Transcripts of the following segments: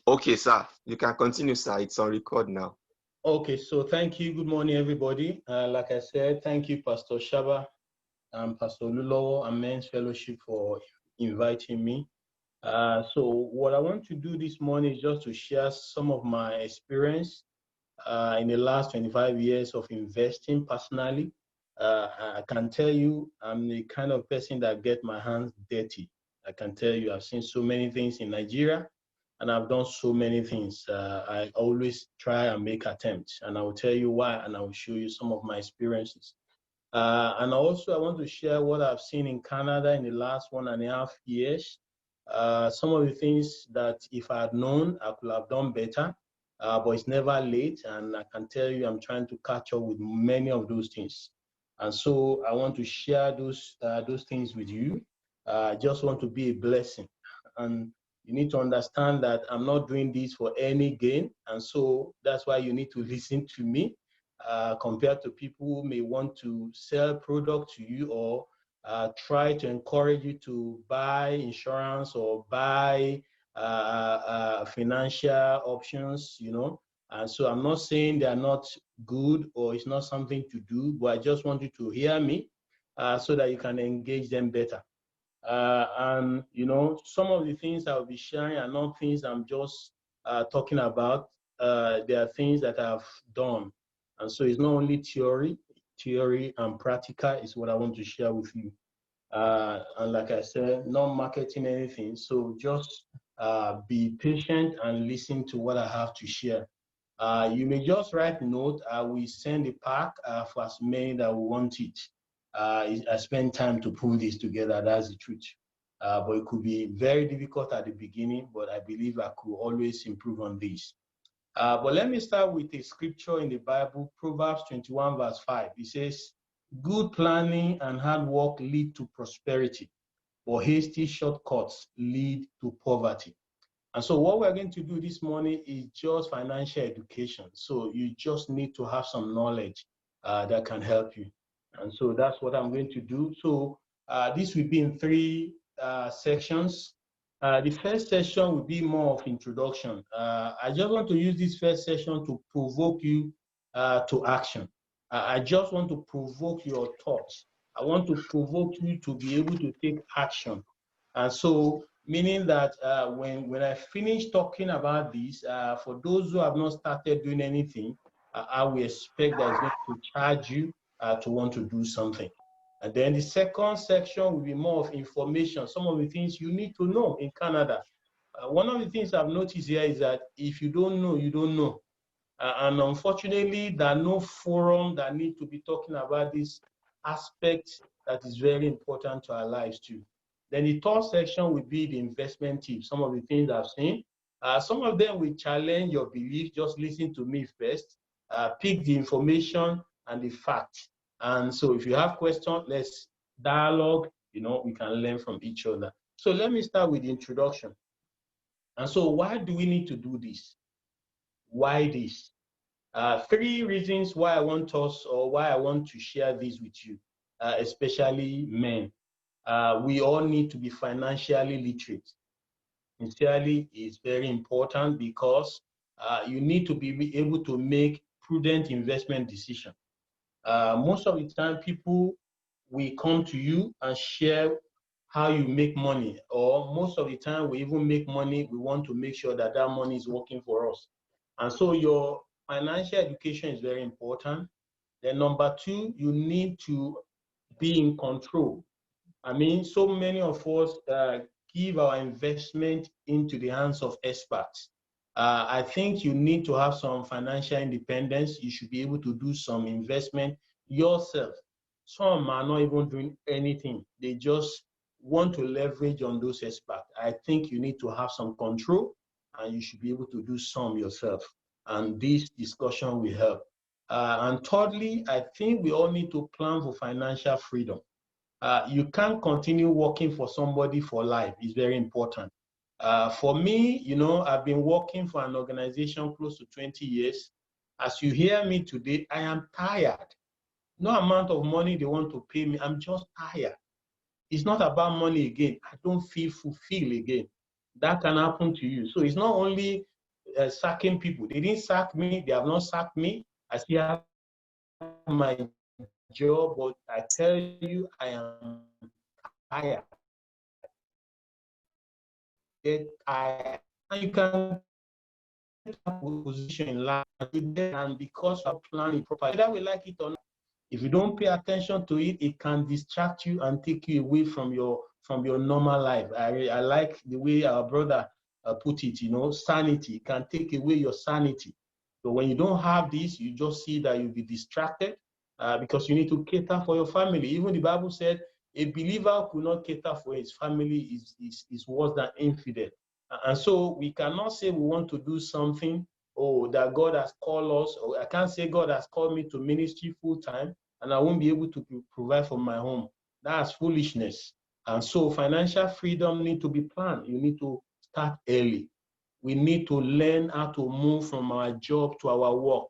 Okay, sir. You can continue, sir. It's on record now. Okay, so thank you. Good morning, everybody. Like I said, thank you, Pastor Shaba and Pastor Lulowo and Men's Fellowship for inviting me. So what I want to do this morning is just to share some of my experience in the last 25 years of investing personally. I can tell you I'm the kind of person that get my hands dirty. I can tell you I've seen so many things in Nigeria and I've done so many things. I always try and make attempts, and I will tell you why, and I will show you some of my experiences. And also, I want to share what I've seen in Canada in the last 1.5 years. Some of the things that if I had known, I could have done better, but it's never late. And I can tell you, I'm trying to catch up with many of those things. And so I want to share those things with you. I just want to be a blessing. And you need to understand that I'm not doing this for any gain. And so that's why you need to listen to me. Compared to people who may want to sell product to you or try to encourage you to buy insurance or buy financial options, And so I'm not saying they are not good or it's not something to do, but I just want you to hear me so that you can engage them better. And, some of the things I'll be sharing are not things I'm just talking about. They are things that I've done. And so it's not only theory and practical is what I want to share with you. And like I said, not marketing anything. So just be patient and listen to what I have to share. You may just write note. I will send a pack for as many that will want it. I spent time to pull this together, that's the truth. But it could be very difficult at the beginning, but I believe I could always improve on this. But let me start with a scripture in the Bible, Proverbs 21 verse 5. It says, good planning and hard work lead to prosperity, but hasty shortcuts lead to poverty. And so what we're going to do this morning is just financial education. So you just need to have some knowledge that can help you. And so that's what I'm going to do. So this will be in 3 sections. The first session will be more of introduction. I just want to use this first session to provoke you to action. I just want to provoke your thoughts. I want to provoke you to be able to take action. And so, meaning that when I finish talking about this, for those who have not started doing anything, I will expect that it's going to charge you to want to do something. And then the second section will be more of information, some of the things you need to know in Canada. One of the things I've noticed here is that if you don't know, you don't know. And unfortunately, there are no forum that need to be talking about this aspect that is very important to our lives too. Then the third section will be the investment tips, some of the things I've seen. Some of them will challenge your belief. Just listen to me first. Pick the information and the facts. And so if you have questions, let's dialogue, we can learn from each other. So let me start with the introduction. And so why do we need to do this? Why this? 3 reasons why I want us or why I want to share this with you, especially men. We all need to be financially literate. Sincerely, it's very important because you need to be able to make prudent investment decisions. Most of the time, people will come to you and share how you make money, or most of the time we even make money, we want to make sure that that money is working for us. And so your financial education is very important. Then number 2, you need to be in control. I mean, so many of us give our investment into the hands of experts. I think you need to have some financial independence. You should be able to do some investment yourself. Some are not even doing anything. They just want to leverage on those experts. I think you need to have some control and you should be able to do some yourself. And this discussion will help. And thirdly, I think we all need to plan for financial freedom. You can't continue working for somebody for life. It's very important. For me, I've been working for an organization close to 20 years. As you hear me today, I am tired. No amount of money they want to pay me, I'm just tired. It's not about money again. I don't feel fulfilled again. That can happen to you. So it's not only sacking people. They didn't sack me. They have not sacked me. I still have my job, but I tell you, I am tired. Get tired. And you can get a position in life and because of planning properly, whether we like it or not, if you don't pay attention to it, it can distract you and take you away from your normal life. I like the way our brother put it, sanity. It can take away your sanity. So when you don't have this, you just see that you'll be distracted because you need to cater for your family. Even the Bible said a believer could not cater for his family is worse than infidel. And so we cannot say we want to do something, that God has called us, or I can't say God has called me to ministry full time and I won't be able to provide for my home. That's foolishness. And so financial freedom need to be planned. You need to start early. We need to learn how to move from our job to our work.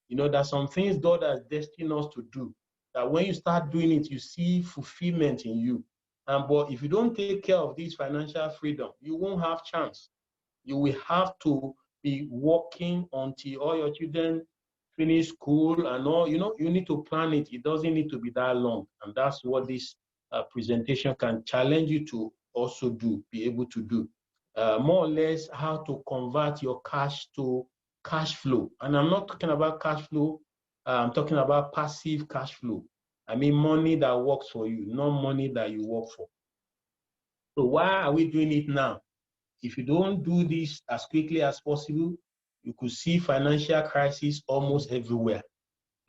There's some things God has destined us to do, that when you start doing it, you see fulfillment in you. But if you don't take care of this financial freedom, you won't have chance. You will have to be working until all your children finish school and all. You need to plan it. It doesn't need to be that long. And that's what this presentation can challenge you to also be able to do. More or less how to convert your cash to cash flow. And I'm not talking about cash flow. I'm talking about passive cash flow. I mean money that works for you, not money that you work for. So why are we doing it now? If you don't do this as quickly as possible, you could see financial crisis almost everywhere.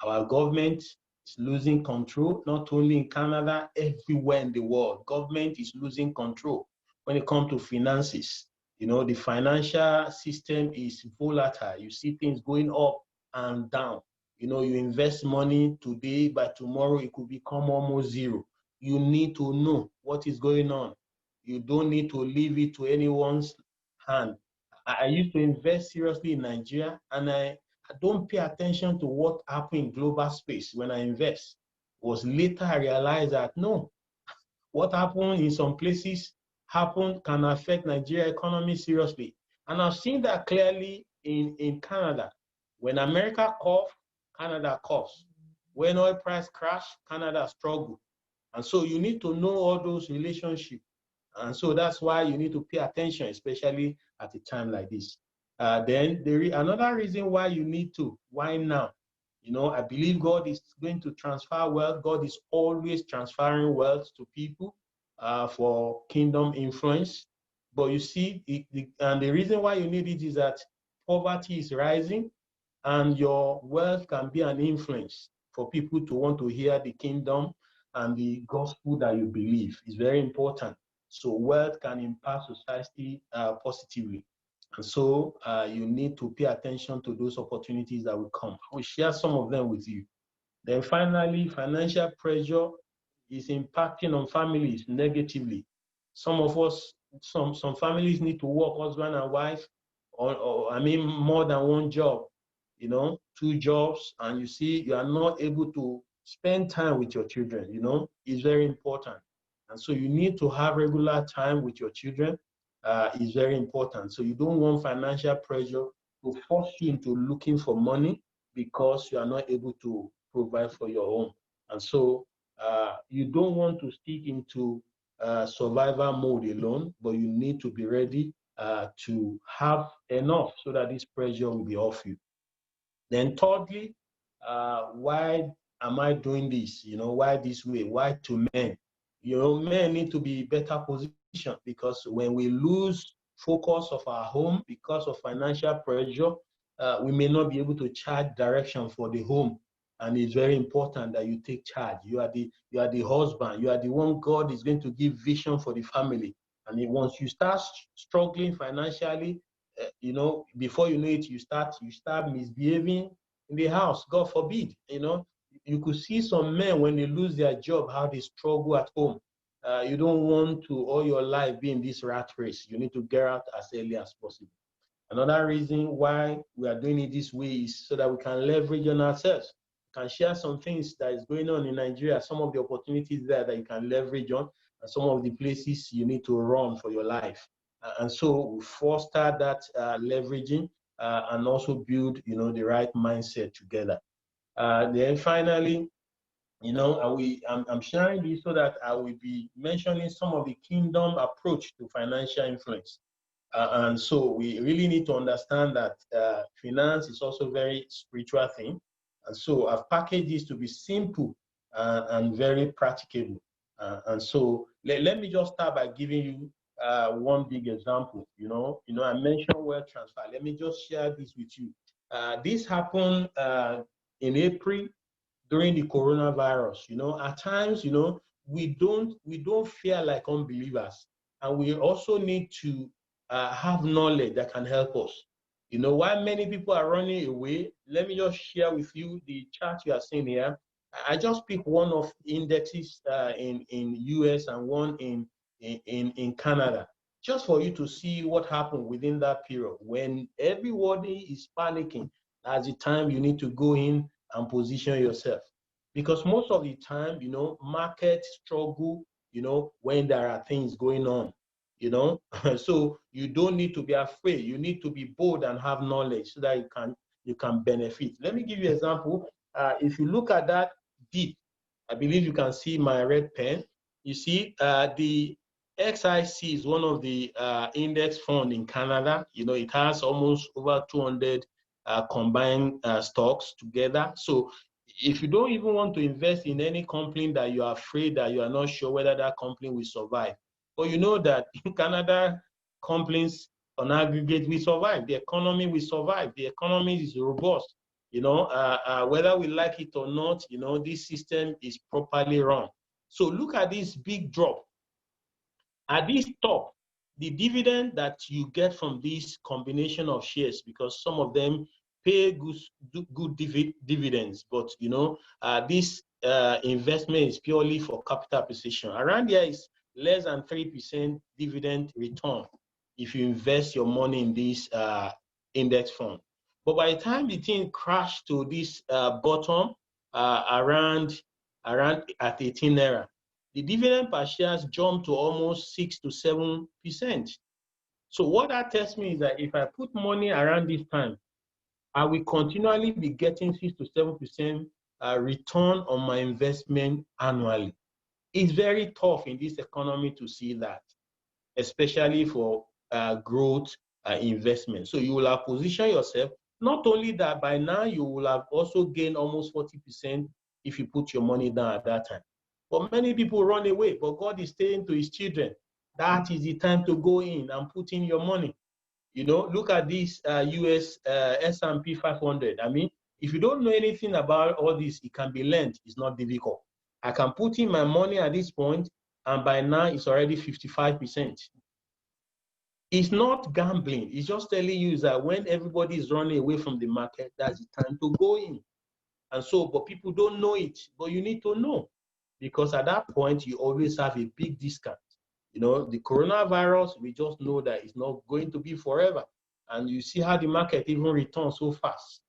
Our government is losing control, not only in Canada, everywhere in the world. Government is losing control when it comes to finances. The financial system is volatile. You see things going up and down. You invest money today, by tomorrow it could become almost zero. You need to know what is going on. You don't need to leave it to anyone's hand. I used to invest seriously in Nigeria, and I don't pay attention to what happened in global space when I invest. It was later I realized that no, what happened in some places can affect Nigeria economy seriously. And I've seen that clearly in Canada. When America coughs, Canada coughs. When oil price crash, Canada struggle. And so you need to know all those relationships. And so that's why you need to pay attention, especially at a time like this. Then there is another reason why you need to. Why now? I believe God is going to transfer wealth. God is always transferring wealth to people for kingdom influence. But you see, and the reason why you need it is that poverty is rising, and your wealth can be an influence for people to want to hear the kingdom and the gospel that you believe. Is very important. So wealth can impact society positively. And so you need to pay attention to those opportunities that will come. We'll share some of them with you. Then finally, financial pressure is impacting on families negatively. Some of us, some families need to work, husband and wife, or more than one job, 2 jobs, and you see you are not able to spend time with your children, is very important. And so you need to have regular time with your children, is very important. So you don't want financial pressure to force you into looking for money because you are not able to provide for your own. And so you don't want to stick into survival mode alone, but you need to be ready to have enough so that this pressure will be off you. Then thirdly, why am I doing this? Why this way? Why to men? Men need to be better positioned, because when we lose focus of our home because of financial pressure, we may not be able to chart direction for the home. And it's very important that you take charge. You are the husband. You are the one God is going to give vision for the family. And once you start struggling financially, before you know it, you start misbehaving in the house. God forbid. You could see some men when they lose their job, how they struggle at home. You don't want to all your life be in this rat race. You need to get out as early as possible. Another reason why we are doing it this way is so that we can leverage on ourselves. We can share some things that is going on in Nigeria, some of the opportunities there that you can leverage on, and some of the places you need to run for your life. And so we foster that leveraging and also build, the right mindset together. Then finally, I'm sharing this so that I will be mentioning some of the kingdom approach to financial influence. And so we really need to understand that finance is also a very spiritual thing. And so I've packaged this to be simple and very practicable. And so let me just start by giving you one big example. I mentioned wealth transfer. Let me just share this with you. This happened in April during the coronavirus. At times, we don't feel like unbelievers, and we also need to have knowledge that can help us. While many people are running away, let me just share with you the chart you are seeing here. I just picked one of indexes in US and one in Canada, just for you to see what happened within that period. When everybody is panicking, that's the time you need to go in and position yourself. Because most of the time, markets struggle, when there are things going on, so you don't need to be afraid. You need to be bold and have knowledge so that you can benefit. Let me give you an example. If you look at that dip, I believe you can see my red pen. You see, the XIC is one of the index fund in Canada. It has almost over 200 combined stocks together. So if you don't even want to invest in any company that you are afraid that you are not sure whether that company will survive, but you know that in Canada, companies on aggregate will survive. The economy will survive. The economy is robust. Whether we like it or not, this system is properly run. So look at this big drop. At this top, the dividend that you get from this combination of shares, because some of them pay good dividends, but this investment is purely for capital appreciation. Around here is less than 3% dividend return if you invest your money in this index fund. But by the time the thing crashed to this bottom around at 18 naira, the dividend per share jumped to almost 6 to 7%. So what that tells me is that if I put money around this time, I will continually be getting 6 to 7% return on my investment annually. It's very tough in this economy to see that, especially for growth investment. So you will have positioned yourself. Not only that, by now you will have also gained almost 40% if you put your money down at that time. But many people run away, but God is saying to his children, that is the time to go in and put in your money. Look at this US S&P 500. I mean, if you don't know anything about all this, it can be learned. It's not difficult. I can put in my money at this point, and by now it's already 55%. It's not gambling. It's just telling you that when everybody is running away from the market, that's the time to go in. And so, but people don't know it. But you need to know, because at that point, you always have a big discount. The coronavirus, we just know that it's not going to be forever. And you see how the market even returns so fast.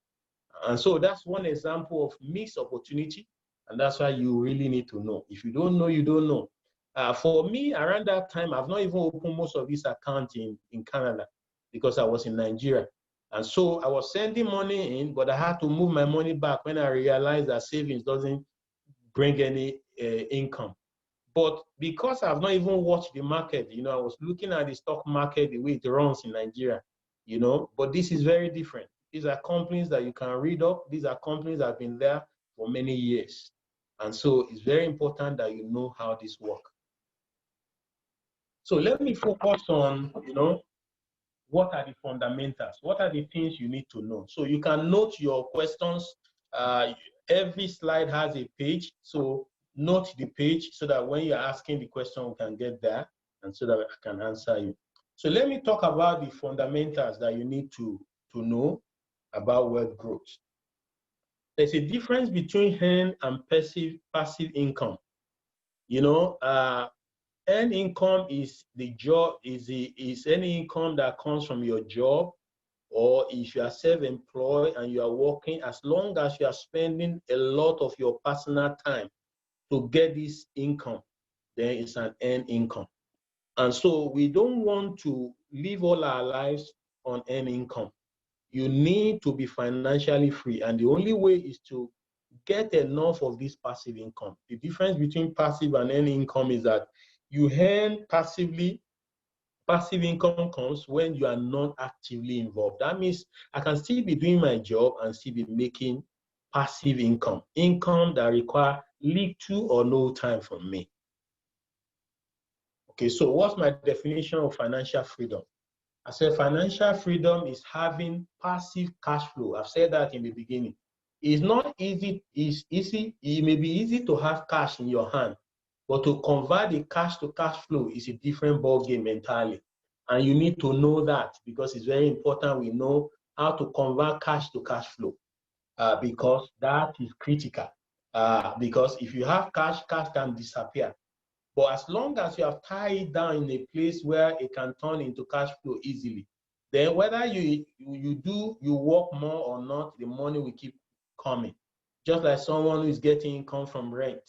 And so that's one example of missed opportunity. And that's why you really need to know. If you don't know, you don't know. For me, around that time, I've not even opened most of these accounts in Canada because I was in Nigeria. And so I was sending money in, but I had to move my money back when I realized that savings doesn't bring any income. But because I've not even watched the market, I was looking at the stock market the way it runs in Nigeria, but this is very different. These are companies that you can read up. These are companies that have been there for many years. And so it's very important that you know how this works. So let me focus on, what are the fundamentals? What are the things you need to know? So you can note your questions. Every slide has a page. So note the page so that when you're asking the question, we can get there and so that I can answer you. So let me talk about the fundamentals that you need to know about wealth growth. There's a difference between earned and passive income. Earned income is any income that comes from your job, or if you are self-employed and you are working, as long as you are spending a lot of your personal time to get this income, then it's an earned income. And so we don't want to live all our lives on earned income. You need to be financially free. And the only way is to get enough of this passive income. The difference between passive and earning income is that you earn passively. Passive income comes when you are not actively involved. That means I can still be doing my job and still be making passive income, income that require little or no time from me. Okay, so what's my definition of financial freedom? I said financial freedom is having passive cash flow. I've said that in the beginning. It's not easy, it may be easy to have cash in your hand, but to convert the cash to cash flow is a different ballgame entirely. And you need to know that, because it's very important we know how to convert cash to cash flow, because that is critical. Because if you have cash, cash can disappear. But as long as you have tied it down in a place where it can turn into cash flow easily, then whether you work more or not, the money will keep coming. Just like someone who is getting income from rent.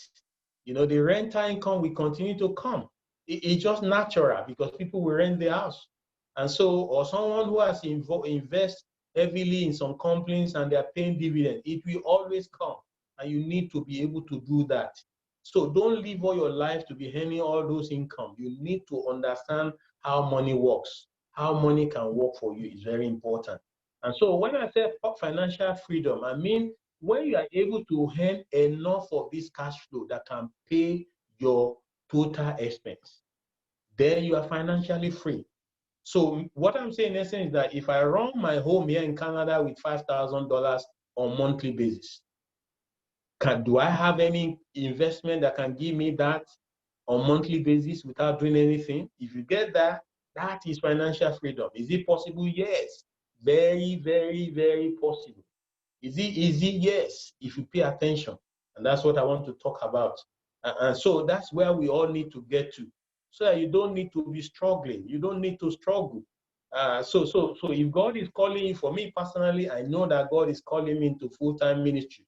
You know, the rental income will continue to come. It's just natural because people will rent the house. And so, or someone who has invest heavily in some companies and they're paying dividend, it will always come. And you need to be able to do that. So don't live all your life to be earning all those income. You need to understand how money works. How money can work for you is very important. And so when I say financial freedom, I mean when you are able to earn enough of this cash flow that can pay your total expense, then you are financially free. So what I'm saying in essence is that if I run my home here in Canada with $5,000 on monthly basis, do I have any investment that can give me that on monthly basis without doing anything? If you get that, that is financial freedom. Is it possible? Yes. Very, very, very possible. Is it easy? Yes, if you pay attention. And that's what I want to talk about. And so that's where we all need to get to, so that you don't need to be struggling. You don't need to struggle. So if God is calling you, for me personally, I know that God is calling me into full-time ministry.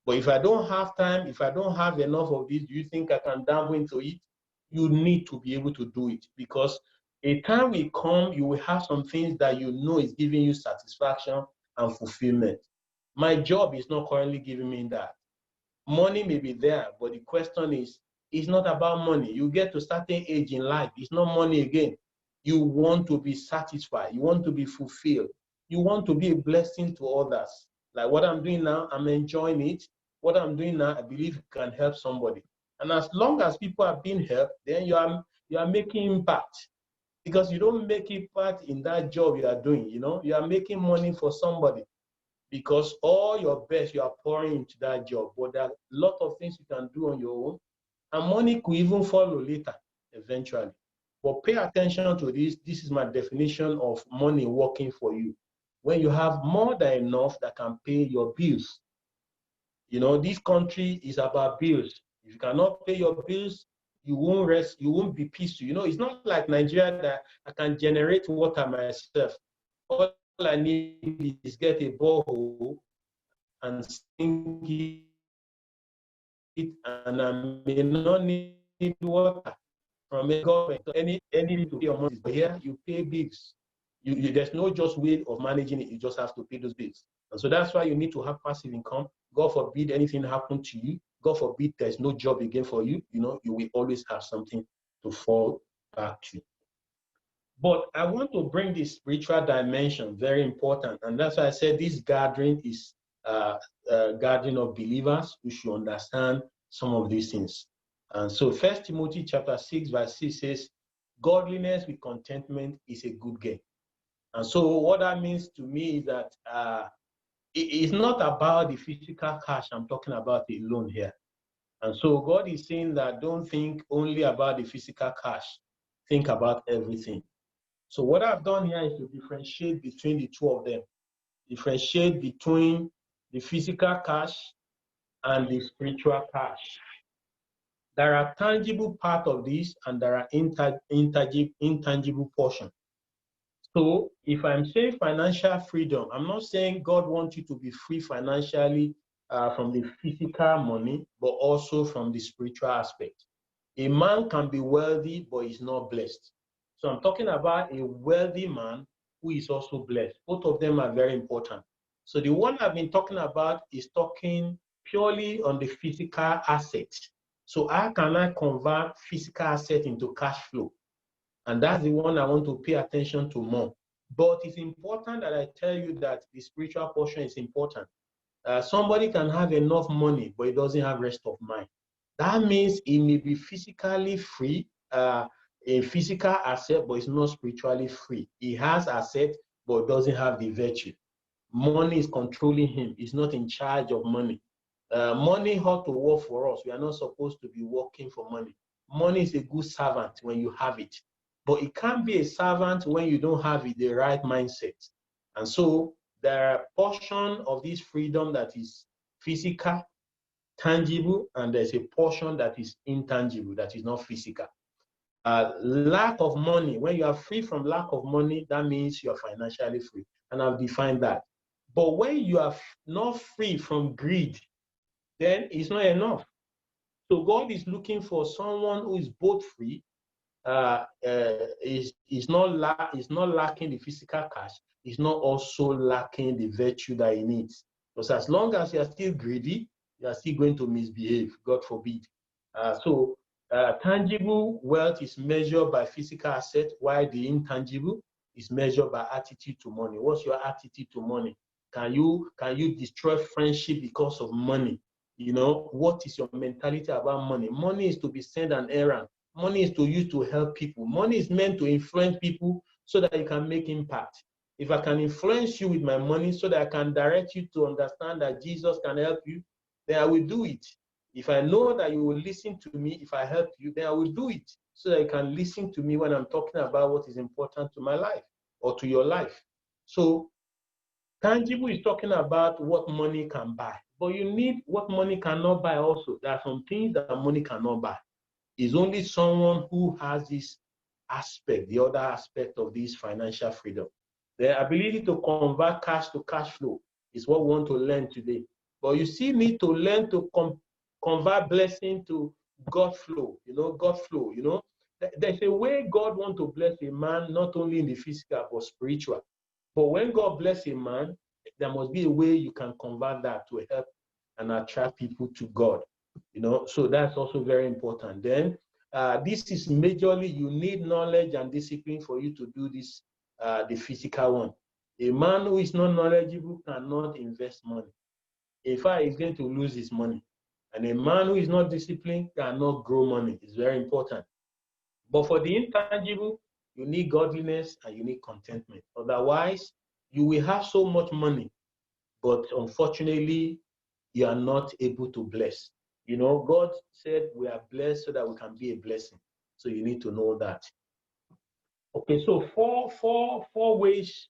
But if I don't have time, if I don't have enough of this, do you think I can dabble into it? You need to be able to do it, because a time will come, you will have some things that you know is giving you satisfaction and fulfillment. My job is not currently giving me that. Money may be there, but the question is, it's not about money. You get to a certain age in life, it's not money again. You want to be satisfied. You want to be fulfilled. You want to be a blessing to others. Like what I'm doing now, I'm enjoying it. What I'm doing now, I believe it can help somebody. And as long as people are being helped, then you are making impact. Because you don't make impact in that job you are doing, you know, you are making money for somebody. Because all your best you are pouring into that job, but there are a lot of things you can do on your own, and money could even follow later, eventually. But pay attention to this. This is my definition of money working for you. When you have more than enough that can pay your bills. You know, this country is about bills. If you cannot pay your bills, you won't rest, you won't be peaceful. You know, it's not like Nigeria that I can generate water myself. All I need is get a borehole and sink it, and I may not need water from a government. Any to pay your money, but here you pay bills. There's no just way of managing it. You just have to pay those bills. And so that's why you need to have passive income. God forbid anything happen to you. God forbid there's no job again for you. You know, you will always have something to fall back to. But I want to bring this spiritual dimension, very important. And that's why I said this gathering is a gathering of believers who should understand some of these things. And so 1 Timothy chapter 6, verse 6 says, godliness with contentment is a good gain. And so what that means to me is that it's not about the physical cash I'm talking about alone here. And so God is saying that don't think only about the physical cash. Think about everything. So what I've done here is to differentiate between the two of them. Differentiate between the physical cash and the spiritual cash. There are tangible part of this and there are intangible portion. So if I'm saying financial freedom, I'm not saying God wants you to be free financially from the physical money, but also from the spiritual aspect. A man can be wealthy, but he's not blessed. So I'm talking about a wealthy man who is also blessed. Both of them are very important. So the one I've been talking about is talking purely on the physical asset. So how can I convert physical asset into cash flow? And that's the one I want to pay attention to more. But it's important that I tell you that the spiritual portion is important. Somebody can have enough money, but he doesn't have rest of mind. That means he may be physically free, a physical asset, but it's not spiritually free. He has asset, but doesn't have the virtue. Money is controlling him. He's not in charge of money. Money ought to work for us. We are not supposed to be working for money. Money is a good servant when you have it, but it can't be a servant when you don't have it, the right mindset. And so there are portion of this freedom that is physical, tangible, and there's a portion that is intangible, that is not physical. Lack of money, when you are free from lack of money, that means you are financially free. And I've defined that. But when you are not free from greed, then it's not enough. So God is looking for someone who is both free, is not lacking the physical cash, is not also lacking the virtue that he needs. Because as long as you are still greedy, you are still going to misbehave, God forbid. Tangible wealth is measured by physical asset, while the intangible is measured by attitude to money. What's your attitude to money? Can you destroy friendship because of money? You know, what is your mentality about money? Money is to be sent an errand. Money is to use to help people. Money is meant to influence people so that you can make impact. If I can influence you with my money so that I can direct you to understand that Jesus can help you, then I will do it. If I know that you will listen to me, if I help you, then I will do it so that you can listen to me when I'm talking about what is important to my life or to your life. So tangible is talking about what money can buy, but you need what money cannot buy also. There are some things that money cannot buy. It's only someone who has this aspect, the other aspect of this financial freedom. The ability to convert cash to cash flow is what we want to learn today. But you still need to learn to convert blessing to God flow, God flow, There's a way God wants to bless a man, not only in the physical, but spiritual. But when God bless a man, there must be a way you can convert that to help and attract people to God. So that's also very important. Then this is majorly, you need knowledge and discipline for you to do this, the physical one. A man who is not knowledgeable cannot invest money. In fact, he's going to lose his money. And a man who is not disciplined cannot grow money. It's very important. But for the intangible, you need godliness and you need contentment. Otherwise, you will have so much money, but unfortunately, you are not able to bless. God said we are blessed so that we can be a blessing. So you need to know that. Okay, so four ways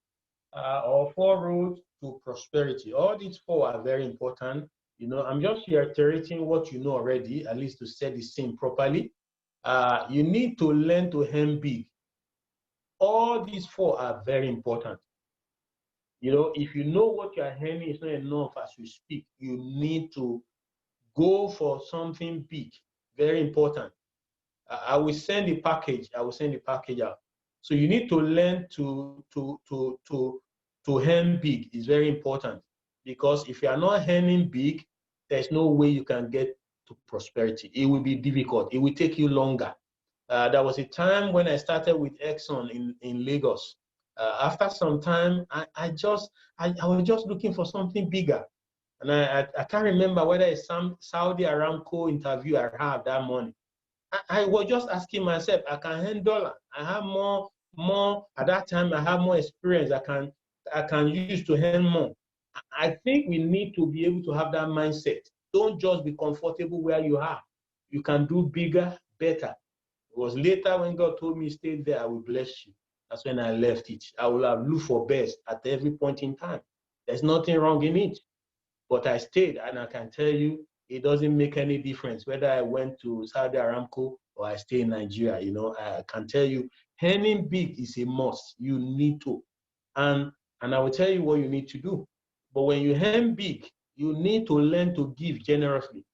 or four roads to prosperity. All these four are very important. I'm just reiterating what you know already, at least to set the scene properly. You need to learn to aim big. All these four are very important. If you know what you are earning is not enough as we speak, you need to go for something big. Very important. I will send the package. I will send the package out. So you need to learn to earn big. It's very important, because if you are not earning big, there's no way you can get to prosperity. It will be difficult. It will take you longer. There was a time when I started with Exxon in Lagos. After some time, I was just looking for something bigger. And I can't remember whether it's some Saudi Aramco interview I had that morning. I was just asking myself, I can handle, I have more at that time, I have more experience, I can use to earn more. I think we need to be able to have that mindset. Don't just be comfortable where you are. You can do bigger, better. It was later when God told me, stay there, I will bless you. That's when I left it. I will have looked for best at every point in time. There's nothing wrong in it. But I stayed, and I can tell you, it doesn't make any difference whether I went to Saudi Aramco or I stay in Nigeria. I can tell you, earning big is a must. You need to. And I will tell you what you need to do. But when you earn big, you need to learn to give generously.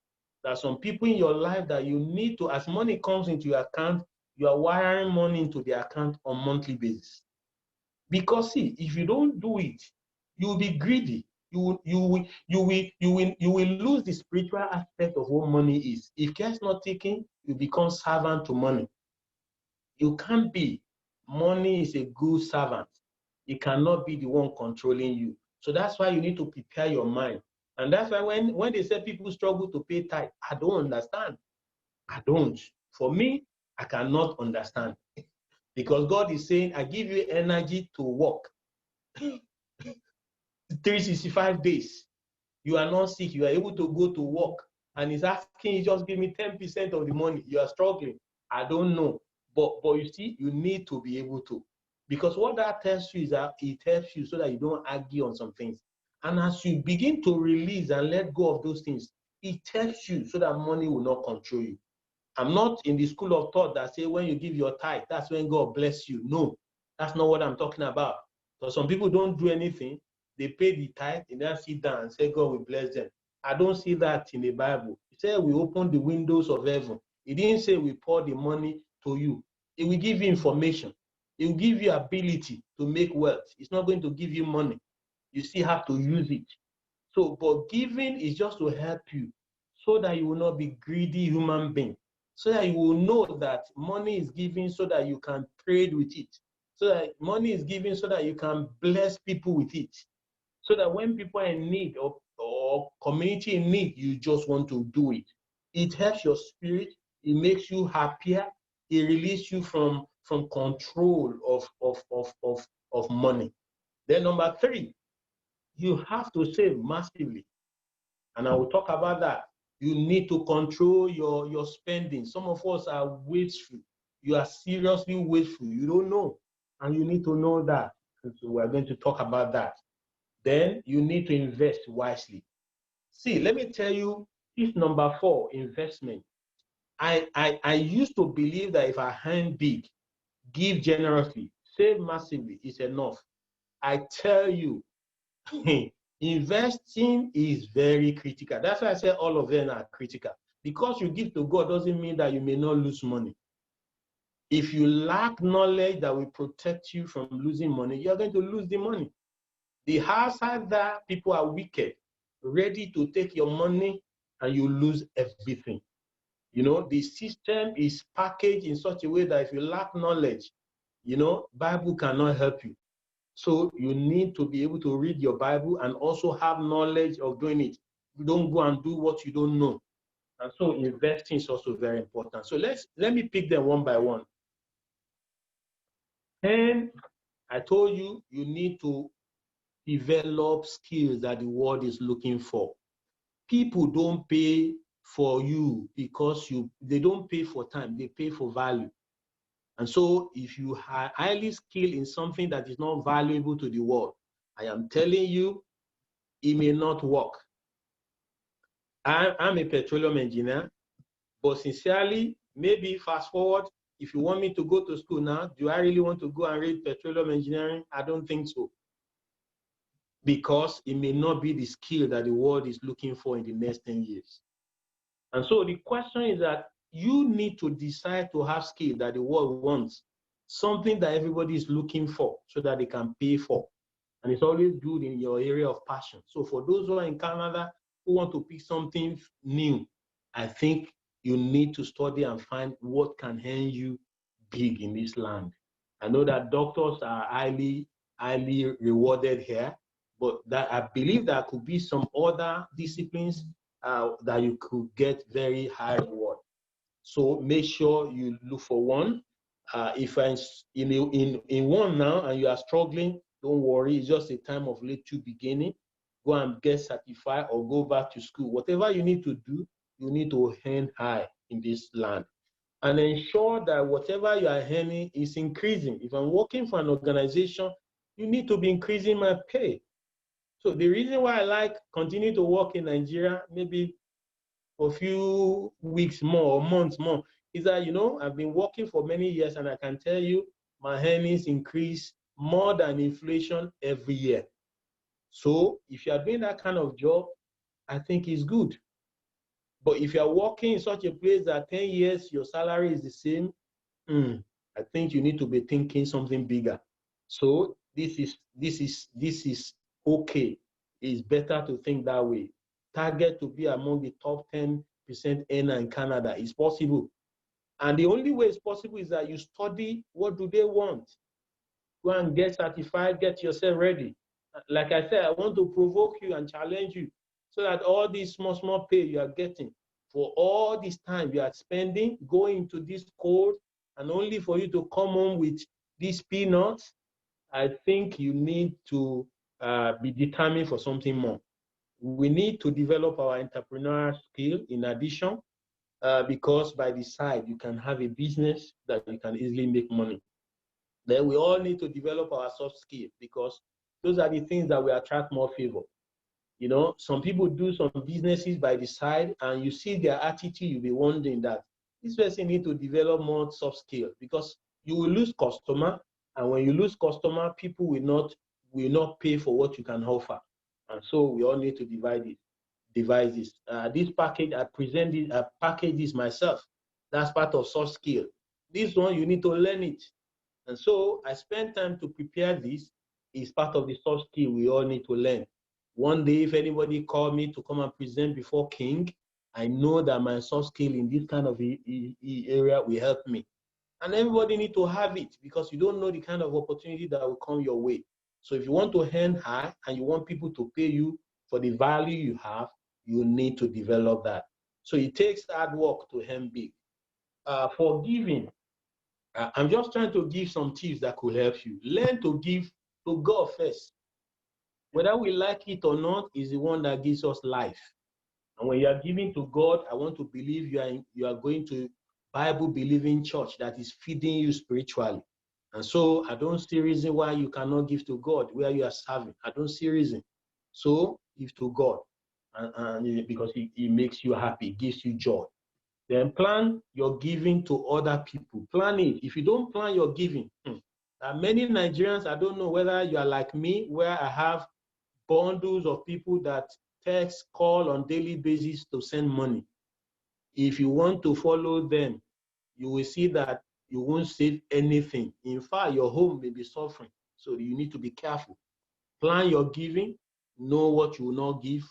There are some people in your life that you need to, as money comes into your account, you are wiring money into the account on a monthly basis. Because see, if you don't do it, you will be greedy. You will lose the spiritual aspect of what money is. If care is not taken, you become servant to money. You can't be. Money is a good servant. It cannot be the one controlling you. So that's why you need to prepare your mind. And that's why when they say people struggle to pay tithe, I don't understand. I don't. For me, I cannot understand. Because God is saying, I give you energy to work 365 days. You are not sick. You are able to go to work. And he's asking you, just give me 10% of the money. You are struggling. I don't know. But you see, you need to be able to. Because what that tells you is that it helps you so that you don't argue on some things. And as you begin to release and let go of those things, it helps you so that money will not control you. I'm not in the school of thought that say when you give your tithe, that's when God bless you. No, that's not what I'm talking about. So some people don't do anything. They pay the tithe and then sit down and say God will bless them. I don't see that in the Bible. It said we open the windows of heaven. It didn't say we pour the money to you. It will give you information. It will give you ability to make wealth. It's not going to give you money. You still have to use it. So, but giving is just to help you so that you will not be greedy human being. So that you will know that money is given so that you can trade with it. So that money is given so that you can bless people with it. So that when people are in need or community in need, you just want to do it. It helps your spirit. It makes you happier. It releases you from control of money. Then number 3, you have to save massively. And I will talk about that. You need to control your spending. Some of us are wasteful. You are seriously wasteful. You don't know. And you need to know that. So we're going to talk about that. Then you need to invest wisely. See, let me tell you, this number 4, investment. I used to believe that if I earn big, give generously, save massively is enough. I tell you, investing is very critical. That's why I say all of them are critical. Because you give to God doesn't mean that you may not lose money. If you lack knowledge that will protect you from losing money, you're going to lose the money. The outside that people are wicked, ready to take your money and you lose everything. You know, the system is packaged in such a way that if you lack knowledge, you know, Bible cannot help you. So you need to be able to read your Bible and also have knowledge of doing it. You don't go and do what you don't know. And so investing is also very important. So let me pick them one by one. And I told you, you need to develop skills that the world is looking for. People don't pay for you because they don't pay for time, they pay for value. And so if you are highly skilled in something that is not valuable to the world, I am telling you, it may not work. I'm a petroleum engineer, but sincerely, maybe fast forward, if you want me to go to school now, do I really want to go and read petroleum engineering? I don't think so. Because it may not be the skill that the world is looking for in the next 10 years. And so the question is that you need to decide to have skill that the world wants, something that everybody is looking for so that they can pay for. And it's always good in your area of passion. So for those who are in Canada who want to pick something new, I think you need to study and find what can earn you big in this land. I know that doctors are highly rewarded here, but that I believe there could be some other disciplines that you could get very high reward. So make sure you look for one. If I'm in one now and you are struggling, don't worry. It's just a time of little beginning. Go and get certified or go back to school. Whatever you need to do, you need to earn high in this land. And ensure that whatever you are earning is increasing. If I'm working for an organization, you need to be increasing my pay. So the reason why I like continue to work in Nigeria, maybe for a few weeks more or months more, is that, you know, I've been working for many years and I can tell you my earnings increase more than inflation every year. So if you are doing that kind of job, I think it's good. But if you are working in such a place that 10 years your salary is the same, I think you need to be thinking something bigger. So this is okay. It's better to think that way. Target to be among the top 10% earner in Canada. It's possible. And the only way it's possible is that you study what do they want. Go and get certified, get yourself ready. Like I said, I want to provoke you and challenge you so that all these small pay you are getting for all this time you are spending going into this cold and only for you to come home with these peanuts, I think you need to be determined for something more. We need to develop our entrepreneurial skill in addition, because by the side, you can have a business that you can easily make money. Then we all need to develop our soft skills because those are the things that will attract more favor. You know, some people do some businesses by the side and you see their attitude, you'll be wondering that this person need to develop more soft skills because you will lose customer. And when you lose customer, people will not pay for what you can offer. And so we all need to devise this. This package, I package this myself. That's part of soft skill. This one, you need to learn it. And so I spend time to prepare this. It's part of the soft skill we all need to learn. One day, if anybody called me to come and present before King, I know that my soft skill in this kind of area will help me. And everybody need to have it because you don't know the kind of opportunity that will come your way. So if you want to earn high and you want people to pay you for the value you have, you need to develop that. So it takes hard work to earn big. For giving, I'm just trying to give some tips that could help you. Learn to give to God first. Whether we like it or not is the one that gives us life. And when you are giving to God, I want to believe you are going to Bible-believing church that is feeding you spiritually. And so I don't see reason why you cannot give to God where you are serving. I don't see reason. So give to God, and because it makes you happy, it gives you joy. Then plan your giving to other people. Plan it. If you don't plan your giving, there are many Nigerians, I don't know whether you are like me, where I have bundles of people that text, call on daily basis to send money. If you want to follow them, you will see that you won't save anything. In fact, your home may be suffering. So you need to be careful. Plan your giving. Know what you will not give.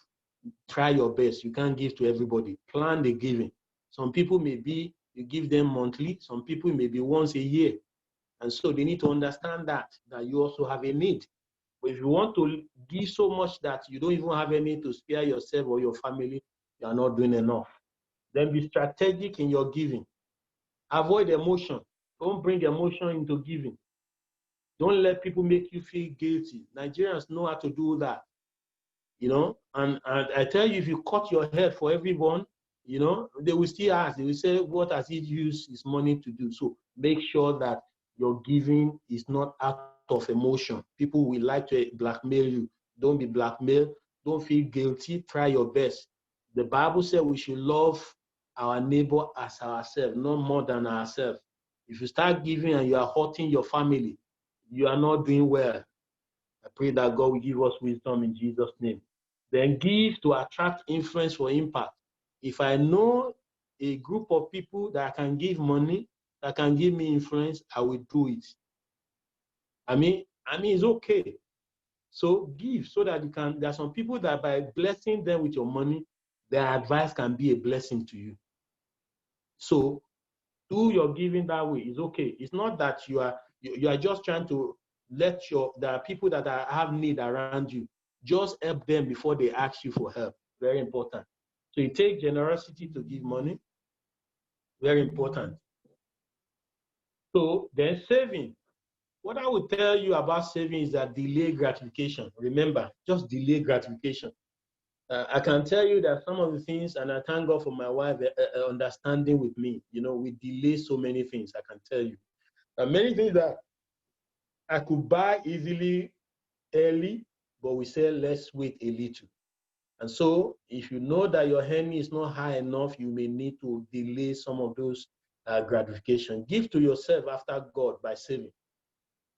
Try your best. You can't give to everybody. Plan the giving. Some people may be, you give them monthly. Some people may be once a year. And so they need to understand that you also have a need. But if you want to give so much that you don't even have any to spare yourself or your family, you are not doing enough. Then be strategic in your giving. Avoid emotion. Don't bring emotion into giving. Don't let people make you feel guilty. Nigerians know how to do that. You know, and I tell you, if you cut your head for everyone, you know, they will still ask, they will say, what has he used his money to do? So make sure that your giving is not out of emotion. People will like to blackmail you. Don't be blackmailed. Don't feel guilty. Try your best. The Bible said we should love our neighbor as ourselves, not more than ourselves. If you start giving and you are hurting your family, you are not doing well. I pray that God will give us wisdom in Jesus' name. Then give to attract influence for impact. If I know a group of people that can give money, that can give me influence, I will do it. I mean, it's okay. So give so that you can, there are some people that by blessing them with your money, their advice can be a blessing to you. So do your giving that way. It's okay. It's not that you are just trying to there are people that have need around you. Just help them before they ask you for help. Very important. So it takes generosity to give money. Very important. So then saving. What I would tell you about saving is that delay gratification. Remember, just delay gratification. I can tell you that some of the things, and I thank God for my wife understanding with me. You know, we delay so many things, I can tell you. Many things that I could buy easily early, but we say let's wait a little. And so if you know that your earning is not high enough, you may need to delay some of those gratification. Give to yourself after God by saving.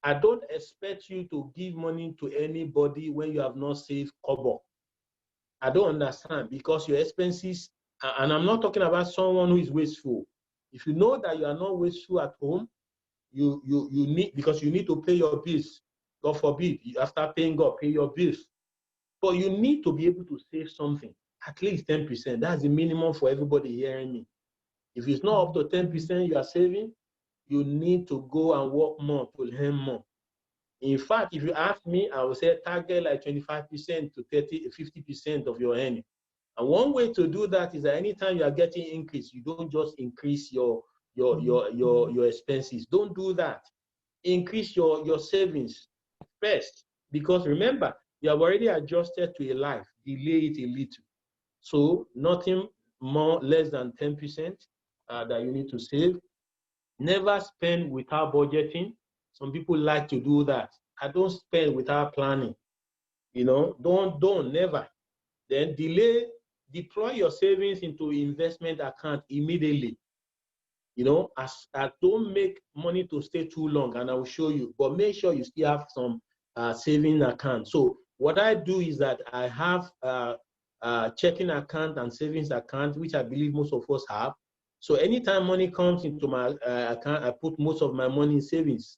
I don't expect you to give money to anybody when you have not saved kobo. I don't understand because your expenses, and I'm not talking about someone who is wasteful. If you know that you are not wasteful at home, you need, because you need to pay your bills. God forbid, after paying God, pay your bills. But you need to be able to save something, at least 10%. That's the minimum for everybody hearing me. If it's not up to 10% you are saving, you need to go and work more to earn more. In fact, if you ask me, I would say target like 25% to 30, 50% of your earning. And one way to do that is that anytime you are getting increase, you don't just increase your expenses. Don't do that. Increase your savings first, because remember, you have already adjusted to a life. Delay it a little. So nothing more less than 10% that you need to save. Never spend without budgeting. Some people like to do that. I don't spend without planning. You know, don't never. Then deploy your savings into investment account immediately. You know, as don't make money to stay too long, and I will show you. But make sure you still have some saving account. So what I do is that I have checking account and savings account, which I believe most of us have. So anytime money comes into my account, I put most of my money in savings.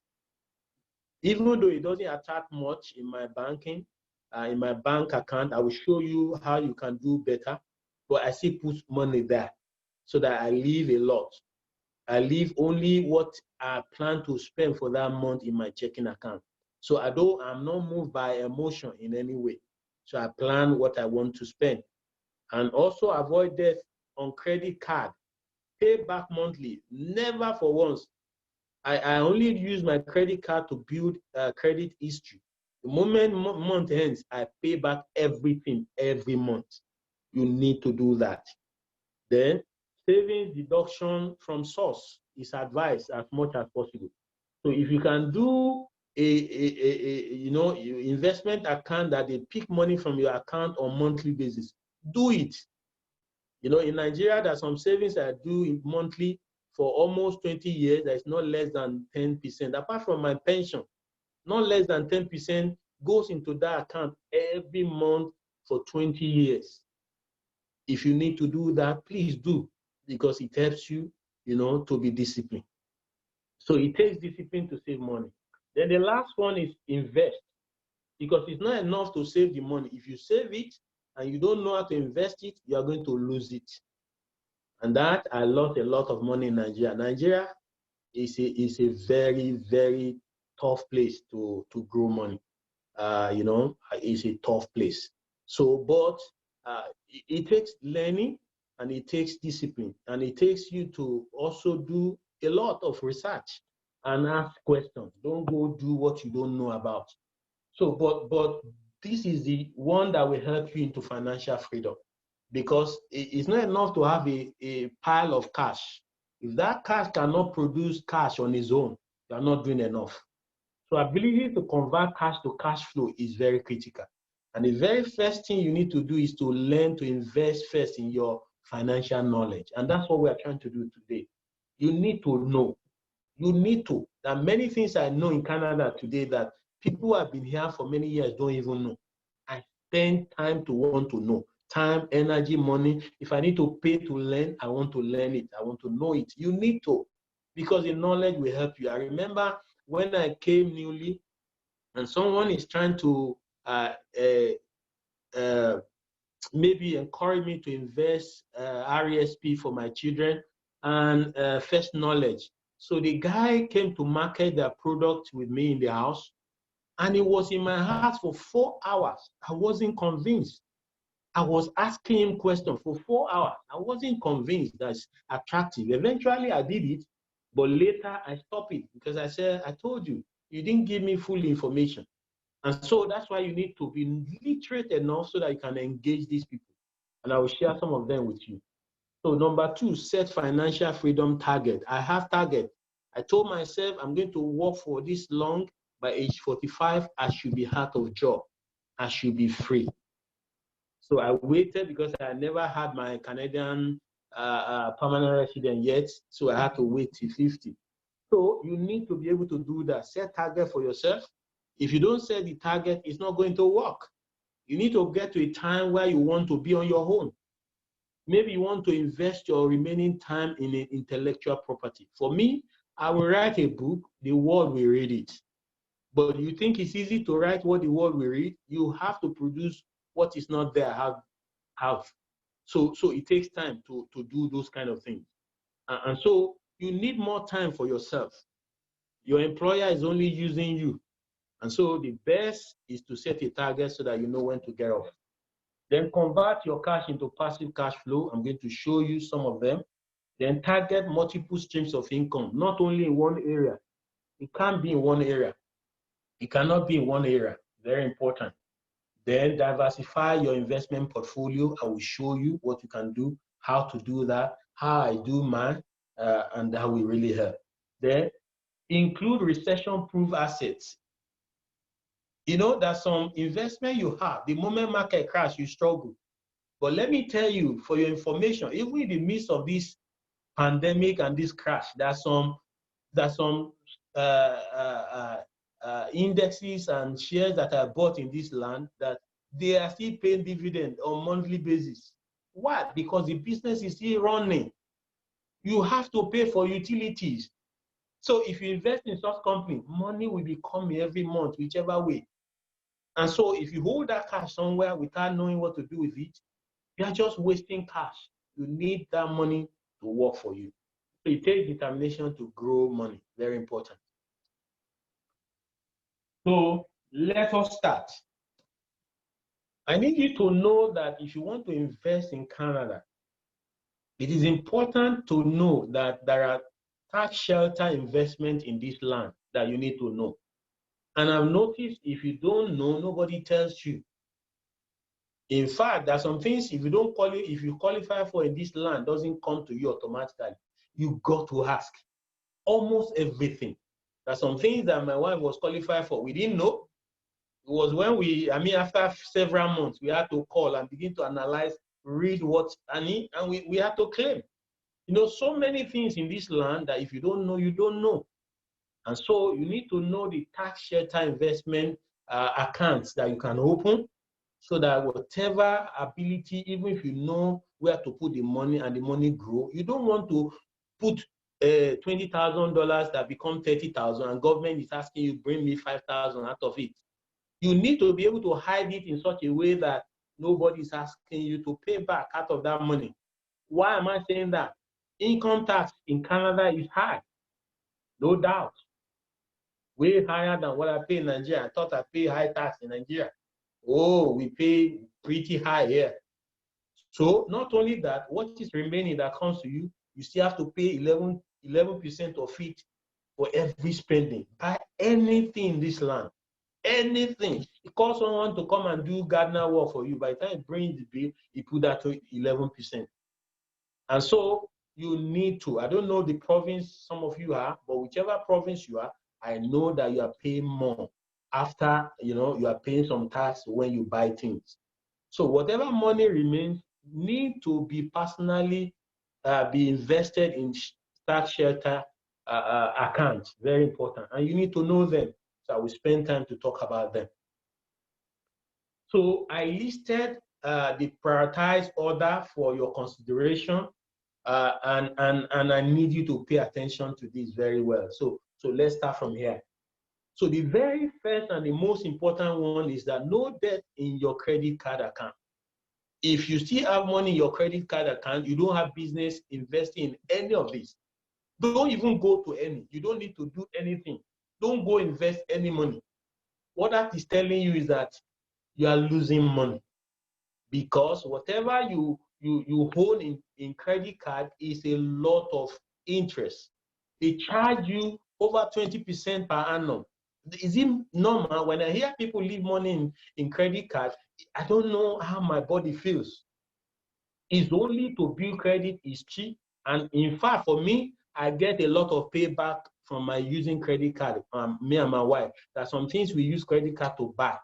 Even though it doesn't attract much in my banking, in my bank account, I will show you how you can do better. But I still put money there so that I leave a lot. I leave only what I plan to spend for that month in my checking account. So I'm not moved by emotion in any way. So I plan what I want to spend. And also avoid debt on credit card. Pay back monthly. Never for once. I only use my credit card to build credit history. The moment month ends, I pay back everything every month. You need to do that. Then savings deduction from source is advised as much as possible. So if you can do investment account that they pick money from your account on monthly basis, do it. You know, in Nigeria, there's some savings I do monthly for almost 20 years. That is not less than 10%. Apart from my pension, not less than 10% goes into that account every month for 20 years. If you need to do that, please do, because it helps you, to be disciplined. So it takes discipline to save money. Then the last one is invest, because it's not enough to save the money. If you save it and you don't know how to invest it, you are going to lose it. And that, I lost a lot of money in Nigeria. Nigeria is a very, very tough place to grow money. It's a tough place. So, but it takes learning, and it takes discipline, and it takes you to also do a lot of research and ask questions. Don't go do what you don't know about. So, but this is the one that will help you into financial freedom, because it's not enough to have a pile of cash. If that cash cannot produce cash on its own, you are not doing enough. So ability to convert cash to cash flow is very critical. And the very first thing you need to do is to learn to invest first in your financial knowledge. And that's what we are trying to do today. You need to know. You need to. There are many things I know in Canada today that people who have been here for many years don't even know. I spend time to want to know. Time, energy, money. If I need to pay to learn, I want to learn it. I want to know it. You need to, because the knowledge will help you. I remember when I came newly, and someone is trying to maybe encourage me to invest RESP for my children and first knowledge. So the guy came to market their product with me in the house, and it was in my house for 4 hours. I wasn't convinced. I was asking him questions for 4 hours. I wasn't convinced that's attractive. Eventually, I did it, but later I stopped it because I said, I told you, you didn't give me full information. And so that's why you need to be literate enough so that you can engage these people. And I will share some of them with you. So number 2, set financial freedom target. I have target. I told myself I'm going to work for this long. By age 45, I should be out of job. I should be free. So I waited because I never had my Canadian permanent resident yet. So I had to wait till 50. So you need to be able to do that. Set target for yourself. If you don't set the target, it's not going to work. You need to get to a time where you want to be on your own. Maybe you want to invest your remaining time in an intellectual property. For me, I will write a book, the world will read it. But you think it's easy to write what the world will read? You have to produce what is not there, have. So it takes time to do those kind of things. And so you need more time for yourself. Your employer is only using you. And so the best is to set a target so that you know when to get off. Then convert your cash into passive cash flow. I'm going to show you some of them. Then target multiple streams of income, not only in one area. It can't be in one area. It cannot be in one area. Very important. Then diversify your investment portfolio. I will show you what you can do, how to do that, how I do mine, and that will really help. Then include recession-proof assets. You know, there's some investment you have. The moment market crash, you struggle. But let me tell you, for your information, even in the midst of this pandemic and this crash, there's some indexes and shares that are bought in this land that they are still paying dividend on monthly basis. Why? Because the business is still running. You have to pay for utilities. So if you invest in such company, money will be coming every month, whichever way. And so if you hold that cash somewhere without knowing what to do with it, you are just wasting cash. You need that money to work for you. So it takes determination to grow money. Very important. So let us start. I need you to know that if you want to invest in Canada, it is important to know that there are tax shelter investment in this land that you need to know. And I've noticed if you don't know, nobody tells you. In fact, there are some things if you qualify for in this land, doesn't come to you automatically. You got to ask. Almost everything. There are some things that my wife was qualified for. We didn't know. It was when after several months, we had to call and begin to analyze, read what, and we had to claim. You know, so many things in this land that if you don't know, you don't know. And so you need to know the tax shelter investment accounts that you can open so that whatever ability, even if you know where to put the money and the money grow, you don't want to put $20,000 that become $30,000 and government is asking you, bring me 5,000 out of it. You need to be able to hide it in such a way that nobody is asking you to pay back out of that money. Why am I saying that? Income tax in Canada is high, no doubt. Way higher than what I pay in Nigeria. I thought I pay high tax in Nigeria. Oh, we pay pretty high here. So not only that, what is remaining that comes to you, you still have to pay 11% of it for every spending. Buy anything in this land, anything. It calls someone to come and do gardener work for you. By the time it brings the bill, you put that to 11%. And so you need to, I don't know the province some of you are, but whichever province you are, I know that you are paying more after, you are paying some tax when you buy things. So whatever money remains need to be personally be invested in tax shelter accounts. Very important. And you need to know them. So I will spend time to talk about them. So I listed the prioritized order for your consideration. And I need you to pay attention to this very well. So let's start from here. So the very first and the most important one is that no debt in your credit card account. If you still have money in your credit card account, you don't have business investing in any of this. Don't even go to any. You don't need to do anything. Don't go invest any money. What that is telling you is that you are losing money because whatever you hold in credit card is a lot of interest. They charge you over 20% per annum. Is it normal? When I hear people leave money in credit card, I don't know how my body feels. It's only to build credit is cheap. And in fact, for me, I get a lot of payback from my using credit card, me and my wife. There are some things we use credit card to buy.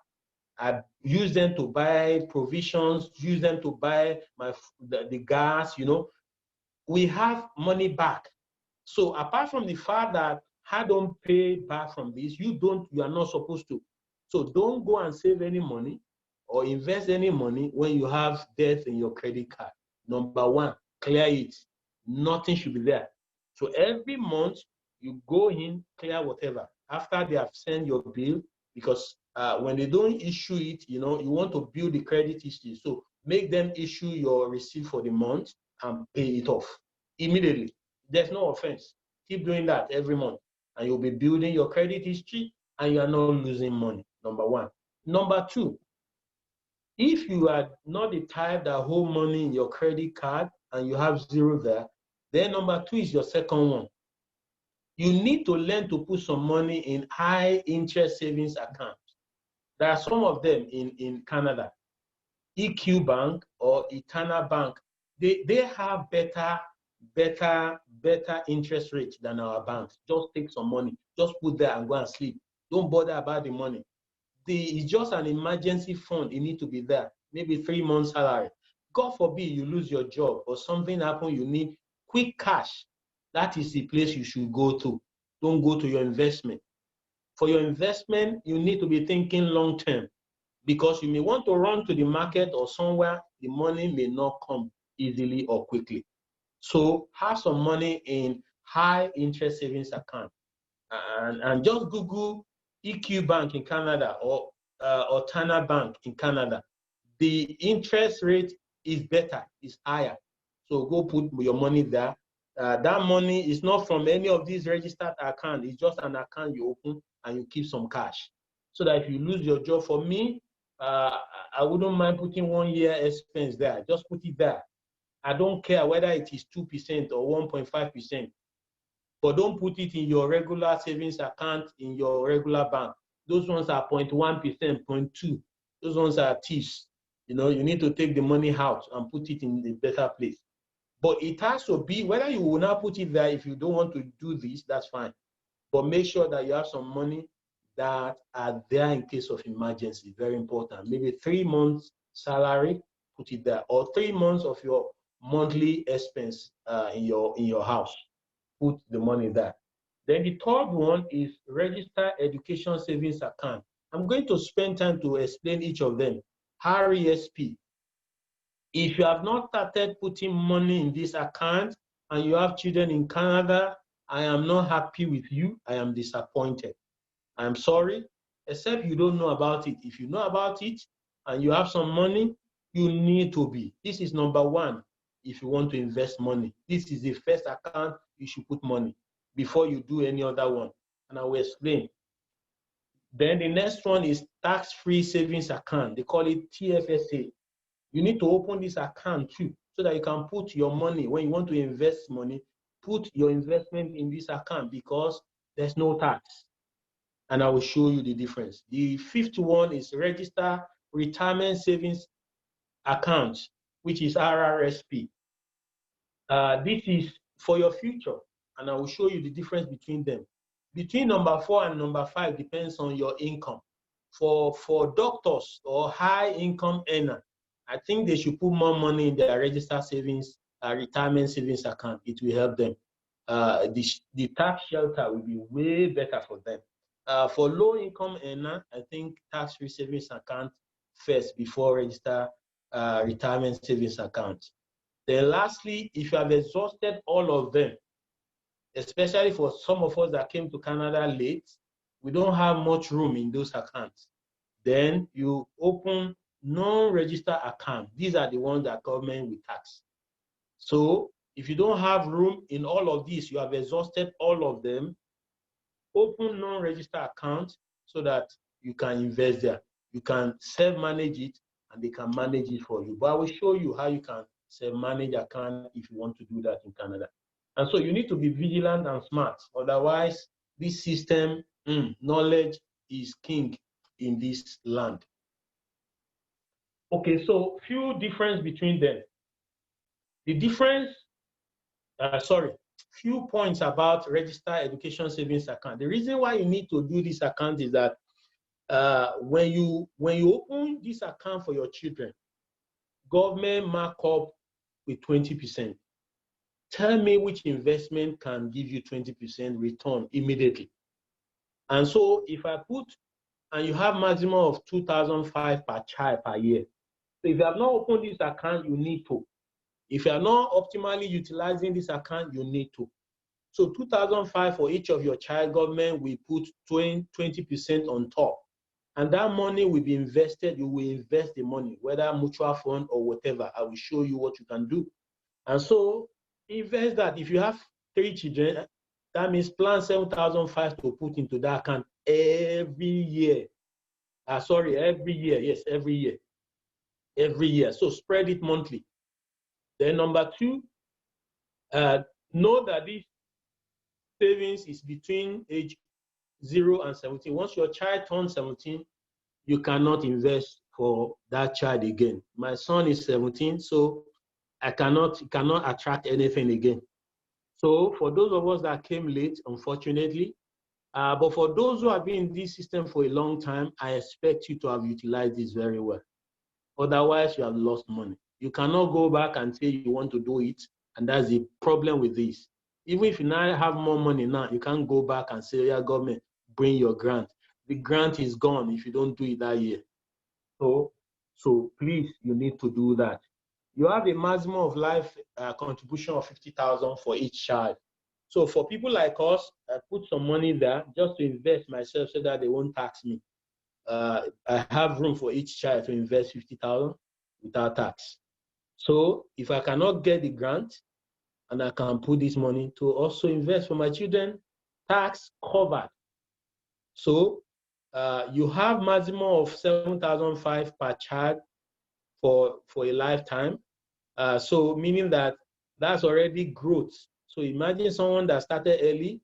I use them to buy provisions, use them to buy the gas, We have money back. So apart from the fact that I don't pay back from this, you are not supposed to. So don't go and save any money or invest any money when you have debt in your credit card. Number one, clear it. Nothing should be there. So every month you go in, clear whatever. after they have sent your bill, because when they don't issue it, you want to build the credit history. So make them issue your receipt for the month and pay it off immediately. There's no offense. Keep doing that every month, and you'll be building your credit history, and you are not losing money. Number one. Number two, if you are not the type that hold money in your credit card and you have zero there, then number two is your second one. You need to learn to put some money in high interest savings accounts. There are some of them in Canada. EQ Bank or Eternal Bank, they have better interest rates than our banks. Just take some money, just put there and go and sleep. Don't bother about the money. It's just an emergency fund. It need to be there, maybe 3 months salary. God forbid you lose your job or something happen, you need quick cash. That is the place you should go to. Don't go to your investment. For your investment, you need to be thinking long term, because you may want to run to the market or somewhere, the money may not come easily or quickly. So have some money in high interest savings account, and just Google EQ Bank in Canada or Tana Bank in Canada. The interest rate is better, is higher. So go put your money there. That money is not from any of these registered accounts. It's just an account you open and you keep some cash. So that if you lose your job, for me, I wouldn't mind putting 1 year expense there. Just put it there. I don't care whether it is 2% or 1.5%. But don't put it in your regular savings account in your regular bank. Those ones are 0.1%, 0.2%. Those ones are thieves. You need to take the money out and put it in a better place. But it has to be, whether you will not put it there, if you don't want to do this, that's fine. But make sure that you have some money that are there in case of emergency. Very important. Maybe 3 months salary, put it there, or 3 months of your monthly expense in your house. Put the money there. Then the third one is register education savings account. I'm going to spend time to explain each of them. RESP. If you have not started putting money in this account and you have children in Canada, I am not happy with you. I am disappointed. I'm sorry, except you don't know about it. If you know about it and you have some money, you need to be. This is number one if you want to invest money. This is the first account you should put money before you do any other one. And I will explain. Then the next one is tax-free savings account. They call it TFSA. You need to open this account too, so that you can put your money, when you want to invest money, put your investment in this account, because there's no tax. And I will show you the difference. The fifth one is register retirement savings account, which is RRSP. This is for your future, and I will show you the difference between them. Between number 4 and number 5 depends on your income. For doctors or high income earner, I think they should put more money in their registered savings, retirement savings account. It will help them. The tax shelter will be way better for them. For low income earner, I think tax-free savings account first before register retirement savings account. Then lastly, if you have exhausted all of them, especially for some of us that came to Canada late, we don't have much room in those accounts. Then you open non-registered account. These are the ones that government will tax. So if you don't have room in all of these, you have exhausted all of them, open non-registered account so that you can invest there. You can self-manage it and they can manage it for you. But I will show you how you can self-manage account if you want to do that in Canada. And so you need to be vigilant and smart. Otherwise, this system, knowledge is king in this land. Okay, so few difference between them. The difference, few points about registered education savings account. The reason why you need to do this account is that when you open this account for your children, government mark up with 20%. Tell me which investment can give you 20% return immediately. And so if I put, and you have maximum of 2,500 per child per year. So if you have not opened this account, you need to. If you are not optimally utilizing this account, you need to. So 2005 for each of your child, government will put 20% on top. And that money will be invested. You will invest the money, whether mutual fund or whatever. I will show you what you can do. And so invest that. If you have 3 children, that means plan 7,500 to put into that account every year. Every year. Yes, every year. Every year. So spread it monthly. Then number 2, know that this savings is between age 0 and 17. Once your child turns 17, you cannot invest for that child again. My son is 17, so I cannot attract anything again. So for those of us that came late, unfortunately, but for those who have been in this system for a long time, I expect you to have utilized this very well. Otherwise, you have lost money. You cannot go back and say you want to do it, and that's the problem with this. Even if you now have more money now, you can't go back and say, yeah, government, bring your grant. The grant is gone if you don't do it that year. So please, you need to do that. You have a maximum of life contribution of 50,000 for each child. So for people like us, I put some money there just to invest myself so that they won't tax me. I have room for each child to invest 50,000 without tax. So if I cannot get the grant, and I can put this money to also invest for my children, tax covered. So you have maximum of 7,500 per child for a lifetime. So meaning that that's already growth. So imagine someone that started early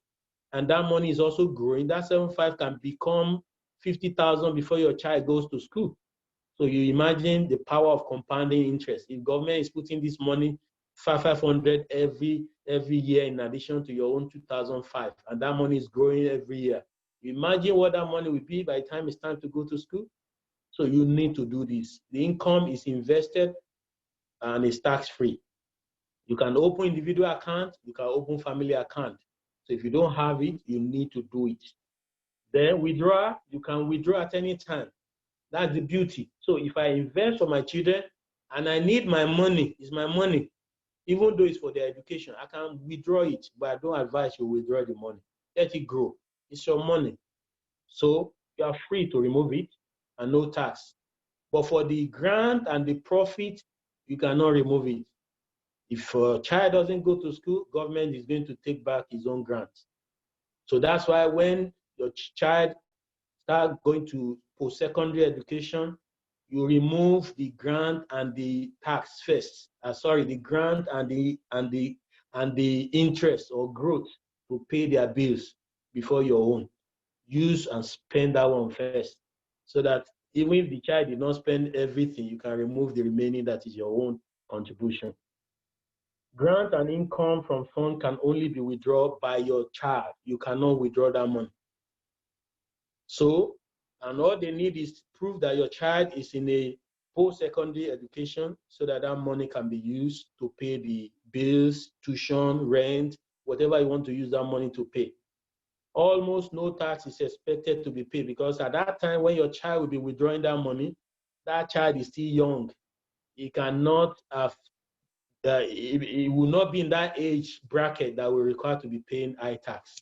and that money is also growing. That 7,500 can become 50,000 before your child goes to school. So you imagine the power of compounding interest. If government is putting this money 500 every year in addition to your own 2005, and that money is growing every year, you imagine what that money will be by the time it's time to go to school. So you need to do this. The income is invested and it's tax-free. You can open individual account, you can open family account. So if you don't have it, you need to do it. Then withdraw, you can withdraw at any time. That's the beauty. So if I invest for my children and I need my money, it's my money, even though it's for their education, I can withdraw it, but I don't advise you withdraw the money. Let it grow. It's your money. So you are free to remove it and no tax. But for the grant and the profit, you cannot remove it. If a child doesn't go to school, government is going to take back his own grant. So that's why when your child start going to post-secondary education, you remove the grant and the tax first. The grant and the interest or growth to pay their bills before your own. Use and spend that one first, so that even if the child did not spend everything, you can remove the remaining that is your own contribution. Grant and income from fund can only be withdrawn by your child. You cannot withdraw that money. So, and all they need is proof that your child is in a post-secondary education so that that money can be used to pay the bills, tuition, rent, whatever you want to use that money to pay. Almost no tax is expected to be paid because at that time when your child will be withdrawing that money, that child is still young. He cannot have, he will not be in that age bracket that will require to be paying high tax.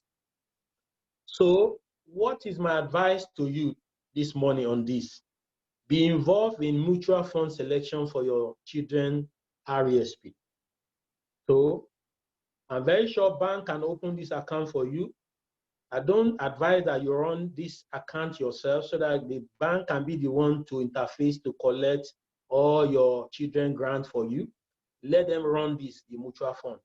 So what is my advice to you this morning on this? Be involved in mutual fund selection for your children RESP. So I'm very sure bank can open this account for you. I don't advise that you run this account yourself so that the bank can be the one to interface to collect all your children grants for you. Let them run this, the mutual fund.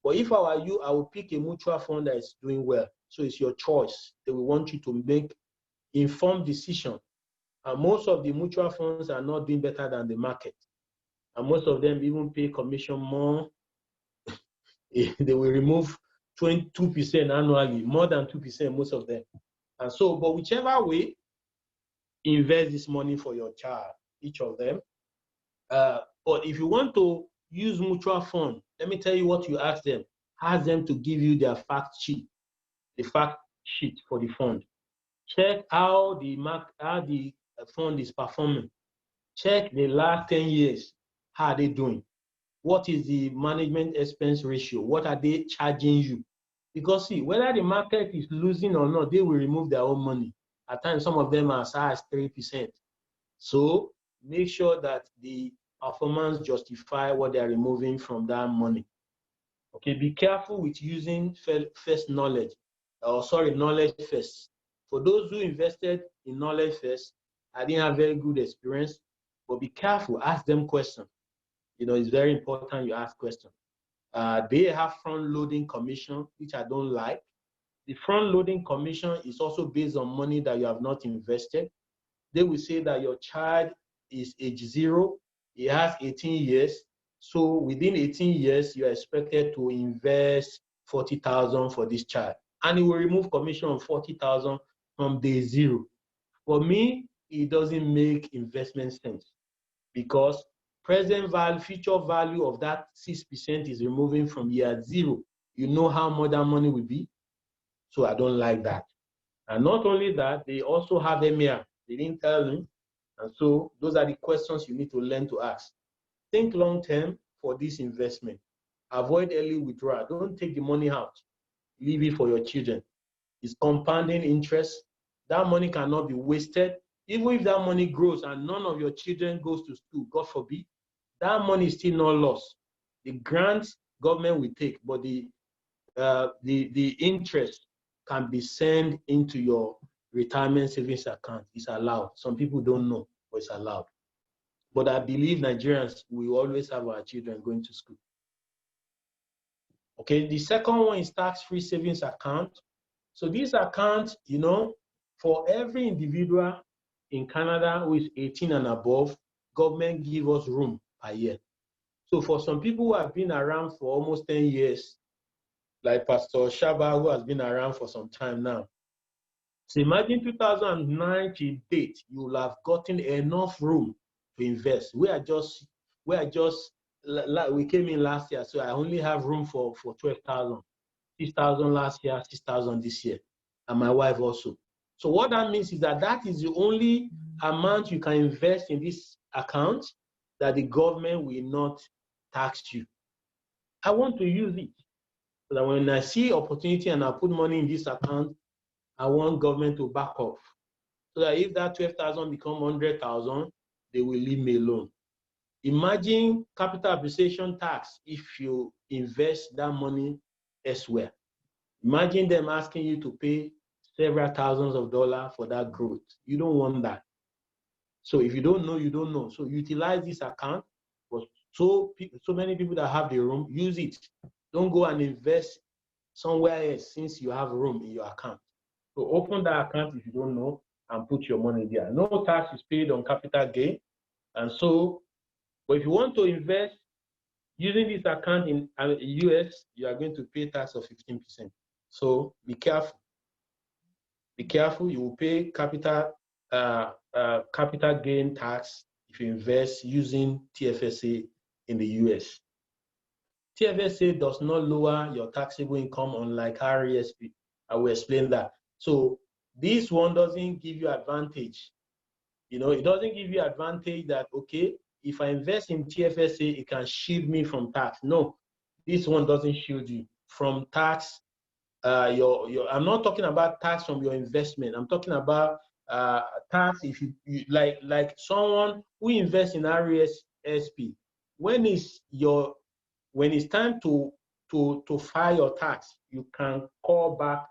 But if I were you, I would pick a mutual fund that is doing well. So it's your choice. They will want you to make informed decision. And most of the mutual funds are not doing better than the market. And most of them even pay commission more. They will remove 22% annually, more than 2%, most of them. And so, but whichever way, invest this money for your child, each of them. But if you want to use mutual fund, let me tell you what you ask them. Ask them to give you their fact sheet, the fact sheet for the fund. Check how the fund is performing. Check the last 10 years. How are they doing? What is the management expense ratio? What are they charging you? Because see, whether the market is losing or not, they will remove their own money. At times, some of them are as high as 3%. So make sure that the performance justify what they are removing from that money. Okay, be careful with using first knowledge, knowledge first. For those who invested in knowledge first, I didn't have very good experience, but be careful, ask them questions. It's very important you ask questions. They have front-loading commission, which I don't like. The front-loading commission is also based on money that you have not invested. They will say that your child is age 0, he has 18 years. So within 18 years, you are expected to invest 40,000 for this child. And it will remove commission of 40,000 from day 0. For me, it doesn't make investment sense because present value, future value of that 6% is removing from year 0. You know how much that money will be? So I don't like that. And not only that, they also have EMIA. They didn't tell me. And so those are the questions you need to learn to ask. Think long term for this investment. Avoid early withdrawal. Don't take the money out. Leave it for your children. It's compounding interest. That money cannot be wasted. Even if that money grows and none of your children goes to school, God forbid, that money is still not lost. The grants government will take, but the interest can be sent into your retirement savings account. It's allowed. Some people don't know, but it's allowed. But I believe Nigerians will always have our children going to school. Okay, the second one is tax-free savings account. So this account, for every individual in Canada who is 18 and above, government give us room per year. So for some people who have been around for almost 10 years, like Pastor Shaba, who has been around for some time now. So imagine 2009 to date, you will have gotten enough room to invest. We came in last year, so I only have room for 12,000, 6,000 last year, 6,000 this year, and my wife also. So what that means is that is the only amount you can invest in this account that the government will not tax you. I want to use it. So that when I see opportunity and I put money in this account, I want government to back off. So that if that 12,000 become 100,000, they will leave me alone. Imagine capital appreciation tax if you invest that money elsewhere. Imagine them asking you to pay several thousands of dollars for that growth. You don't want that. So if you don't know, you don't know. So utilize this account. But so many people that have the room, use it. Don't go and invest somewhere else since you have room in your account. So open that account if you don't know and put your money there. No tax is paid on capital gain. And so, but if you want to invest using this account in US, you are going to pay tax of 15%. So be careful. Be careful. You will pay capital gain tax if you invest using TFSA in the US. TFSA does not lower your taxable income unlike RESP. I will explain that. So this one doesn't give you advantage. It doesn't give you advantage that, okay, if I invest in TFSA, it can shield me from tax. No, this one doesn't shield you from tax. I'm not talking about tax from your investment. I'm talking about tax if you like someone who invests in RESP. When it's time to file your tax, you can call back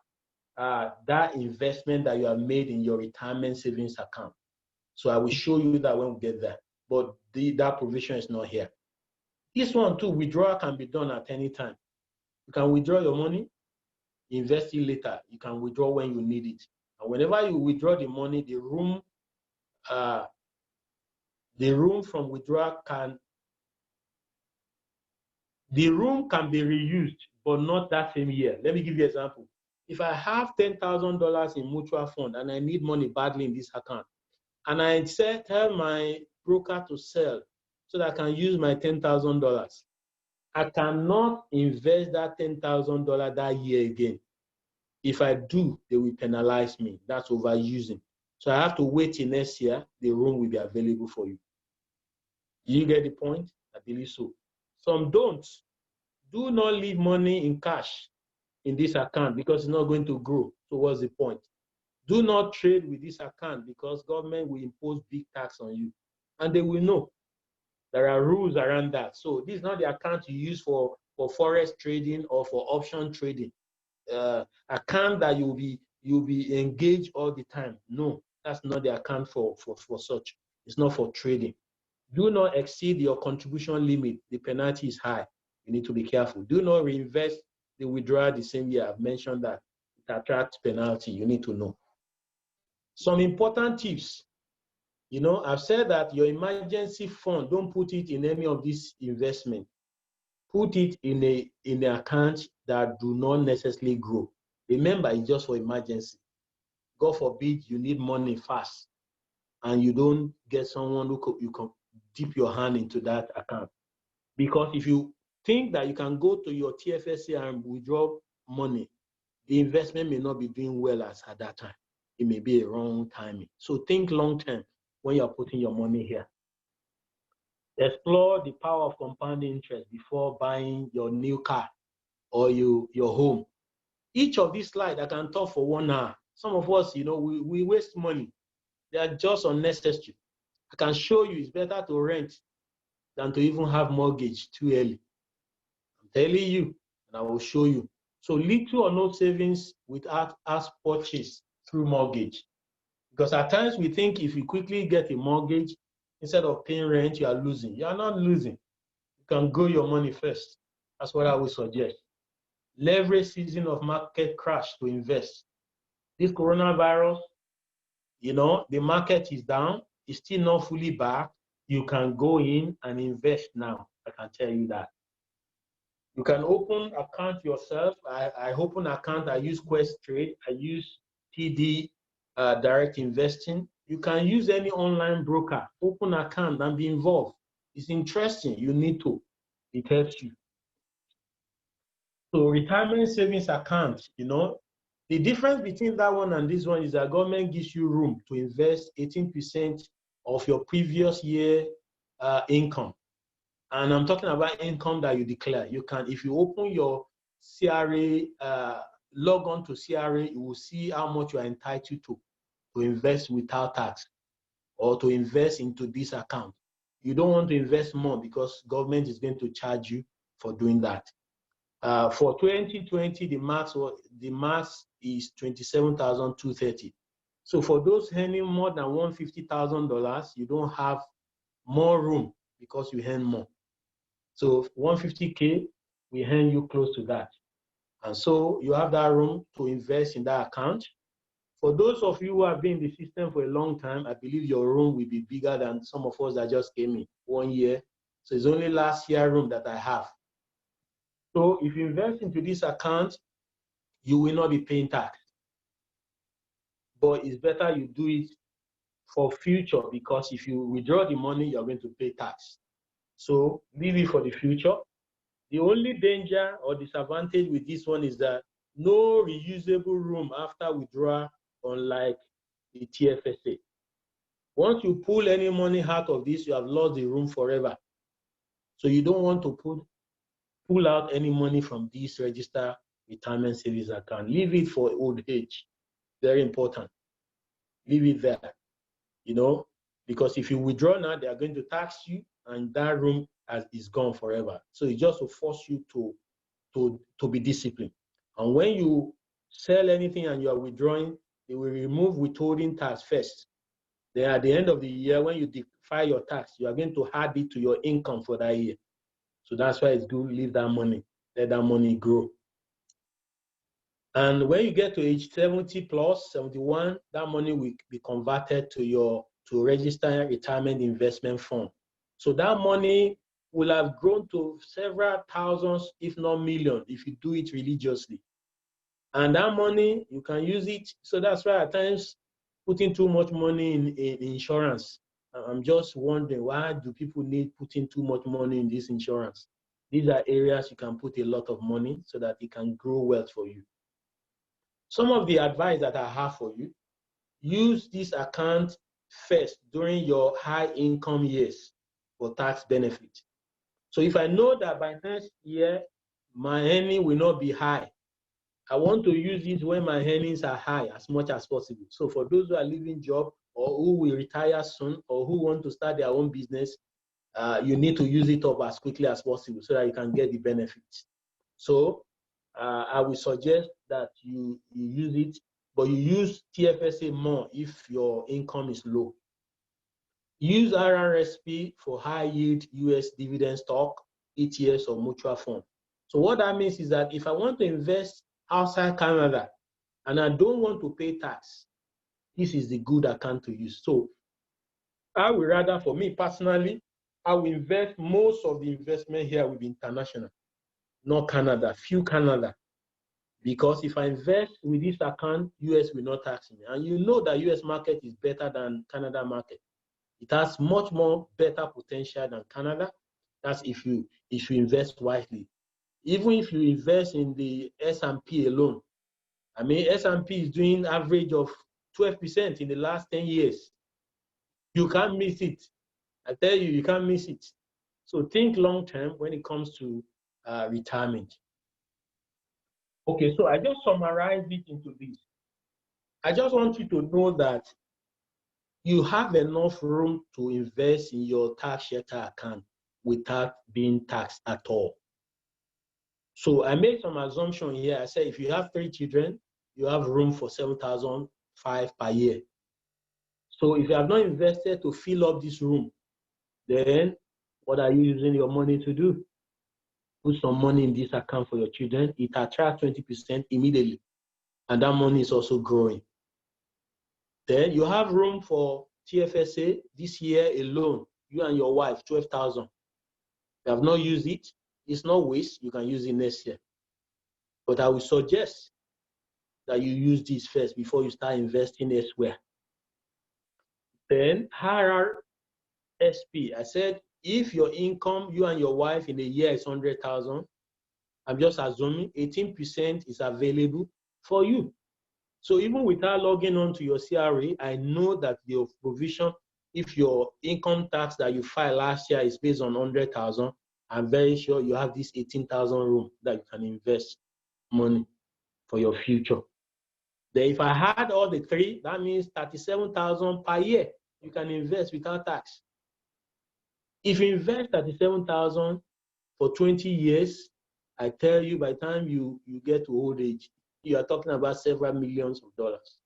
that investment that you have made in your retirement savings account. So I will show you that when we get there. But that provision is not here. This one too, withdrawal can be done at any time. You can withdraw your money, invest it later. You can withdraw when you need it. And whenever you withdraw the money, the room from withdrawal can be reused, but not that same year. Let me give you an example. If I have $10,000 in mutual fund and I need money badly in this account, and I tell my broker to sell so that I can use my $10,000, I cannot invest that $10,000 that year again. If I do, they will penalize me. That's overusing. So I have to wait till next year. The room will be available for you. You get the point? I believe so. Some don't. Do not leave money in cash in this account because it's not going to grow. So what's the point? Do not trade with this account because government will impose big tax on you. And they will know. There are rules around that. So this is not the account you use for forex trading or for option trading. Account that you'll be engaged all the time. No, that's not the account for such. It's not for trading. Do not exceed your contribution limit. The penalty is high. You need to be careful. Do not reinvest the withdrawal the same year. I've mentioned that it attracts penalty. You need to know. Some important tips. You know, I've said that your emergency fund, don't put it in any of these investments. Put it in an account that do not necessarily grow. Remember, it's just for emergency. God forbid you need money fast and you don't get someone who you can dip your hand into that account. Because if you think that you can go to your TFSA and withdraw money, the investment may not be doing well as at that time. It may be a wrong timing. So think long term when you're putting your money here. Explore the power of compounding interest before buying your new car or your home. Each of these slides I can talk for 1 hour. Some of us, you know, we waste money. They are just unnecessary. I can show you it's better to rent than to even have mortgage too early. I'm telling you, and I will show you. So little or no savings without us purchase through mortgage. Because at times we think if you quickly get a mortgage, instead of paying rent, you are losing. You are not losing. You can grow your money first. That's what I would suggest. Leverage season of market crash to invest. This coronavirus, you know, the market is down. It's still not fully back. You can go in and invest now. I can tell you that. You can open account yourself. I open account. I use Quest Trade. I use TD Direct Investing. You can use any online broker. Open account and be involved. It's interesting. You need to. It helps you. So retirement savings account, you know, the difference between that one and this one is that government gives you room to invest 18% of your previous year income. And I'm talking about income that you declare. You can, if you open your CRA, log on to CRA, you will see how much you are entitled to invest without tax or to invest into this account. You don't want to invest more because government is going to charge you for doing that. For 2020, the max is $27,230. So for those earning more than $150,000, you don't have more room because you earn more. So 150K, we earn you close to that. And so you have that room to invest in that account. For those of you who have been in the system for a long time, I believe your room will be bigger than some of us that just came in 1 year. So it's only last year room that I have. So if you invest into this account, you will not be paying tax. But it's better you do it for future because if you withdraw the money, you're going to pay tax. So leave it for the future. The only danger or disadvantage with this one is that no reusable room after withdrawal, unlike the TFSA. Once you pull any money out of this, you have lost the room forever. So you don't want to pull out any money from this registered retirement savings account. Leave it for old age. Very important. Leave it there, you know, because if you withdraw now, they are going to tax you and that room is gone forever. So it's just to force you to be disciplined. And when you sell anything and you are withdrawing, they will remove withholding tax first. Then at the end of the year, when you file your tax, you are going to add it to your income for that year. So that's why it's good to leave that money, let that money grow. And when you get to age 70 plus, 71, that money will be converted to register retirement investment fund. So that money will have grown to several thousands, if not millions, if you do it religiously. And that money, you can use it. So that's why at times putting too much money in insurance. I'm just wondering, why do people need putting too much money in this insurance? These are areas you can put a lot of money so that it can grow wealth for you. Some of the advice that I have for you, use this account first during your high income years for tax benefit. So if I know that by next year, my earning will not be high, I want to use it when my earnings are high as much as possible. So for those who are leaving job or who will retire soon or who want to start their own business, you need to use it up as quickly as possible so that you can get the benefits. So I will suggest that you use it, but you use TFSA more if your income is low. Use RRSP for high yield US dividend stock, ETFs, or mutual fund. So what that means is that if I want to invest outside Canada and I don't want to pay tax, this is the good account to use. So I would rather, for me personally, I will invest most of the investment here with international, not Canada, few Canada. Because if I invest with this account, US will not tax me. And you know that US market is better than Canada market. It has much more better potential than Canada. That's if you invest wisely. Even if you invest in the S&P alone, I mean, S&P is doing average of 12% in the last 10 years. You can't miss it. I tell you, you can't miss it. So think long term when it comes to retirement. Okay, so I just summarized it into this. I just want you to know that you have enough room to invest in your tax shelter account without being taxed at all. So I made some assumption here. I said if you have 3 children, you have room for $7,500 per year. So if you have not invested to fill up this room, then what are you using your money to do? Put some money in this account for your children. It attracts 20% immediately, and that money is also growing. Then you have room for TFSA this year alone. You and your wife, 12,000. You have not used it. It's not waste. You can use it next year. But I would suggest that you use this first before you start investing elsewhere. Then RRSP. I said if your income, you and your wife in a year is 100,000, I'm just assuming 18% is available for you. So even without logging on to your CRA, I know that your provision, if your income tax that you filed last year is based on 100,000, I'm very sure you have this 18,000 room that you can invest money for your future. Then if I had all the 3, that means 37,000 per year you can invest without tax. If you invest 37,000 for 20 years, I tell you, by the time you get to old age, you are talking about several millions of dollars.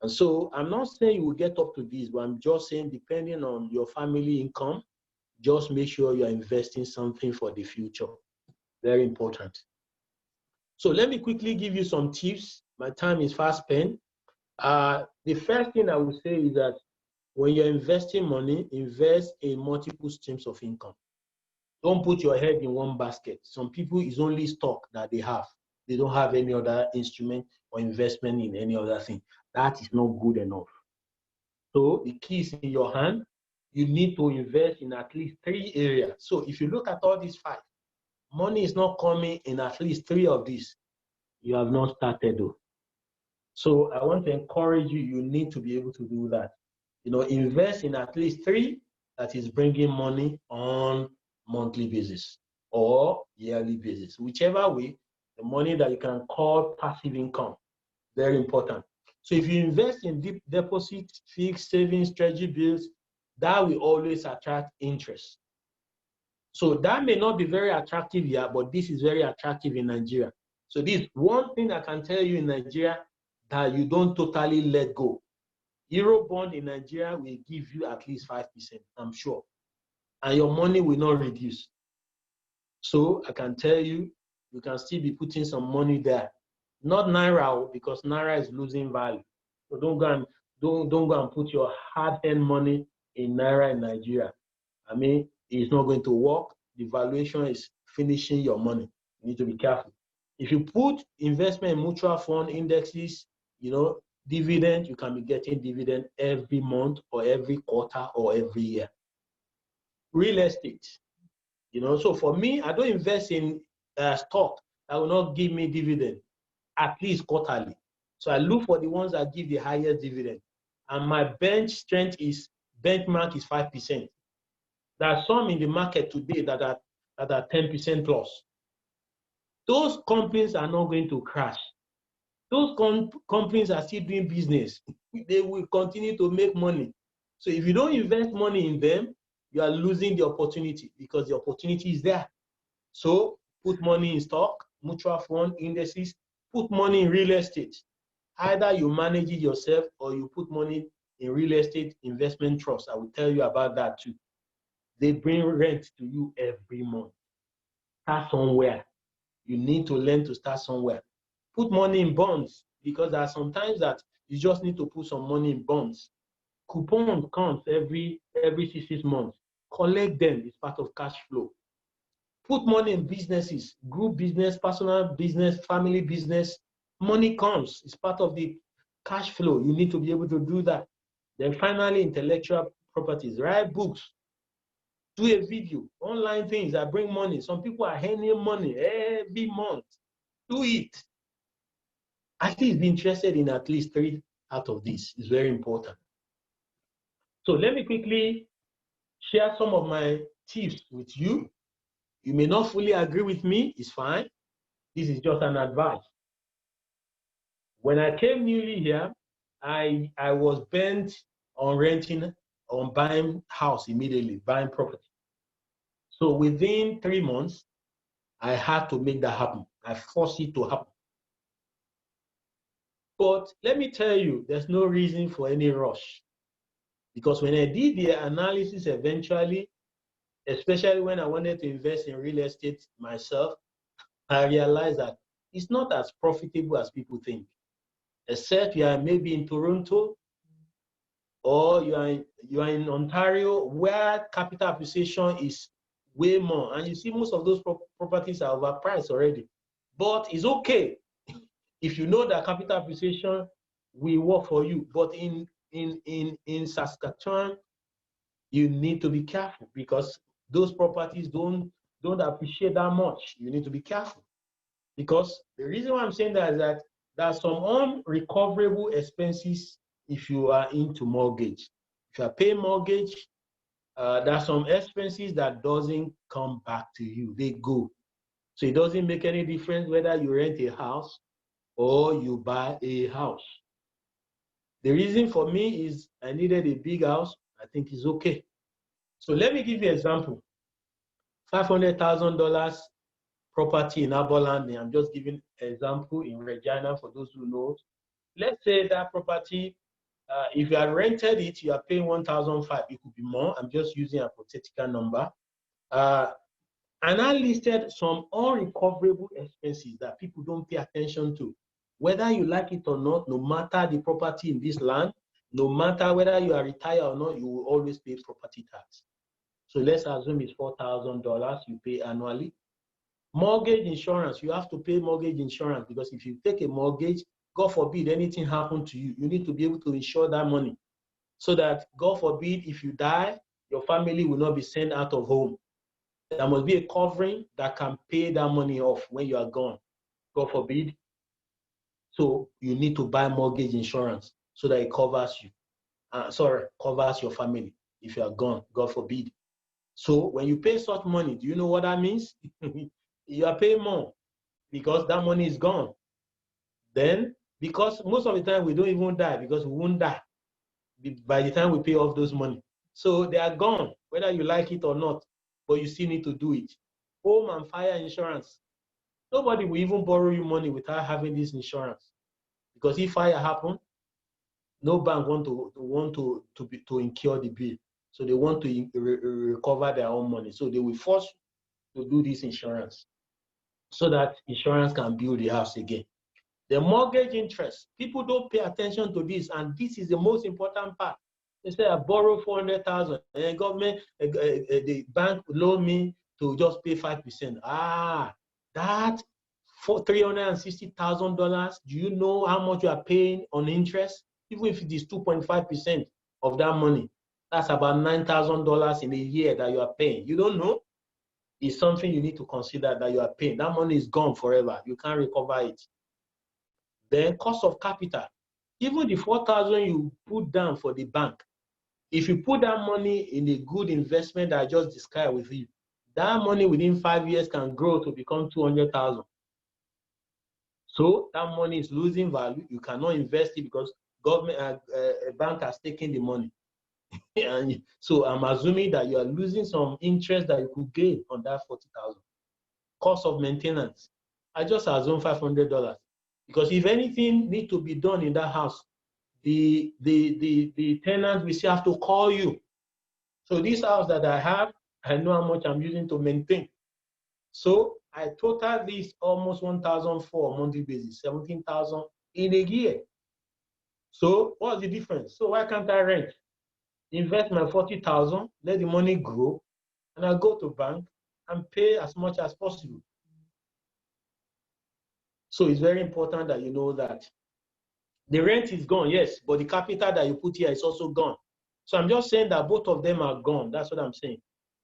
And so I'm not saying you will get up to this, but I'm just saying depending on your family income, just make sure you're investing something for the future. Very important. So let me quickly give you some tips. My time is fast spent. The first thing I would say is that when you're investing money, invest in multiple streams of income. Don't put your head in one basket. Some people, it's only stock that they have. They don't have any other instrument or investment in any other thing. That is not good enough. So the key is in your hand. You need to invest in at least 3 areas. So if you look at all these 5, money is not coming in at least 3 of these. You have not started though. So I want to encourage you, you need to be able to do that. Invest in at least 3 that is bringing money on monthly basis or yearly basis. Whichever way, the money that you can call passive income, very important. So if you invest in deep deposits, fixed savings, treasury bills, that will always attract interest. So that may not be very attractive here, but this is very attractive in Nigeria. So this one thing I can tell you in Nigeria that you don't totally let go. Euro bond in Nigeria will give you at least 5%, I'm sure. And your money will not reduce. So I can tell you, you can still be putting some money there. Not Naira, because Naira is losing value. So don't go and put your hard-earned money in Naira in Nigeria. I mean, it's not going to work. The valuation is finishing your money. You need to be careful. If you put investment in mutual fund indexes, dividend, you can be getting dividend every month or every quarter or every year. Real estate, so for me, I don't invest in stock that will not give me dividend, at least quarterly. So I look for the ones that give the highest dividend. And my benchmark is 5%. There are some in the market today that are 10% plus. Those companies are not going to crash. those companies are still doing business. They will continue to make money. So if you don't invest money in them, you are losing the opportunity because the opportunity is there. So put money in stock, mutual fund, indices, put money in real estate. Either you manage it yourself or you put money in real estate investment trust. I will tell you about that too. They bring rent to you every month. Start somewhere. You need to learn to start somewhere. Put money in bonds because there are some times that you just need to put some money in bonds. Coupon comes every 6 months. Collect them. It's part of cash flow. Put money in businesses, group business, personal business, family business. Money comes. It's part of the cash flow. You need to be able to do that. Then finally, intellectual properties. Write books. Do a video. Online things that bring money. Some people are earning money every month. Do it. At least be interested in at least 3 out of these. It's very important. So let me quickly share some of my tips with you. You may not fully agree with me. It's fine. This is just an advice. When I came newly here, I was bent on renting, on buying house immediately, buying property. So within 3 months, I had to make that happen. I forced it to happen. But let me tell you, there's no reason for any rush. Because when I did the analysis eventually, especially when I wanted to invest in real estate myself, I realized that it's not as profitable as people think. Except you are maybe in Toronto or you are in Ontario where capital appreciation is way more. And you see most of those properties are overpriced already. But it's okay if you know that capital appreciation will work for you. But in Saskatchewan, you need to be careful because those properties don't appreciate that much. You need to be careful. Because the reason why I'm saying that is that there are some unrecoverable expenses if you are into mortgage. If you are paying mortgage, there are some expenses that doesn't come back to you. They go. So it doesn't make any difference whether you rent a house or you buy a house. The reason for me is I needed a big house. I think it's okay. So let me give you an example. $500,000 property in Aberlandi. I'm just giving an example in Regina for those who know. Let's say that property, if you had rented it, you are paying $1,500. It could be more. I'm just using a hypothetical number. And I listed some unrecoverable expenses that people don't pay attention to. Whether you like it or not, no matter the property in this land, no matter whether you are retired or not, you will always pay property tax. So let's assume it's $4,000 you pay annually. Mortgage insurance, you have to pay mortgage insurance because if you take a mortgage, God forbid anything happen to you, you need to be able to insure that money so that, God forbid, if you die, your family will not be sent out of home. There must be a covering that can pay that money off when you are gone, God forbid. So you need to buy mortgage insurance so that it covers you. Covers your family if you are gone, God forbid. So when you pay such money, do you know what that means? You are paying more because that money is gone. Then, because most of the time we don't even die because we won't die by the time we pay off those money. So they are gone, whether you like it or not, but you still need to do it. Home and fire insurance. Nobody will even borrow you money without having this insurance. Because if fire happens, no bank want to incur the bill. So they want to recover their own money. So they will force you to do this insurance so that insurance can build the house again. The mortgage interest, people don't pay attention to this, and this is the most important part. They say I borrow $400,000, and government, the bank loan me to just pay 5%. That for $360,000. Do you know how much you are paying on interest? Even if it is 2.5% of that money, that's about $9,000 in a year that you are paying. You don't know? It's something you need to consider that you are paying. That money is gone forever. You can't recover it. Then cost of capital. Even the $4,000 you put down for the bank, if you put that money in a good investment that I just described with you, that money within 5 years can grow to become $200,000. So that money is losing value. You cannot invest it because government, a bank has taken the money. And so I'm assuming that you are losing some interest that you could gain on that 40,000. Cost of maintenance, I just assume $500 because if anything need to be done in that house, the tenant will still have to call you. So this house that I have, I know how much I'm using to maintain. So I total this almost 1,004 on monthly basis, 17,000 in a year. So what's the difference? So why can't I rent? Invest my 40,000, let the money grow, and I go to bank and pay as much as possible. So it's very important that you know that the rent is gone, yes, but the capital that you put here is also gone. So I'm just saying that both of them are gone. That's what I'm saying.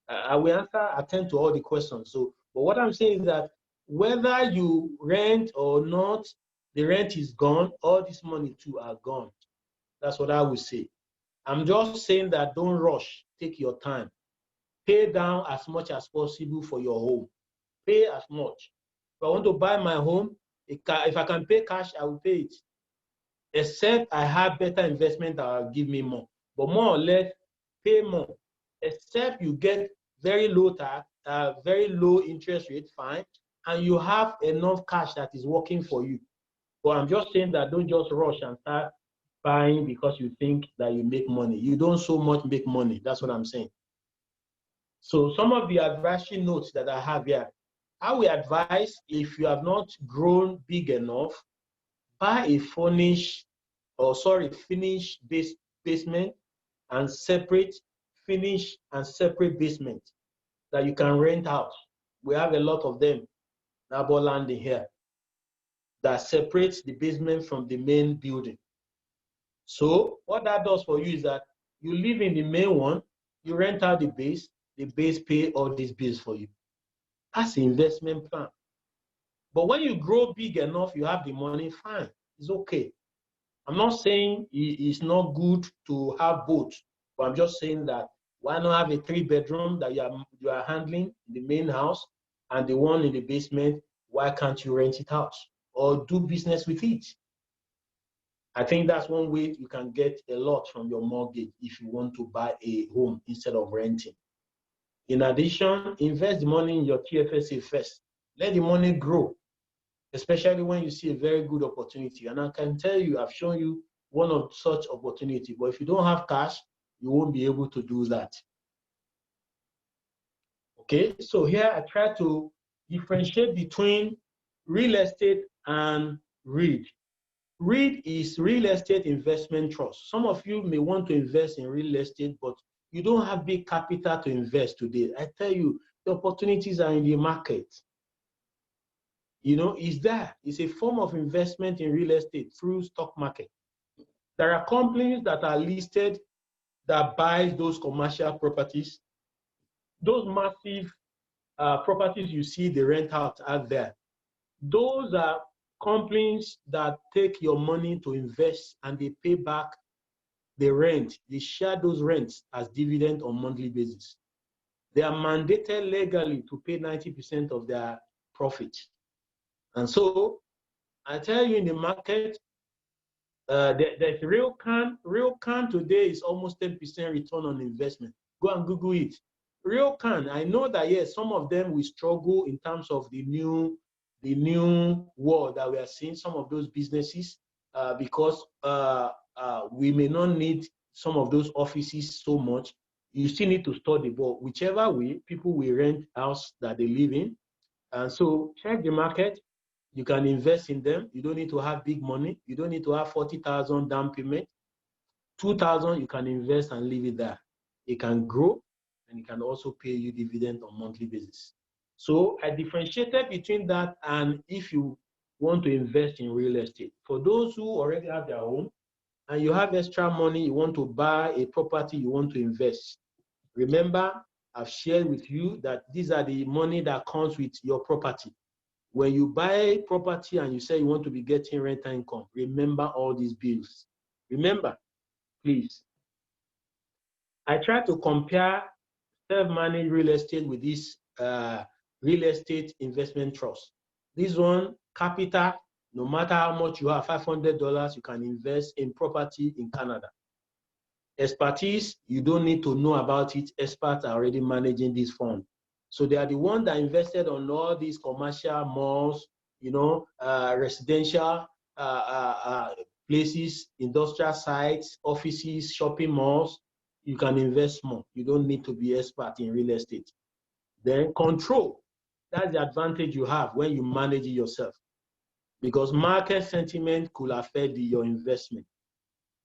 I will attend to all the questions. So, but what I'm saying is that whether you rent or not, the rent is gone. All this money too are gone. That's what I would say. I'm just saying that don't rush. Take your time. Pay down as much as possible for your home. Pay as much. If I want to buy my home, if I can pay cash, I will pay it. Except I have better investment that will give me more. But more or less, pay more. Except you get very low tax, very low interest rate, fine, and you have enough cash that is working for you. But I'm just saying that don't just rush and start buying because you think that you make money. You don't so much make money. That's what I'm saying. So some of the advisory notes that I have here, I will advise if you have not grown big enough, buy a finished basement and separate finish and separate basement that you can rent out. We have a lot of them, Nabo landing here, that separates the basement from the main building. So what that does for you is that you live in the main one, you rent out the base pay all these bills for you. That's the investment plan. But when you grow big enough, you have the money, fine, it's okay. I'm not saying it's not good to have both, but I'm just saying that why not have a 3-bedroom that you are handling in the main house and the one in the basement, why can't you rent it out or do business with it? I think that's one way you can get a lot from your mortgage if you want to buy a home instead of renting. In addition, invest the money in your TFSA first. Let the money grow, especially when you see a very good opportunity. And I can tell you, I've shown you one of such opportunity, but if you don't have cash, you won't be able to do that. Okay, so here I try to differentiate between real estate and REIT. REIT is real estate investment trust. Some of you may want to invest in real estate, but you don't have big capital to invest today. I tell you, the opportunities are in the market. You know, is that it's a form of investment in real estate through stock market. There are companies that are listed that buys those commercial properties, those massive properties you see the rent out there. Those are companies that take your money to invest and they pay back the rent. They share those rents as dividend on monthly basis. They are mandated legally to pay 90% of their profit. And so I tell you in the market, there's real can today is almost 10% return on investment. Go and Google it. Real can, I know that yes, some of them will struggle in terms of the new world that we are seeing, some of those businesses, because we may not need some of those offices so much. You still need to study, but whichever way, people will rent house that they live in. And so check the market. You can invest in them. You don't need to have big money. You don't need to have 40,000 down payment. 2,000, you can invest and leave it there. It can grow and it can also pay you dividend on monthly basis. So I differentiated between that and if you want to invest in real estate. For those who already have their home and you have extra money, you want to buy a property, you want to invest. Remember, I've shared with you that these are the money that comes with your property. When you buy property and you say you want to be getting rental income, remember all these bills. Remember, please. I try to compare self-managed real estate with this real estate investment trust. This one, capital No matter how much you have, $500, you can invest in property in Canada. Expertise, you don't need to know about it. Experts are already managing this fund. So they are the ones that invested on all these commercial malls, residential places, industrial sites, offices, shopping malls. You can invest more. You don't need to be expert in real estate. Then control. That's the advantage you have when you manage it yourself. Because market sentiment could affect your investment.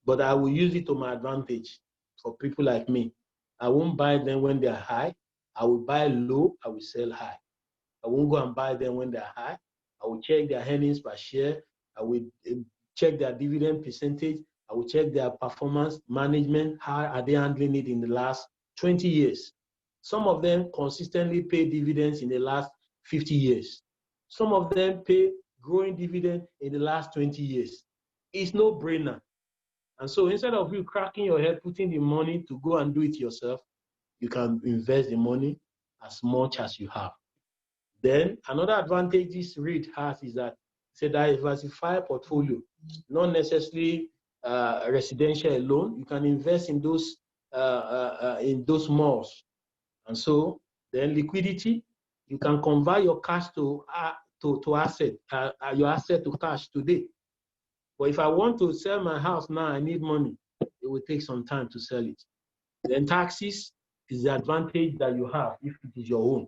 But I will use it to my advantage for people like me. I won't buy them when they're high. I will buy low, I will sell high. I won't go and buy them when they're high. I will check their earnings per share. I will check their dividend percentage. I will check their performance management. How are they handling it in the last 20 years? Some of them consistently pay dividends in the last 50 years. Some of them pay growing dividend in the last 20 years. It's no brainer. And so instead of you cracking your head, putting the money to go and do it yourself, you can invest the money as much as you have. Then another advantage this REIT has is that it's a diversified portfolio, not necessarily residential alone. You can invest in those malls. And so then liquidity, you can convert your cash to asset, your asset to cash today. But if I want to sell my house now, I need money. It will take some time to sell it. Then taxes is the advantage that you have if it is your own,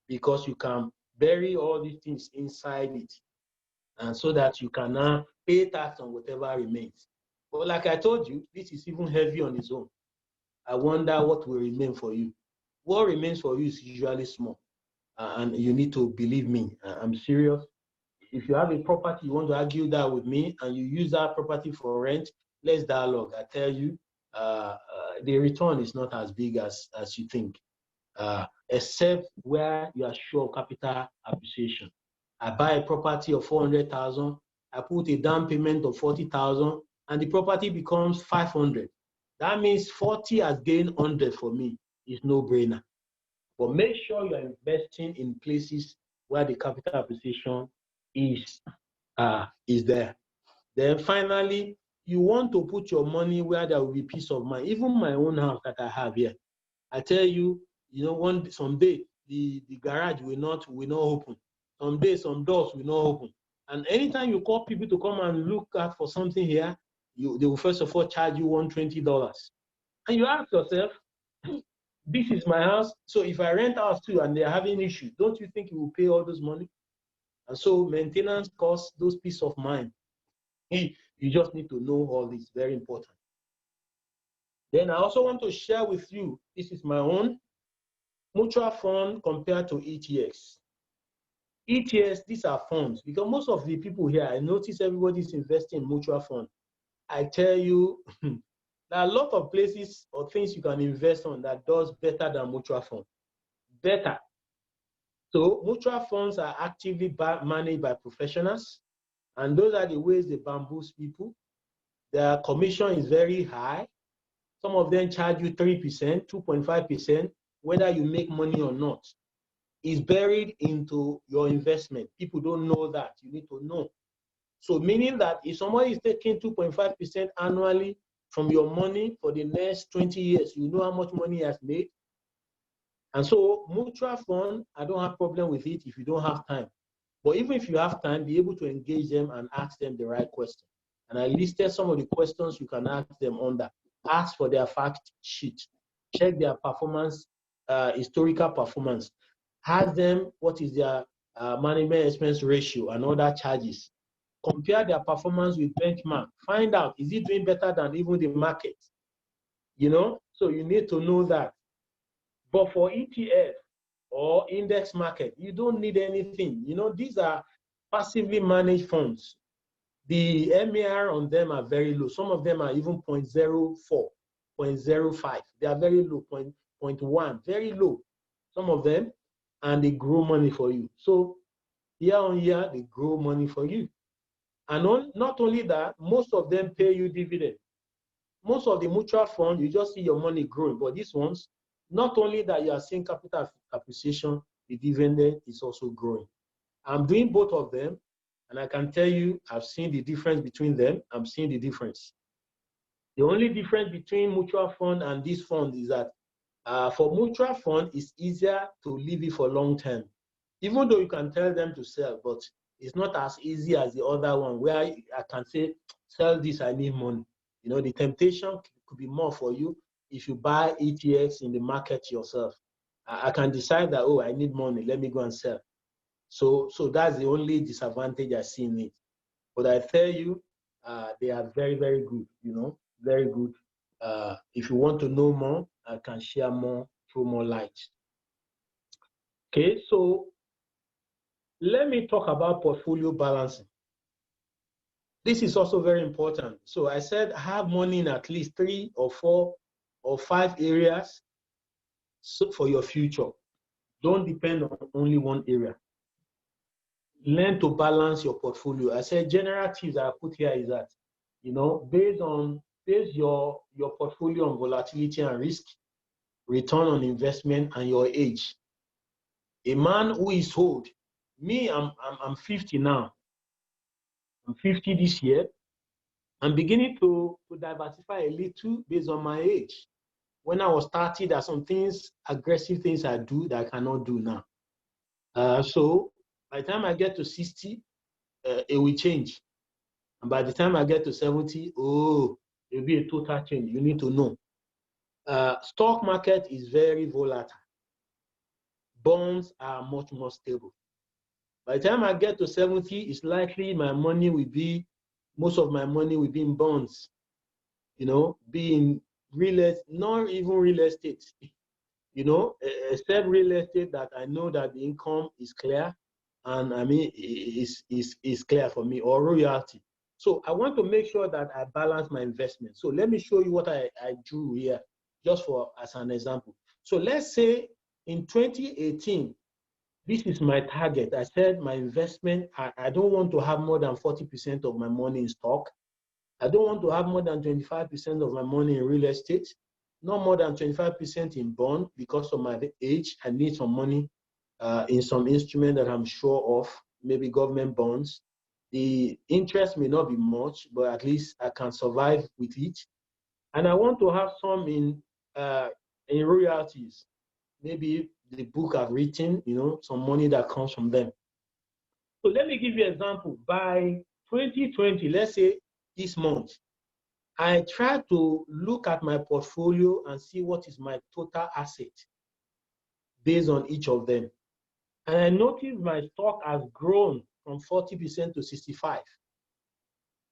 because you can bury all these things inside it, and so that you can now pay tax on whatever remains. But like I told you, this is even heavy on its own. I wonder what will remain for you. What remains for you is usually small, and you need to believe me. I'm serious. If you have a property, you want to argue that with me, and you use that property for rent, let's dialogue. I tell you, the return is not as big as you think, except where you are sure of capital appreciation. I buy a property of 400,000, I put a down payment of 40,000, and the property becomes 500. That means 40 has gained 100 for me. It's no brainer. But make sure you're investing in places where the capital appreciation is there. Then finally, you want to put your money where there will be peace of mind. Even my own house that I have here, I tell you, someday the garage will not open. Someday some doors will not open. And anytime you call people to come and look at for something here, they will first of all charge you $120. And you ask yourself, this is my house, so if I rent out too and they're having issues, don't you think you will pay all this money? And so maintenance costs those peace of mind. You just need to know all this, very important. Then I also want to share with you, this is my own mutual fund compared to ETFs. ETFs, these are funds, because most of the people here, I notice everybody's investing in mutual fund. I tell you, there are a lot of places or things you can invest on that does better than mutual fund. Better. So mutual funds are actively managed by professionals, and those are the ways they bamboozle people. Their commission is very high. Some of them charge you 3%, 2.5%, whether you make money or not. It's buried into your investment. People don't know that. You need to know. So meaning that if somebody is taking 2.5% annually from your money for the next 20 years, you know how much money he has made. And so mutual fund, I don't have problem with it if you don't have time. But even if you have time, be able to engage them and ask them the right question. And I listed some of the questions you can ask them under. Ask for their fact sheet. Check their performance, historical performance. Ask them what is their management expense ratio and other charges. Compare their performance with benchmark. Find out, is it doing better than even the market? So you need to know that. But for ETF or index market, you don't need anything. These are passively managed funds. The MER on them are very low. Some of them are even 0.04, 0.05. They are very low, 0.1, very low. Some of them, and they grow money for you. So year on year, they grow money for you. And not only that, most of them pay you dividend. Most of the mutual funds, you just see your money growing. But these ones, not only that you are seeing capital appreciation, the dividend is also growing. I'm doing both of them. And I can tell you, I've seen the difference between them. I'm seeing the difference. The only difference between mutual fund and this fund is that for mutual fund, it's easier to leave it for long term. Even though you can tell them to sell, but it's not as easy as the other one where I can say, sell this, I need money. You know, the temptation could be more for you if you buy ETFs in the market yourself. I can decide that, oh, I need money, let me go and sell. So that's the only disadvantage I see in it. But I tell you, they are very, very good, you know, very good. If you want to know more, I can share more, throw more light. Okay, so let me talk about portfolio balancing. This is also very important. So I said have money in at least 3 or 4 or 5 areas for your future. Don't depend on only one area. Learn to balance your portfolio. I said general tips I put here is that, you know, base your portfolio on volatility and risk, return on investment, and your age. A man who is old, me, I'm 50 now. I'm 50 this year. I'm beginning to diversify a little based on my age. When I was 30, there are some things, aggressive things I do that I cannot do now. So by the time I get to 60, it will change. And by the time I get to 70, oh, it will be a total change. You need to know. Stock market is very volatile. Bonds are much more stable. By the time I get to 70, it's likely most of my money will be in bonds, you know, be in not even real estate, you know, except real estate that I know that the income is clear and I mean, is clear for me, or royalty. So I want to make sure that I balance my investment. So let me show you what I drew here, just as an example. So let's say in 2018, this is my target. I said my investment, I don't want to have more than 40% of my money in stock. I don't want to have more than 25% of my money in real estate, not more than 25% in bond because of my age. I need some money in some instrument that I'm sure of, maybe government bonds. The interest may not be much, but at least I can survive with it. And I want to have some in royalties, maybe the book I've written, you know, some money that comes from them. So let me give you an example. By 2020, let's say this month, I try to look at my portfolio and see what is my total asset based on each of them. And I noticed my stock has grown from 40% to 65%.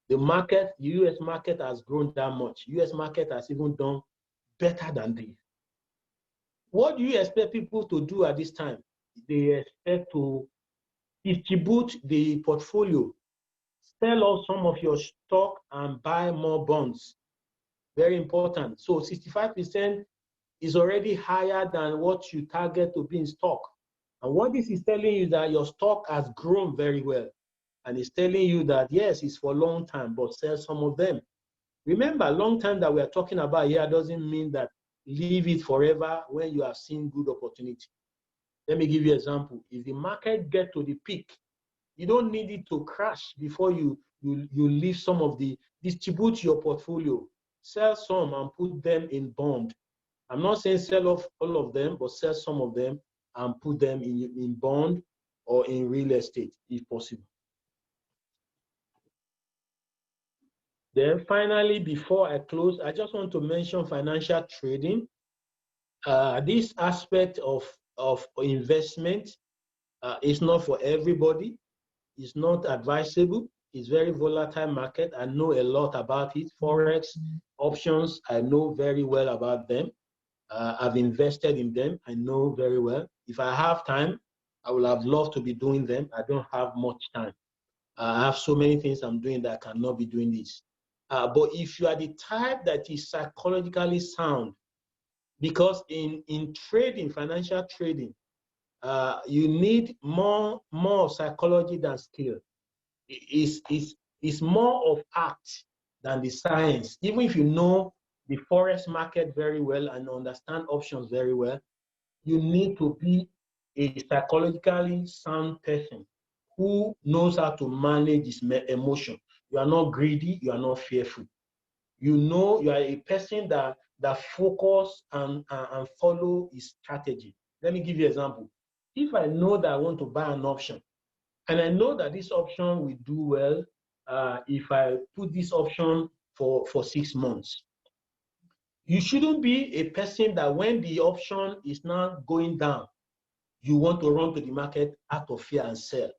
The market, the US market has grown that much. US market has even done better than this. What do you expect people to do at this time? They expect to distribute the portfolio, sell off some of your stock and buy more bonds. Very important. So 65% is already higher than what you target to be in stock. And what this is telling you is that your stock has grown very well. And it's telling you that, yes, it's for a long time, but sell some of them. Remember, long time that we are talking about here doesn't mean that leave it forever when you have seen good opportunity. Let me give you an example. If the market gets to the peak, you don't need it to crash before you leave some of distribute your portfolio, sell some and put them in bond. I'm not saying sell off all of them, but sell some of them and put them in bond or in real estate if possible. Then finally, before I close, I just want to mention financial trading. This aspect of investment is not for everybody. It's not advisable. It's very volatile market. I know a lot about it. Forex, options, I know very well about them. I've invested in them. I know very well. If I have time, I would have loved to be doing them. I don't have much time. I have so many things I'm doing that I cannot be doing this. But if you are the type that is psychologically sound, because in trading, financial trading, you need more psychology than skill. It's more of art than the science. Even if you know the forex market very well and understand options very well, you need to be a psychologically sound person who knows how to manage his emotion. You are not greedy, you are not fearful. You know, you are a person that focus and follow his strategy. Let me give you an example. If I know that I want to buy an option, and I know that this option will do well if I put this option for 6 months. You shouldn't be a person that when the option is now going down, you want to run to the market out of fear and sell.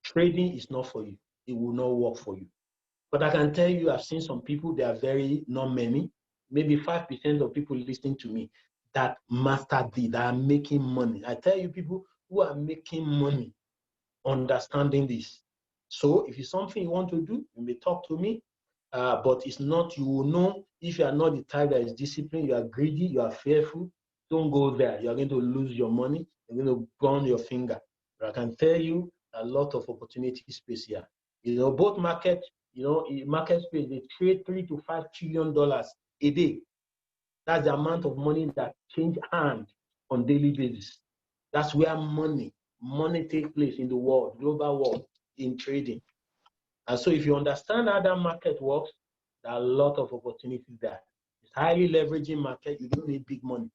Trading is not for you. It will not work for you. But I can tell you, I've seen some people, they are very, not many, maybe 5% of people listening to me that mastered it, that are making money. I tell you, people who are making money understanding this. So if it's something you want to do, you may talk to me, but it's not, you will know if you are not the type that is disciplined, you are greedy, you are fearful, don't go there. You are going to lose your money, you're going to burn your finger. But I can tell you a lot of opportunity space here. You know, both market, you know, in market space, they trade $3 to $5 trillion a day. That's the amount of money that change hand on daily basis. That's where money takes place in the world, global world, in trading. And so if you understand how that market works, there are a lot of opportunities there. It's highly leveraging market. You don't need big money.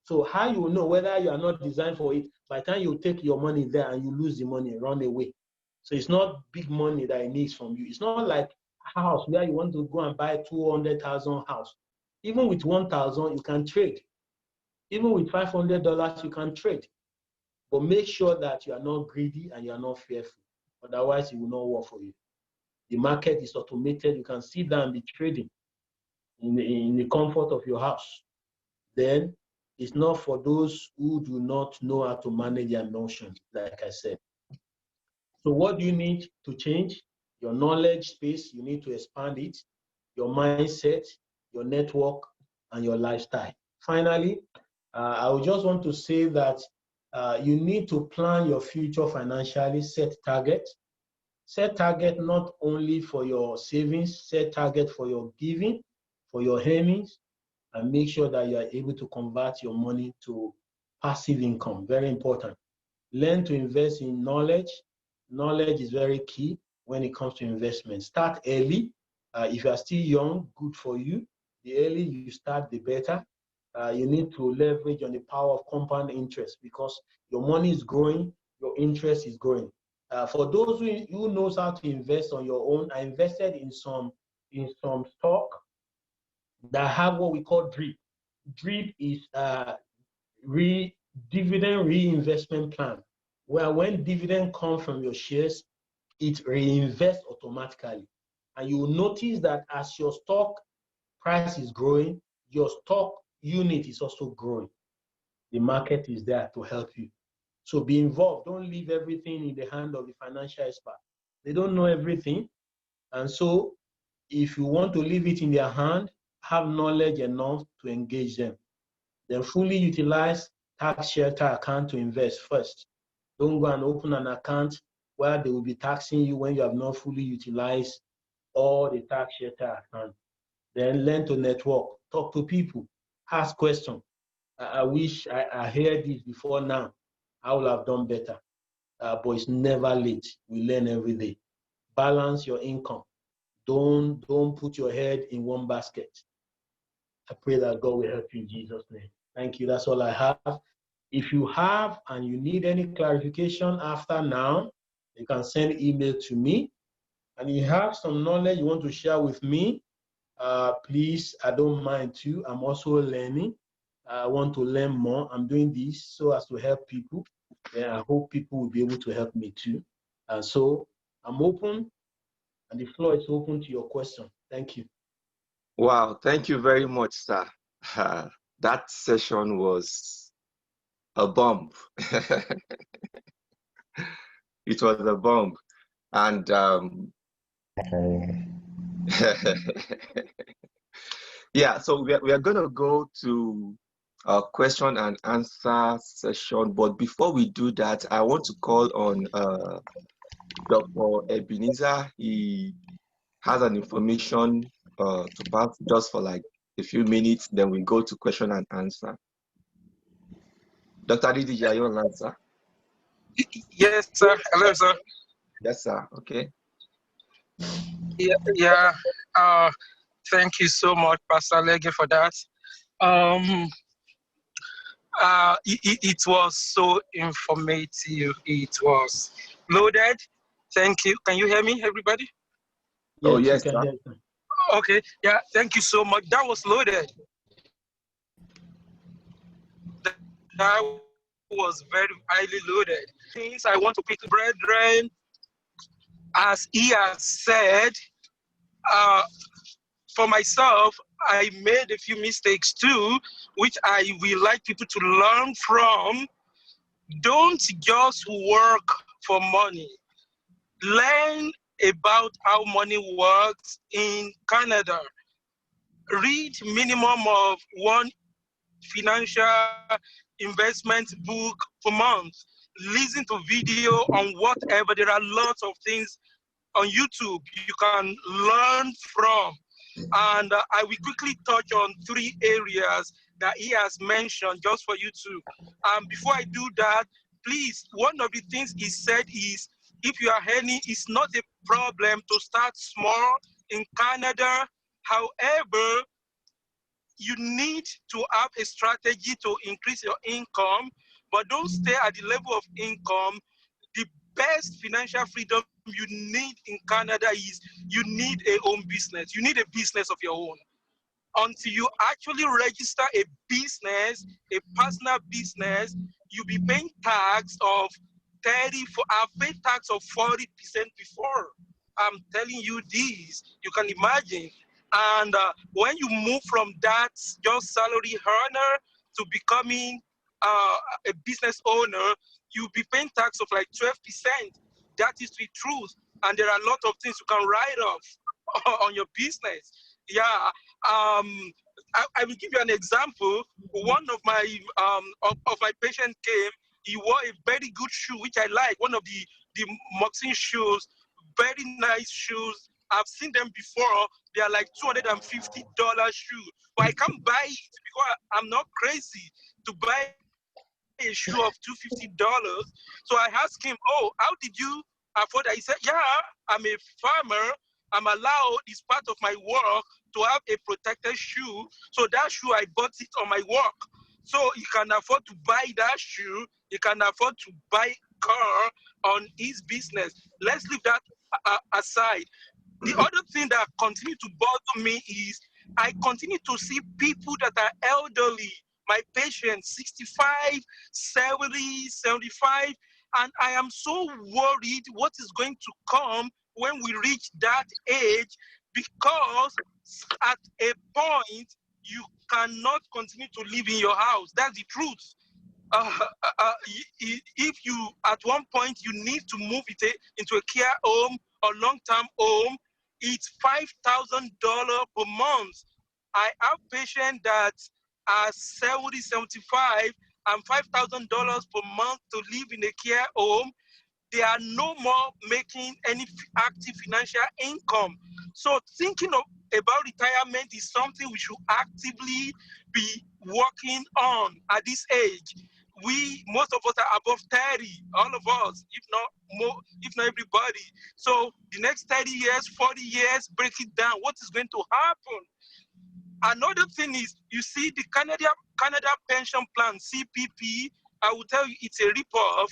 So how you know whether you are not designed for it, by the time you take your money there and you lose the money, run away. So it's not big money that it needs from you. It's not like a house where you want to go and buy 200,000 house. Even with 1,000, you can trade. Even with $500, you can trade. But make sure that you are not greedy and you are not fearful. Otherwise, it will not work for you. The market is automated. You can sit down and be trading in the comfort of your house. Then it's not for those who do not know how to manage their emotions, like I said. So what do you need to change? Your knowledge space, you need to expand it, your mindset, your network, and your lifestyle. Finally, I would just want to say that you need to plan your future financially, set target. Set target not only for your savings, set target for your giving, for your earnings, and make sure that you are able to convert your money to passive income. Very important. Learn to invest in knowledge. Knowledge is very key when it comes to investment. Start early. If you are still young, good for you. The earlier you start, the better. You need to leverage on the power of compound interest because your money is growing, your interest is growing. For those who knows how to invest on your own, I invested in some stock that have what we call DRIP. DRIP is dividend reinvestment plan, where when dividend comes from your shares, it reinvests automatically. And you will notice that as your stock price is growing, your stock unit is also growing. The market is there to help you. So be involved. Don't leave everything in the hand of the financial expert. They don't know everything. And so if you want to leave it in their hand, have knowledge enough to engage them. Then fully utilize tax shelter account to invest first. Don't go and open an account where they will be taxing you when you have not fully utilized all the tax shelter account. Then learn to network, talk to people, ask questions. I wish I heard this before now. I would have done better. But it's never late. We learn every day. Balance your income. Don't put your head in one basket. I pray that God will help you in Jesus' name. Thank you. That's all I have. If you have and you need any clarification after now, you can send email to me. And you have some knowledge you want to share with me, please, I don't mind too. I'm also learning. I want to learn more. I'm doing this so as to help people. And I hope people will be able to help me too. And so I'm open, and the floor is open to your question. Thank you. Wow, thank you very much, sir. That session was a bomb. It was a bomb. And yeah, so we are going to go to a question and answer session. But before we do that, I want to call on Dr. Ebenezer. He has an information to pass just for like a few minutes, then we go to question and answer. Dr. Didi, you want to answer? Yes, sir. Hello, sir. Yes, sir. Okay. Yeah, yeah. Uh, Thank you so much, Pastor Lege, for that. Um, it was so informative. It was loaded. Thank you. Can you hear me, everybody? Oh, Yes, you yes, can sir. hear me. Okay. Yeah. Thank you so much. That was loaded. That was very highly loaded. Things I want to pick, brethren, as he has said. Uh, for myself, I made a few mistakes too, which I will like people to learn from. Don't just work for money. Learn about how money works in Canada. Read minimum of one financial investment book per month. Listen to video on whatever. There are lots of things on YouTube you can learn from. And I will quickly touch on three areas that he has mentioned just for you to. Before I do that, please, one of the things he said is if you are earning, it's not a problem to start small in Canada. However, you need to have a strategy to increase your income, but don't stay at the level of income. The best financial freedom you need in Canada is you need a home business. You need a business of your own. Until you actually register a business, a personal business, you'll be paying tax of 30 for I've paid tax of 40% before. I'm telling you this, you can imagine. And when you move from that just salary earner to becoming a business owner, you'll be paying tax of like 12%. That is the truth. And there are a lot of things you can write off on your business. Yeah. I will give you an example. One of my of my patient came. He wore a very good shoe, which I like. One of the Moxin shoes, very nice shoes. I've seen them before. They are like $250 shoe, but I can't buy it because I'm not crazy to buy a shoe of $250. So I asked him, "Oh, how did you afford that?" He said, "Yeah, I'm a farmer. I'm allowed. It's part of my work to have a protected shoe. So that shoe I bought it on my work. So you can afford to buy that shoe. You can afford to buy car on his business. Let's leave that aside. The other thing that continue to bother me is I continue to see people that are elderly, my patients, 65, 70, 75, and I am so worried what is going to come when we reach that age because at a point you cannot continue to live in your house. That's the truth. If you at one point you need to move it into a care home or long-term home, it's $5,000 per month. I have patients that are 70, 75, and $5,000 per month to live in a care home. They are no more making any active financial income. So thinking about retirement is something we should actively be working on at this age. Most of us are above 30, all of us, if not more, if not everybody. So the next 30 years, 40 years, break it down. What is going to happen? Another thing is, you see, the Canada Pension Plan (CPP). I will tell you, it's a ripoff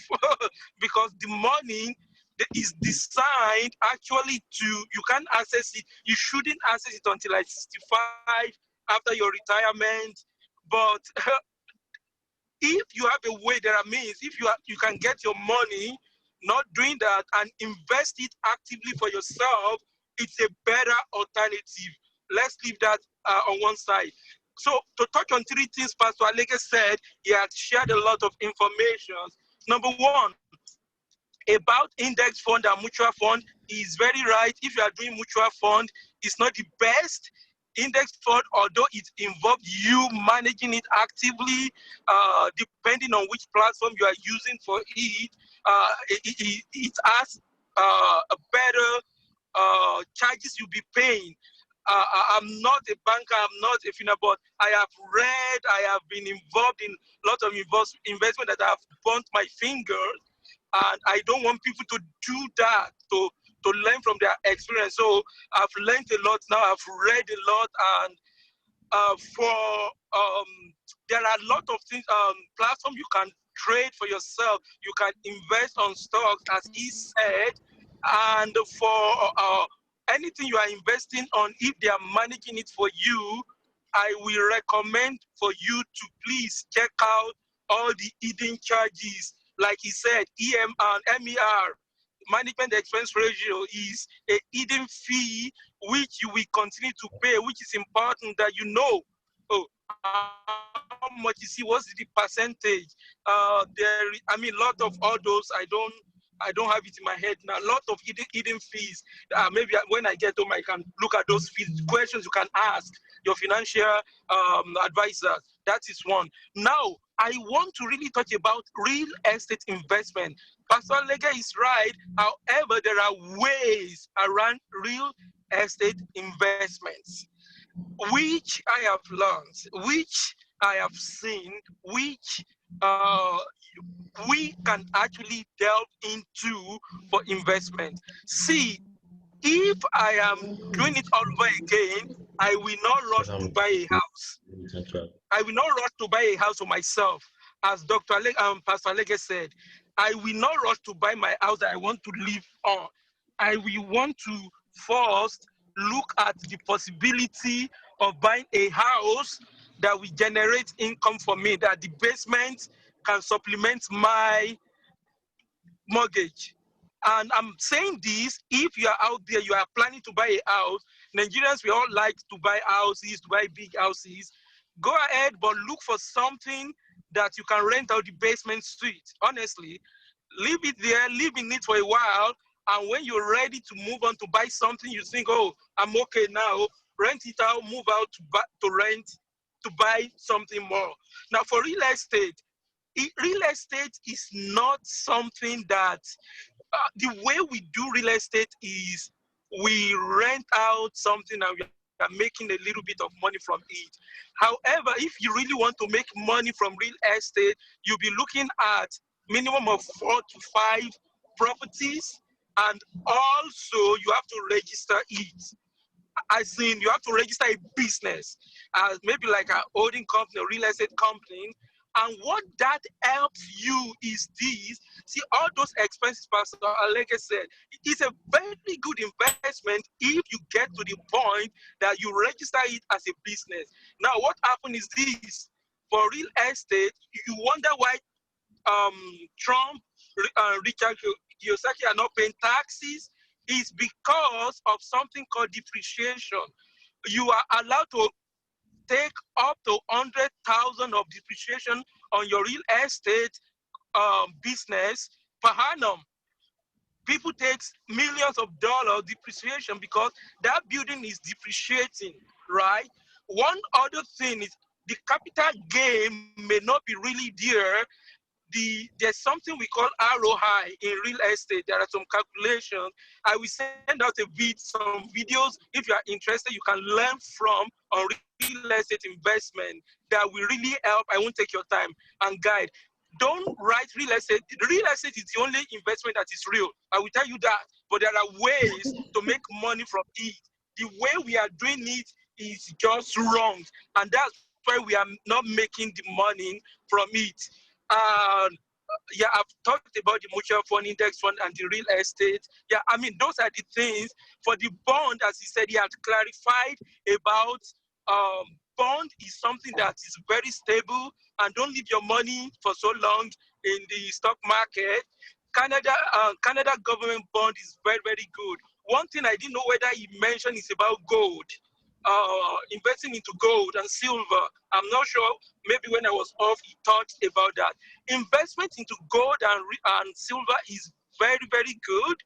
because the money that is designed actually to you can't access it. You shouldn't access it until like 65 after your retirement. But if you have a way, there are means. If you can get your money, not doing that, and invest it actively for yourself, it's a better alternative. Let's leave that on one side. So to touch on three things Pastor Alege said, he had shared a lot of information. Number one, about index fund and mutual fund, is very right. If you are doing mutual fund, it's not the best. Index fund, although it involves you managing it actively, depending on which platform you are using for it, it has a better charges you'll be paying. I'm not a banker, I'm not a financier, but I have read, I have been involved in a lot of investment that have burnt my fingers. and I don't want people to do that, to learn from their experience. So I've learned a lot now. I've read a lot, and there are a lot of things, platform you can trade for yourself. You can invest on stocks, as he said, and for anything you are investing on, if they are managing it for you, I will recommend for you to please check out all the hidden charges. Like he said, EM and MER, management expense ratio, is a hidden fee which you will continue to pay, which is important that you know. Oh, how much you see, what's the percentage? I mean, lot of all those, I don't have it in my head now. A lot of hidden fees. Maybe when I get home, I can look at those fees. Questions you can ask your financial advisor. That is one. Now, I want to really talk about real estate investment. Pastor Lega is right. However, there are ways around real estate investments, which I have learned, which I have seen, which we can actually delve into for investment. See, if I am doing it all over again, I will not rush to buy a house. I will not rush to buy a house for myself. As Pastor Lege said, I will not rush to buy my house that I want to live on. I will want to first look at the possibility of buying a house that will generate income for me, that the basement can supplement my mortgage. And I'm saying this, if you are out there, you are planning to buy a house. Nigerians, we all like to buy houses, to buy big houses. Go ahead, but look for something that you can rent out the basement suite. Honestly, leave it there, live in it for a while, and when you're ready to move on to buy something, you think, oh, I'm okay now, rent it out, move out to rent, to buy something more. Now, for real estate is not something that the way we do real estate is we rent out something and we are making a little bit of money from it. However, if you really want to make money from real estate, you'll be looking at minimum of 4 to 5 properties, and also you have to register it. As in, you have to register a business, maybe like a holding company, a real estate company. And what that helps you is this. See, all those expenses, Pastor Alege said, it is a very good investment if you get to the point that you register it as a business. Now, what happens is this. For real estate, you wonder why Trump, Richard Kiyosaki are not paying taxes. Is because of something called depreciation. You are allowed to take up to 100,000 of depreciation on your real estate business per annum. People take millions of dollars depreciation because that building is depreciating, right? One other thing is the capital gain may not be really there. There's something we call ROI in real estate. There are some calculations. I will send out some videos. If you are interested, you can learn from on real estate investment that will really help. I won't take your time and guide. Don't write real estate. Real estate is the only investment that is real. I will tell you that. But there are ways to make money from it. The way we are doing it is just wrong. And that's why we are not making the money from it. Uh, yeah, I've talked about the mutual fund, index fund, and the real estate. Yeah, I mean, those are the things. For the bond, as he said, he had clarified about bond is something that is very stable, and don't leave your money for so long in the stock market. Canada government bond is very, very good. One thing I didn't know whether he mentioned is about gold. Investing into gold and silver. I'm not sure. Maybe when I was off, he talked about that. Investment into gold and silver is very, very good.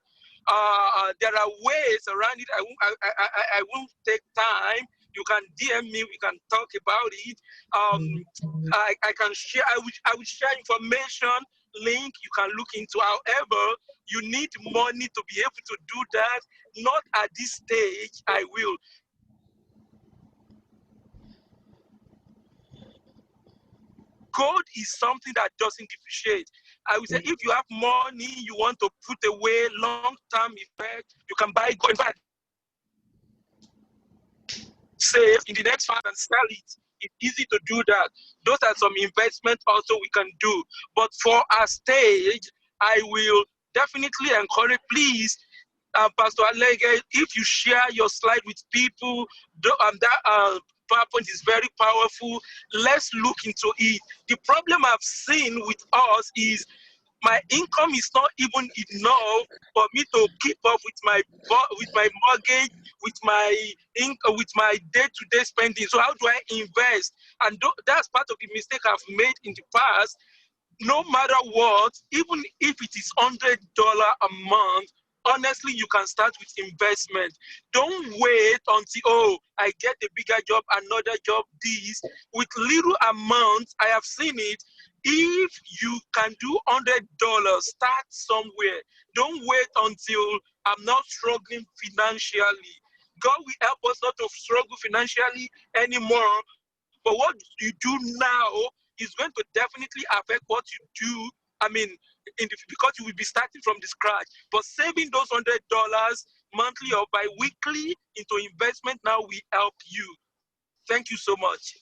There are ways around it. I won't take time. You can DM me. We can talk about it. I can share. I will share information link you can look into. However, you need money to be able to do that. Not at this stage. I will. Gold is something that doesn't depreciate. I would say if you have money you want to put away, long-term effect, you can buy gold. In fact, save in the next 5 and sell it. It's easy to do that. Those are some investments also we can do. But for our stage, I will definitely encourage, please, Pastor Alege, if you share your slide with people, that PowerPoint is very powerful. Let's look into it. The problem I've seen with us is my income is not even enough for me to keep up with my mortgage, with my day-to-day spending. So how do I invest? And that's part of the mistake I've made in the past. No matter what, even if it is $100 a month, honestly, you can start with investment. Don't wait until, oh, I get a bigger job, another job, this. With little amounts, I have seen it. If you can do $100, start somewhere. Don't wait until I'm not struggling financially. God will help us not to struggle financially anymore. But what you do now is going to definitely affect what you do. I mean, because you will be starting from the scratch. But saving those $100 monthly or bi-weekly into investment now will help you. Thank you so much.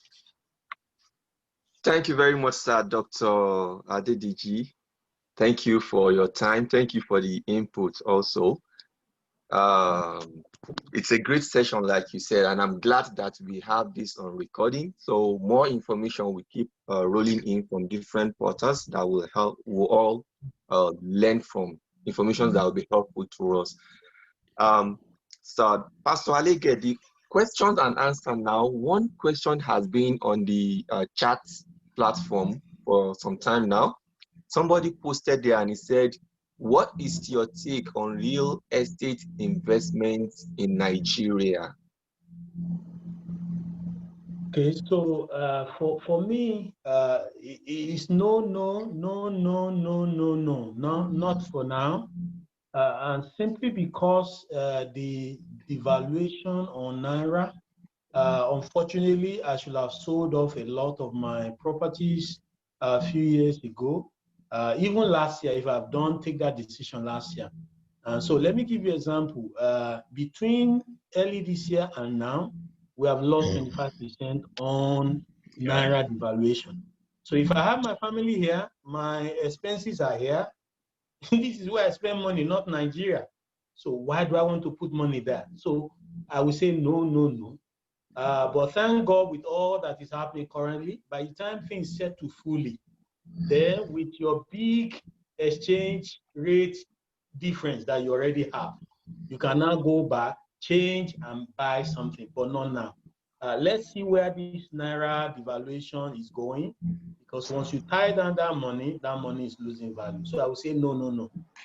Thank you very much, sir, Dr. Adediji. Thank you for your time. Thank you for the input also. It's a great session, like you said, and I'm glad that we have this on recording. So more information will keep rolling in from different portals that will help. We'll all learn from information that will be helpful to us. So Pastor Alege, the questions and answer now. One question has been on the chat platform for some time now. Somebody posted there and he said, what is your take on real estate investments in Nigeria? Okay, so for me, it is no, not for now. And simply because the devaluation on Naira, unfortunately, I should have sold off a lot of my properties a few years ago. Even last year, if I've take that decision last year. So let me give you an example. Between early this year and now, we have lost 25% on Naira devaluation. So if I have my family here, my expenses are here. This is where I spend money, not Nigeria. So why do I want to put money there? So I will say no. But thank God, with all that is happening currently, by the time things settle fully, then with your big exchange rate difference that you already have, you can now go back, change and buy something, but not now. Let's see where this Naira devaluation is going, because once you tie down that money is losing value. So I would say no.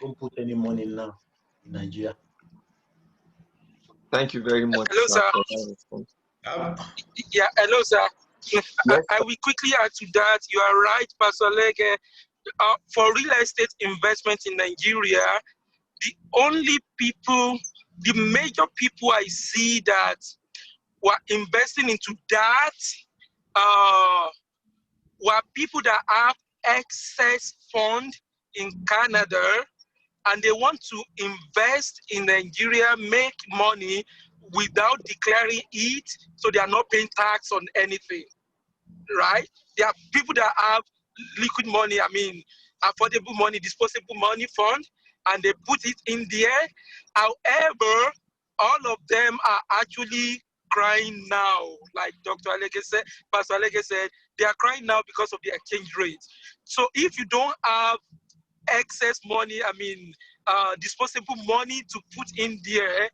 Don't put any money now in Nigeria. Thank you very much. Hello, sir. Yeah, hello, sir. Yes. I will quickly add to that. You are right, Pastor Lege. For real estate investment in Nigeria, the major people I see that were investing into that were people that have excess fund in Canada and they want to invest in Nigeria, make money without declaring it, so they are not paying tax on anything, right? There are people that have liquid money, I mean, affordable money, disposable money fund, and they put it in there. However, all of them are actually crying now, like Dr. Alege said, Pastor Alege said, they are crying now because of the exchange rate. So if you don't have excess money, I mean, disposable money to put in there,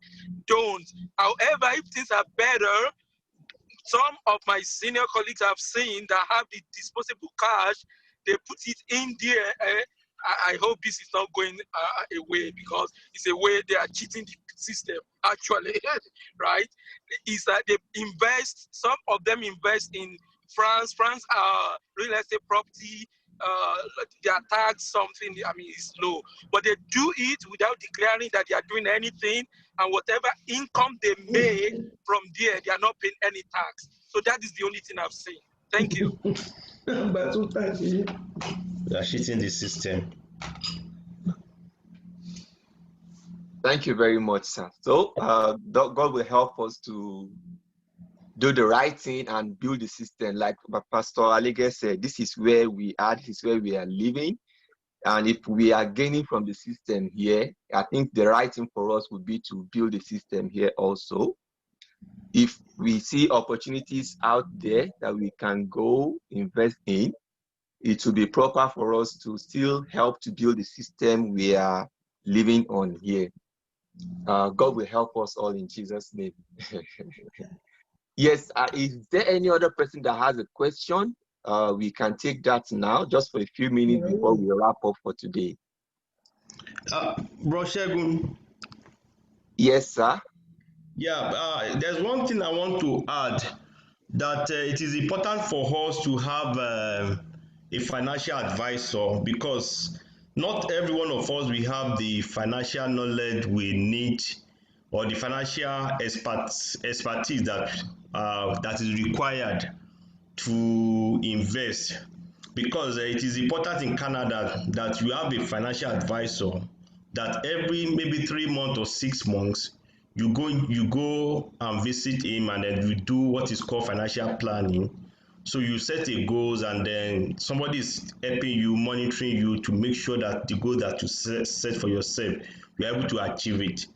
don't. However, if things are better, some of my senior colleagues I've seen that have the disposable cash, they put it in there. I hope this is not going away, because it's a way they are cheating the system, actually, right? Is that they invest, some of them invest in France real estate property, their tax something, I mean, it's low, but they do it without declaring that they are doing anything, and whatever income they make from there, they are not paying any tax. So that is the only thing I've seen. Thank you. We are cheating the system. Thank you very much, sir. So God will help us to do the right thing and build the system. Like Pastor Alige said, this is where we are, this is where we are living. And if we are gaining from the system here, I think the right thing for us would be to build the system here also. If we see opportunities out there that we can go invest in, it will be proper for us to still help to build the system we are living on here. God will help us all in Jesus' name. Yes, is there any other person that has a question? We can take that now, just for a few minutes before we wrap up for today. Bro Shegun. Yes, sir. Yeah, there's one thing I want to add, that it is important for us to have a financial advisor, because not every one of us will have the financial knowledge we need, or the financial expertise that is required to invest. Because it is important in Canada that you have a financial advisor, that every maybe 3 months or 6 months you go and visit him, and then you do what is called financial planning. So you set a goals, and then somebody is helping you, monitoring you, to make sure that the goal that you set for yourself, you are able to achieve it.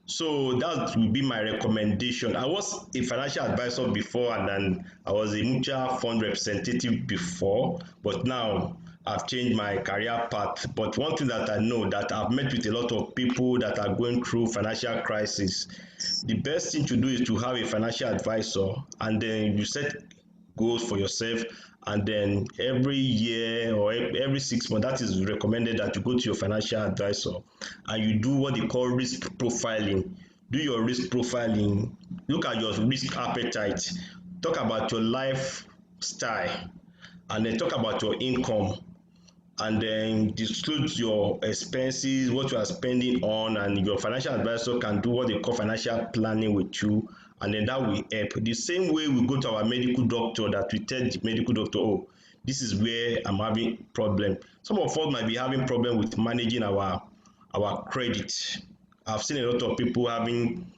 So that will be my recommendation. I was a financial advisor before, and then I was a mutual fund representative before, but now I've changed my career path. But one thing that I know, that I've met with a lot of people that are going through financial crisis. The best thing to do is to have a financial advisor, and then you set goals for yourself, and then every year or every 6 months, that is recommended that you go to your financial advisor and you do what they call risk profiling. Do your risk profiling, look at your risk appetite, talk about your lifestyle, and then talk about your income, and then disclose your expenses, what you are spending on, and your financial advisor can do what they call financial planning with you, and then that will help. The same way we go to our medical doctor, that we tell the medical doctor, oh, this is where I'm having problem. Some of us might be having problem with managing our credit. I've seen a lot of people having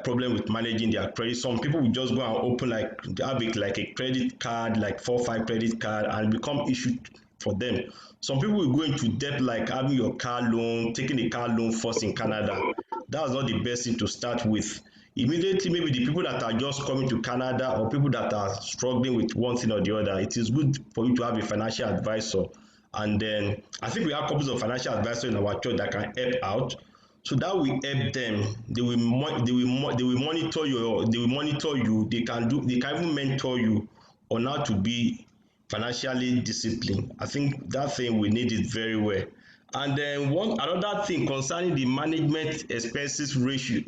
problem with managing their credit. Some people will just go and open, like, have it like a credit card, like 4 or 5 credit card, and become issued for them. Some people will go into debt, like having your car loan, taking a car loan first in Canada. That's not the best thing to start with. Immediately, maybe the people that are just coming to Canada, or people that are struggling with one thing or the other, it is good for you to have a financial advisor. And then I think we have couples of financial advisors in our church that can help out. So that will help them. They will monitor you. They can even mentor you on how to be financially disciplined. I think that thing we need it very well. And then another thing concerning the management expenses ratio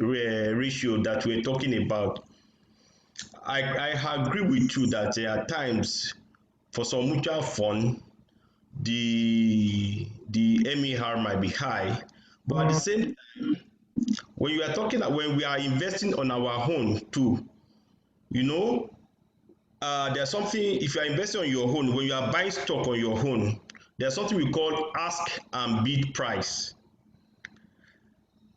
that we're talking about, I agree with you that there are times for some mutual fund the MER might be high, but at the same time, when we are investing on our own too, you know, there's something, if you are investing on your own, when you are buying stock on your own, there's something we call ask and bid price.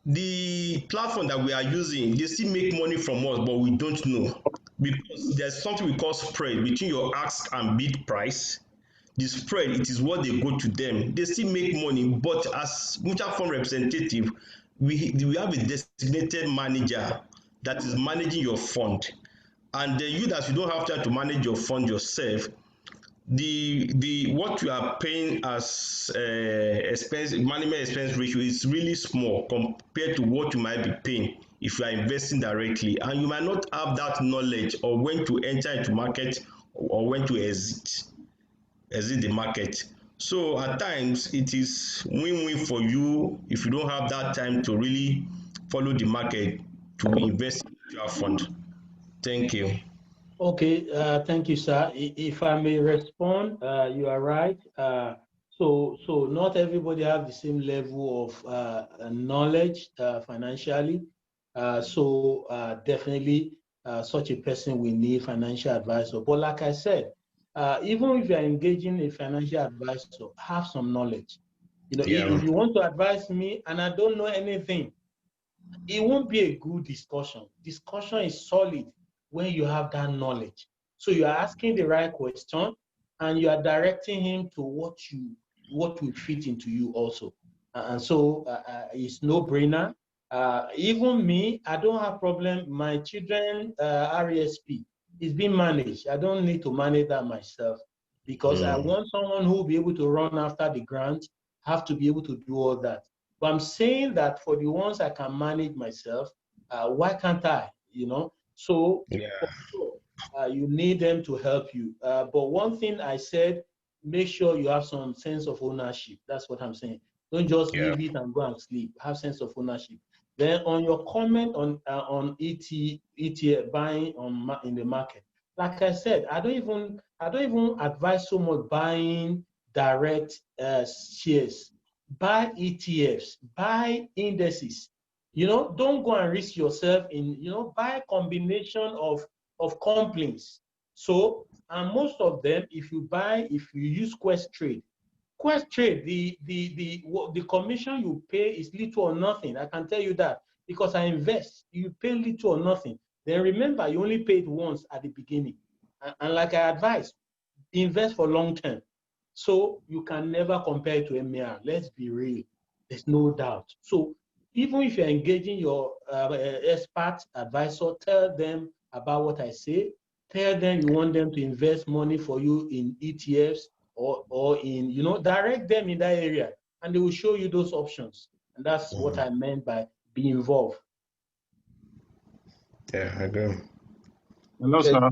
The platform that we are using, they still make money from us, but we don't know, because there's something we call spread between your ask and bid price. The spread, it is what they go to them. They still make money, but as mutual fund representative, we have a designated manager that is managing your fund. And then you don't have time to manage your fund yourself, the what you are paying as management expense ratio is really small compared to what you might be paying if you are investing directly, and you might not have that knowledge or when to enter into market or when to exit the market. So at times it is win-win for you if you don't have that time to really follow the market to invest in your fund. Thank you. Okay, thank you, sir. If I may respond, you are right. So not everybody have the same level of knowledge financially. So definitely such a person will need financial advisor. But like I said, even if you're engaging a financial advisor, have some knowledge. You know, Yeah. if you want to advise me and I don't know anything, it won't be a good discussion. Discussion is solid when you have that knowledge. So you are asking the right question and you are directing him to what will fit into you also. And so it's no brainer. Even me, I don't have problem. My children RESP is being managed. I don't need to manage that myself because I want someone who will be able to run after the grant, have to be able to do all that. But I'm saying that for the ones I can manage myself, why can't I? You know, so Yeah. for sure, you need them to help you. But one thing I said, make sure you have some sense of ownership. That's what I'm saying. Don't just Yeah. leave it and go and sleep. Have sense of ownership. Then on your comment on ETF buying in the market, like I said, I don't even advise so much buying direct shares. Buy ETFs, buy indices. You know, don't go and risk yourself in, you know, buy a combination of companies. So, and most of them, if you use Questrade, the commission you pay is little or nothing. I can tell you that because I invest, you pay little or nothing. Then remember, you only paid once at the beginning. And like I advise, invest for long term. So you can never compare it to MER. Let's be real. There's no doubt. So even if you're engaging your expert advisor, tell them about what I say. Tell them you want them to invest money for you in ETFs or in, you know, direct them in that area and they will show you those options. And that's what I meant by be involved. Yeah, I agree. Hello, sir.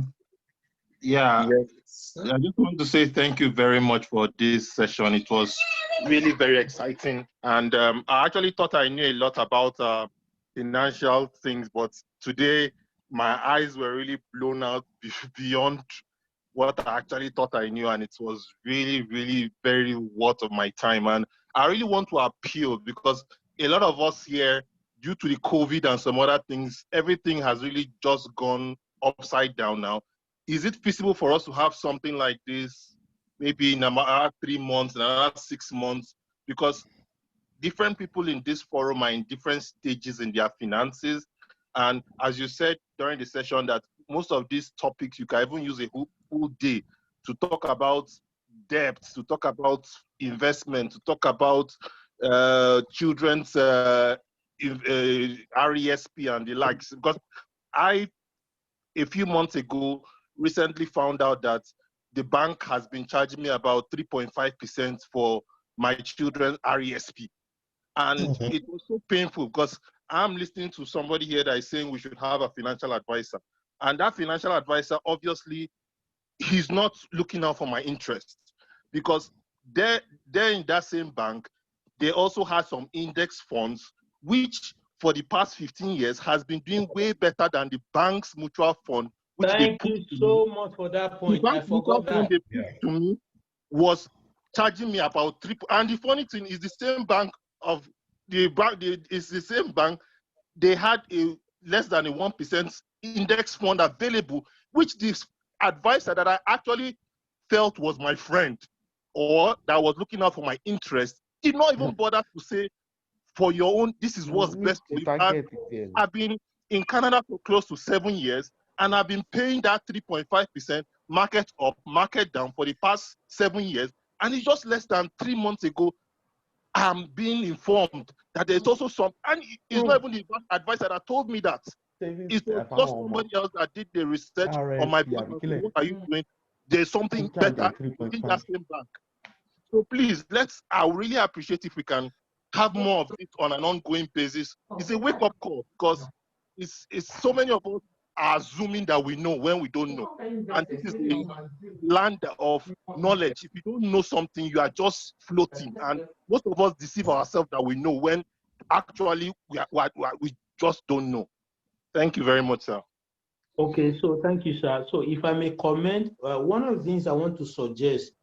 Yeah, Yes. I just want to say thank you very much for this session. It was really very exciting. And I actually thought I knew a lot about financial things, but today my eyes were really blown out beyond what I actually thought I knew. And it was really, really very worth of my time. And I really want to appeal because a lot of us here, due to the COVID and some other things, everything has really just gone upside down now. Is it feasible for us to have something like this maybe in another 3 months, in another 6 months? Because different people in this forum are in different stages in their finances. And as you said during the session, that most of these topics, you can even use a whole day to talk about debt, to talk about investment, to talk about children's RESP and the likes. Because I, a few months ago, recently found out that the bank has been charging me about 3.5% for my children's RESP. And it was so painful because I'm listening to somebody here that is saying we should have a financial advisor. And that financial advisor, obviously, he's not looking out for my interest because they're in that same bank. They also had some index funds, which for the past 15 years has been doing way better than the bank's mutual fund, which Thank you so much for that point. the I bank's mutual forgot fund that. they put to me was charging me about 3. And the funny thing is the same bank of the bank, it's the same bank. They had a less than a 1% index fund available, which this advisor that I actually felt was my friend or that was looking out for my interest did not even bother to say, for your own, this is what's best for you. And I've been in Canada for close to 7 years, and I've been paying that 3.5% market up, market down for the past 7 years. And it's just less than 3 months ago, I'm being informed that there's also some, and it's not even the advisor that told me that. It was just somebody else that did the research on my behalf. What are you doing? There's something better in that same bank. So please, I would really appreciate if we can have more of it on an ongoing basis. It's a wake-up call because it's so many of us are assuming that we know when we don't know. And this is a land of knowledge. If you don't know something, you are just floating. And most of us deceive ourselves that we know when actually we just don't know. Thank you very much, sir. Okay, so thank you, sir. So if I may comment, one of the things I want to suggest,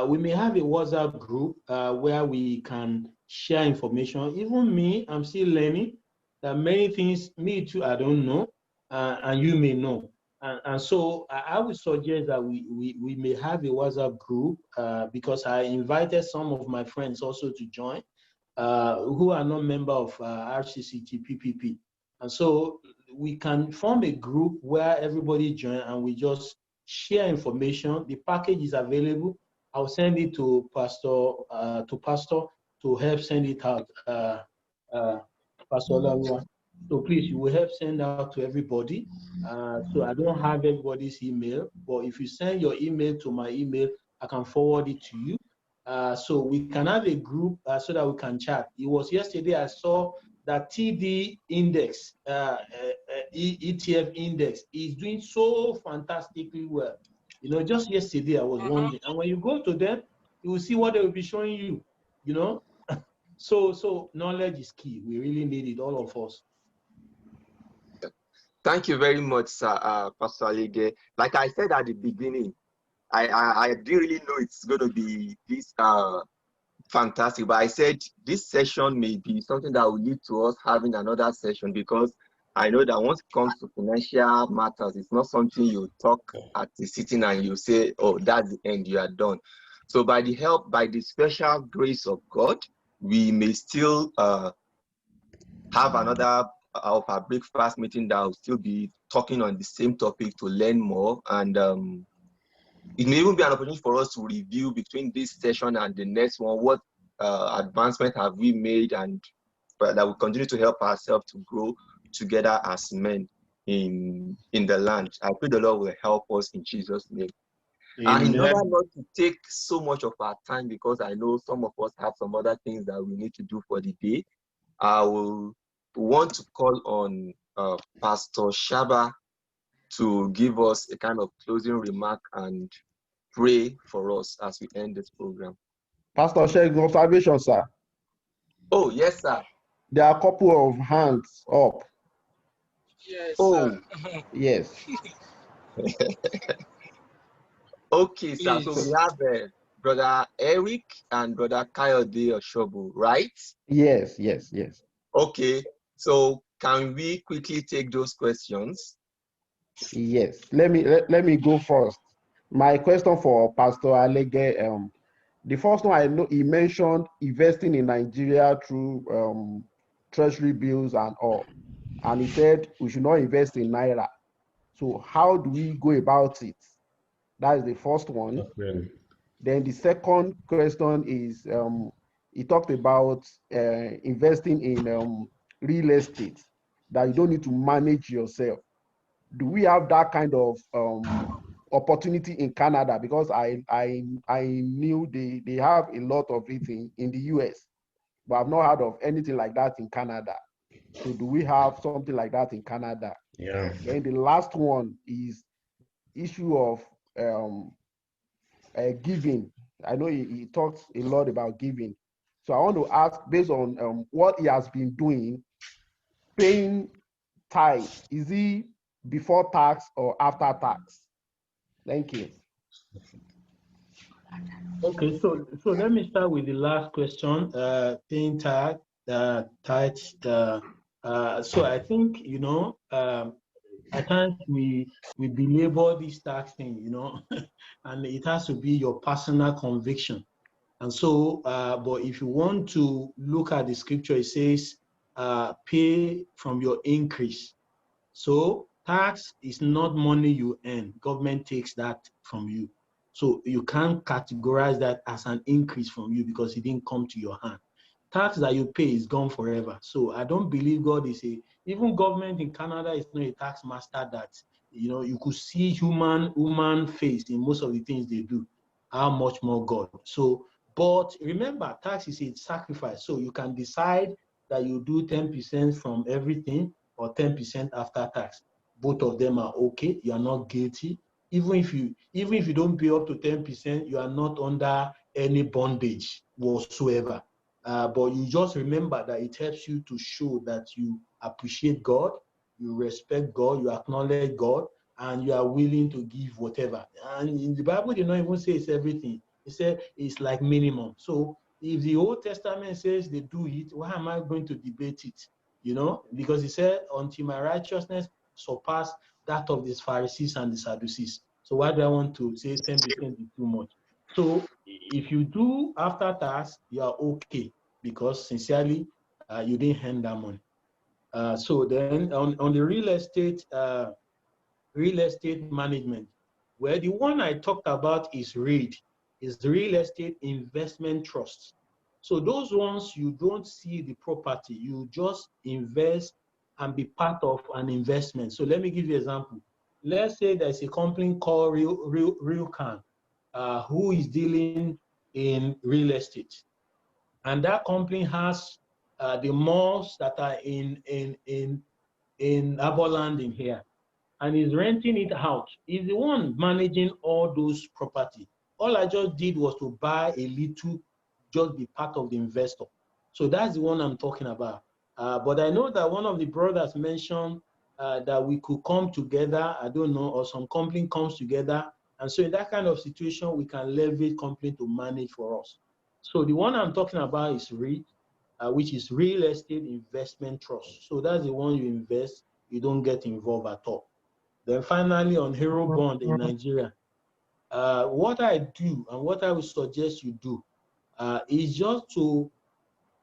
we may have a WhatsApp group where we can share information. Even me, I'm still learning. There are many things, me too, I don't know, and you may know. And so I would suggest that we may have a WhatsApp group because I invited some of my friends also to join who are not member of RCCT PPP. And so we can form a group where everybody join and we just share information. The package is available. I'll send it to Pastor to help send it out. Pastor Lalua. So please, you will help send out to everybody. So I don't have everybody's email, but if you send your email to my email, I can forward it to you. So we can have a group so that we can chat. It was yesterday I saw that TD index, ETF index is doing so fantastically well. You know, just yesterday I was wondering, and when you go to them, you will see what they will be showing you, you know. So knowledge is key. We really need it, all of us. Thank you very much, sir, Pastor Alege. Like I said at the beginning, I didn't really know it's going to be this fantastic, but I said this session may be something that will lead to us having another session, because I know that once it comes to financial matters, it's not something you talk at the sitting and you say, oh, that's the end, you are done. So by the special grace of God, we may still have another of our breakfast meeting that will still be talking on the same topic to learn more. And it may even be an opportunity for us to review between this session and the next one, what advancement have we made, and that will continue to help ourselves to grow together as men in the land. I pray the Lord will help us in Jesus' name. And in order not to take so much of our time, because I know some of us have some other things that we need to do for the day, I will want to call on Pastor Shaba to give us a kind of closing remark and pray for us as we end this program. Pastor Shegun, observation, sir. Oh, yes, sir. There are a couple of hands up. Yes, oh, sir. Yes. Okay, sir. So Please. we have Brother Eric and Brother Kayode Oshobu, right? Yes. Okay. So can we quickly take those questions? Yes. Let me go first. My question for Pastor Alege. The first one, I know he mentioned investing in Nigeria through treasury bills and all, and he said we should not invest in naira. So how do we go about it? That is the first one. Okay. Then the second question is he talked about investing in real estate, that you don't need to manage yourself. Do we have that kind of opportunity in Canada? Because I knew they have a lot of it in the US, but I've not heard of anything like that in Canada. So do we have something like that in Canada? Yeah. Then the last one is issue of giving. I know he talks a lot about giving. So I want to ask, based on what he has been doing, paying tithe, is he before tax or after tax? Thank you. Okay, so let me start with the last question, paying tithe. So I think, you know, at times we belabor this tax thing, you know, and it has to be your personal conviction. And so, but if you want to look at the scripture, it says, pay from your increase. So tax is not money you earn. Government takes that from you. So you can't categorize that as an increase from you because it didn't come to your hand. Tax that you pay is gone forever. So I don't believe God is even government in Canada is not a tax master that, you know, you could see human face in most of the things they do. How much more God? So, but remember, tax is a sacrifice. So you can decide that you do 10% from everything or 10% after tax. Both of them are okay. You are not guilty. Even if you don't pay up to 10%, you are not under any bondage whatsoever. But you just remember that it helps you to show that you appreciate God, you respect God, you acknowledge God, and you are willing to give whatever. And in the Bible, they don't even say it's everything. It said it's like minimum. So if the Old Testament says they do it, why am I going to debate it? You know, because he said, until my righteousness surpass that of the Pharisees and the Sadducees. So why do I want to say 10% is too much? So if you do after tax, you are okay, because sincerely, you didn't hand that money. So then on the real estate management, where the one I talked about is REIT, is the real estate investment trust. So those ones, you don't see the property, you just invest and be part of an investment. So let me give you an example. Let's say there's a company called Realcan, who is dealing in real estate. And that company has the malls that are in Aboland in here, and is renting it out. He's the one managing all those property. All I just did was to buy a little, just be part of the investor. So that's the one I'm talking about. But I know that one of the brothers mentioned that we could come together, I don't know, or some company comes together. And so in that kind of situation, we can leverage company to manage for us. So the one I'm talking about is REIT, which is Real Estate Investment Trust. So that's the one you invest, you don't get involved at all. Then finally, on Hero Bond in Nigeria, what I do and what I would suggest you do is just to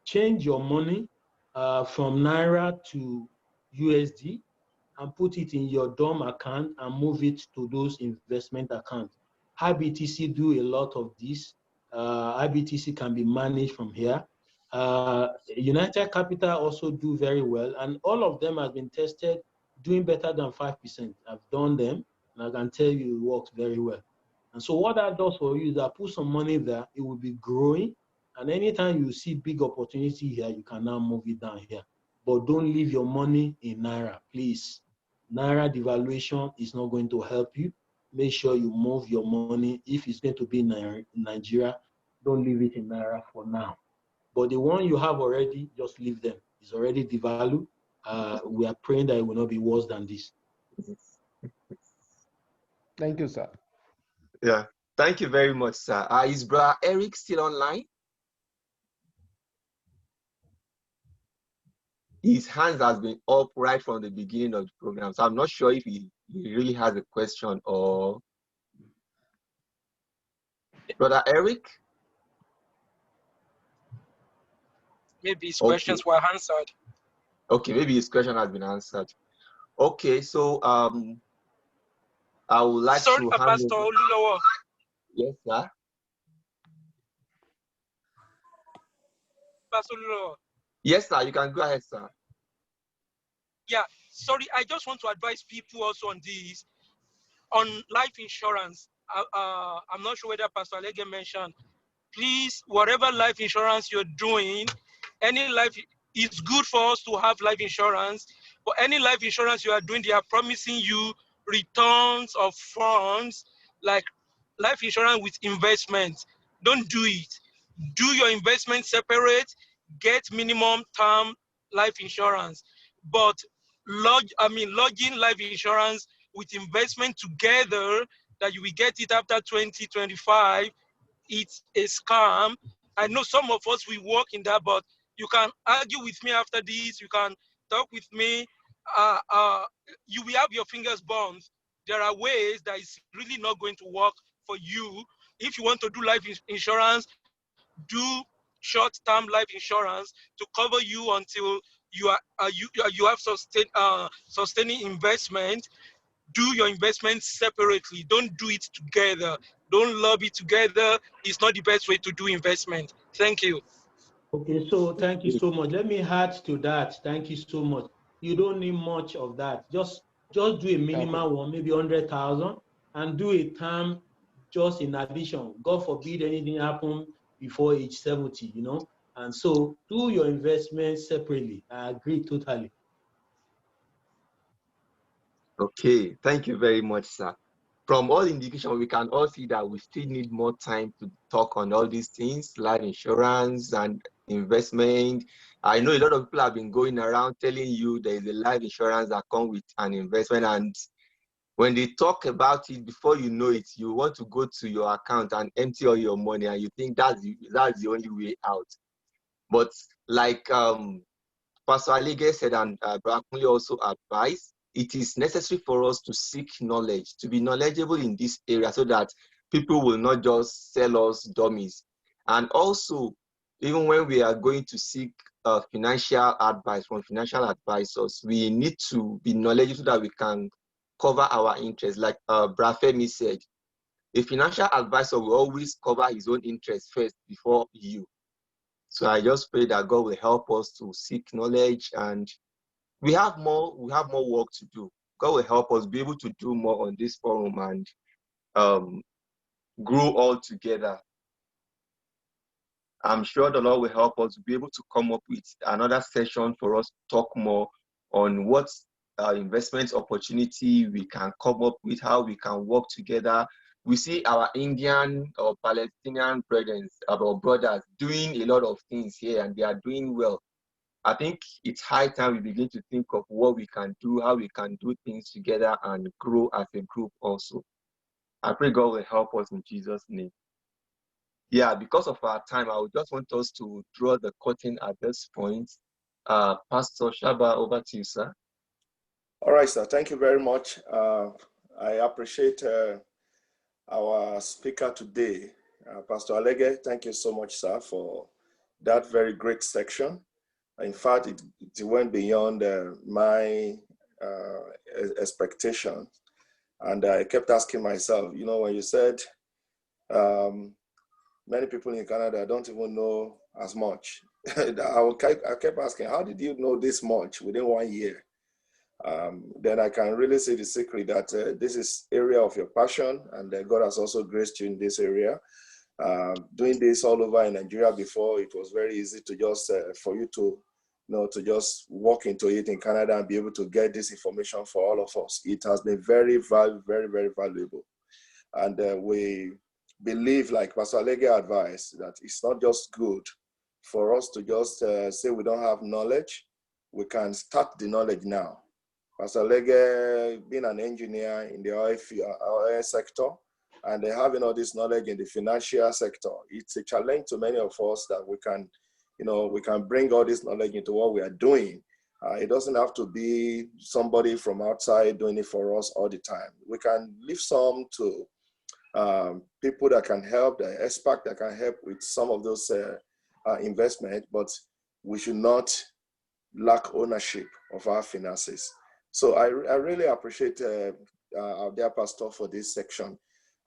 change your money from Naira to USD and put it in your DOM account and move it to those investment accounts. IBTC do a lot of this. IBTC can be managed from here. United Capital also do very well, and all of them have been tested doing better than 5%. I've done them, and I can tell you it works very well. And so what that does for you is that put some money there, it will be growing, and anytime you see big opportunity here, you can now move it down here. But don't leave your money in Naira, please. Naira devaluation is not going to help you. Make sure you move your money. If it's going to be in Nigeria, don't leave it in Naira for now. But the one you have already, just leave them. It's already devalued. We are praying that it will not be worse than this. Thank you, sir. Yeah, thank you very much, sir. Is Brother Eric still online? His hands has been up right from the beginning of the program, so I'm not sure if he really has a question or. Brother Eric? Maybe his questions were answered. Okay, maybe his question has been answered. Okay, so I would like Sorry, to hand Pastor over. Olulowo. Yes, sir. Pastor Olulowo. Yes, sir. You can go ahead, sir. Yeah, sorry, I just want to advise people also on this, on life insurance. I'm not sure whether Pastor Alege mentioned, please, whatever life insurance you're doing, any life, it's good for us to have life insurance, but any life insurance you are doing, they are promising you returns of funds, like life insurance with investment. Don't do it. Do your investment separate, get minimum term life insurance, but lodging life insurance with investment together that you will get it after 2025, it's a scam. I know some of us, we work in that, but you can argue with me after this, you can talk with me. You will have your fingers burned. There are ways that it's really not going to work for you. If you want to do life insurance, do short-term life insurance to cover you until you have sustaining investment. Do your investments separately. Don't do it together. Don't lobby together. It's not the best way to do investment. Thank you. Okay, so thank you so much. Let me add to that. Thank you so much. You don't need much of that. Just do a minimal one, maybe 100,000, and do a term just in addition. God forbid anything happen before age 70, you know. And so do your investment separately. I agree totally. Okay, thank you very much, sir. From all indication, we can all see that we still need more time to talk on all these things, life insurance and investment. I know a lot of people have been going around telling you there is a life insurance that comes with an investment, and when they talk about it, before you know it, you want to go to your account and empty all your money, and you think that's the only way out. But like Pastor Alige said, and Brother Kunle also advised, it is necessary for us to seek knowledge, to be knowledgeable in this area so that people will not just sell us dummies. And also, even when we are going to seek financial advice from financial advisors, we need to be knowledgeable so that we can cover our interests. Like Brafemi said, a financial advisor will always cover his own interests first before you. So I just pray that God will help us to seek knowledge, and we have more work to do. God will help us be able to do more on this forum and grow all together. I'm sure the Lord will help us be able to come up with another session for us to talk more on what investment opportunity we can come up with, how we can work together. We see our Indian or Palestinian brethren, our brothers, doing a lot of things here, and they are doing well. I think it's high time we begin to think of what we can do, how we can do things together and grow as a group also. I pray God will help us in Jesus' name. Yeah, because of our time, I would just want us to draw the curtain at this point. Pastor Shaba, over to you, sir. All right, sir. Thank you very much. I appreciate our speaker today, Pastor Alege. Thank you so much, sir, for that very great section. In fact, it went beyond my expectations. And I kept asking myself, you know, when you said many people in Canada don't even know as much, I kept asking, how did you know this much within 1 year? Then I can really see the secret that this is area of your passion, and God has also graced you in this area. Doing this all over in Nigeria before, it was very easy to just for you to to just walk into it in Canada and be able to get this information for all of us. It has been very, very, very valuable. And we believe, like Pastor Alege advised, that it's not just good for us to just say we don't have knowledge. We can start the knowledge now. Pastor Alege, being an engineer in the oil sector, and having all this knowledge in the financial sector, it's a challenge to many of us that we can, we can bring all this knowledge into what we are doing. It doesn't have to be somebody from outside doing it for us all the time. We can leave some to people that can help, the experts that can help with some of those investments, but we should not lack ownership of our finances. So I really appreciate our dear pastor for this section.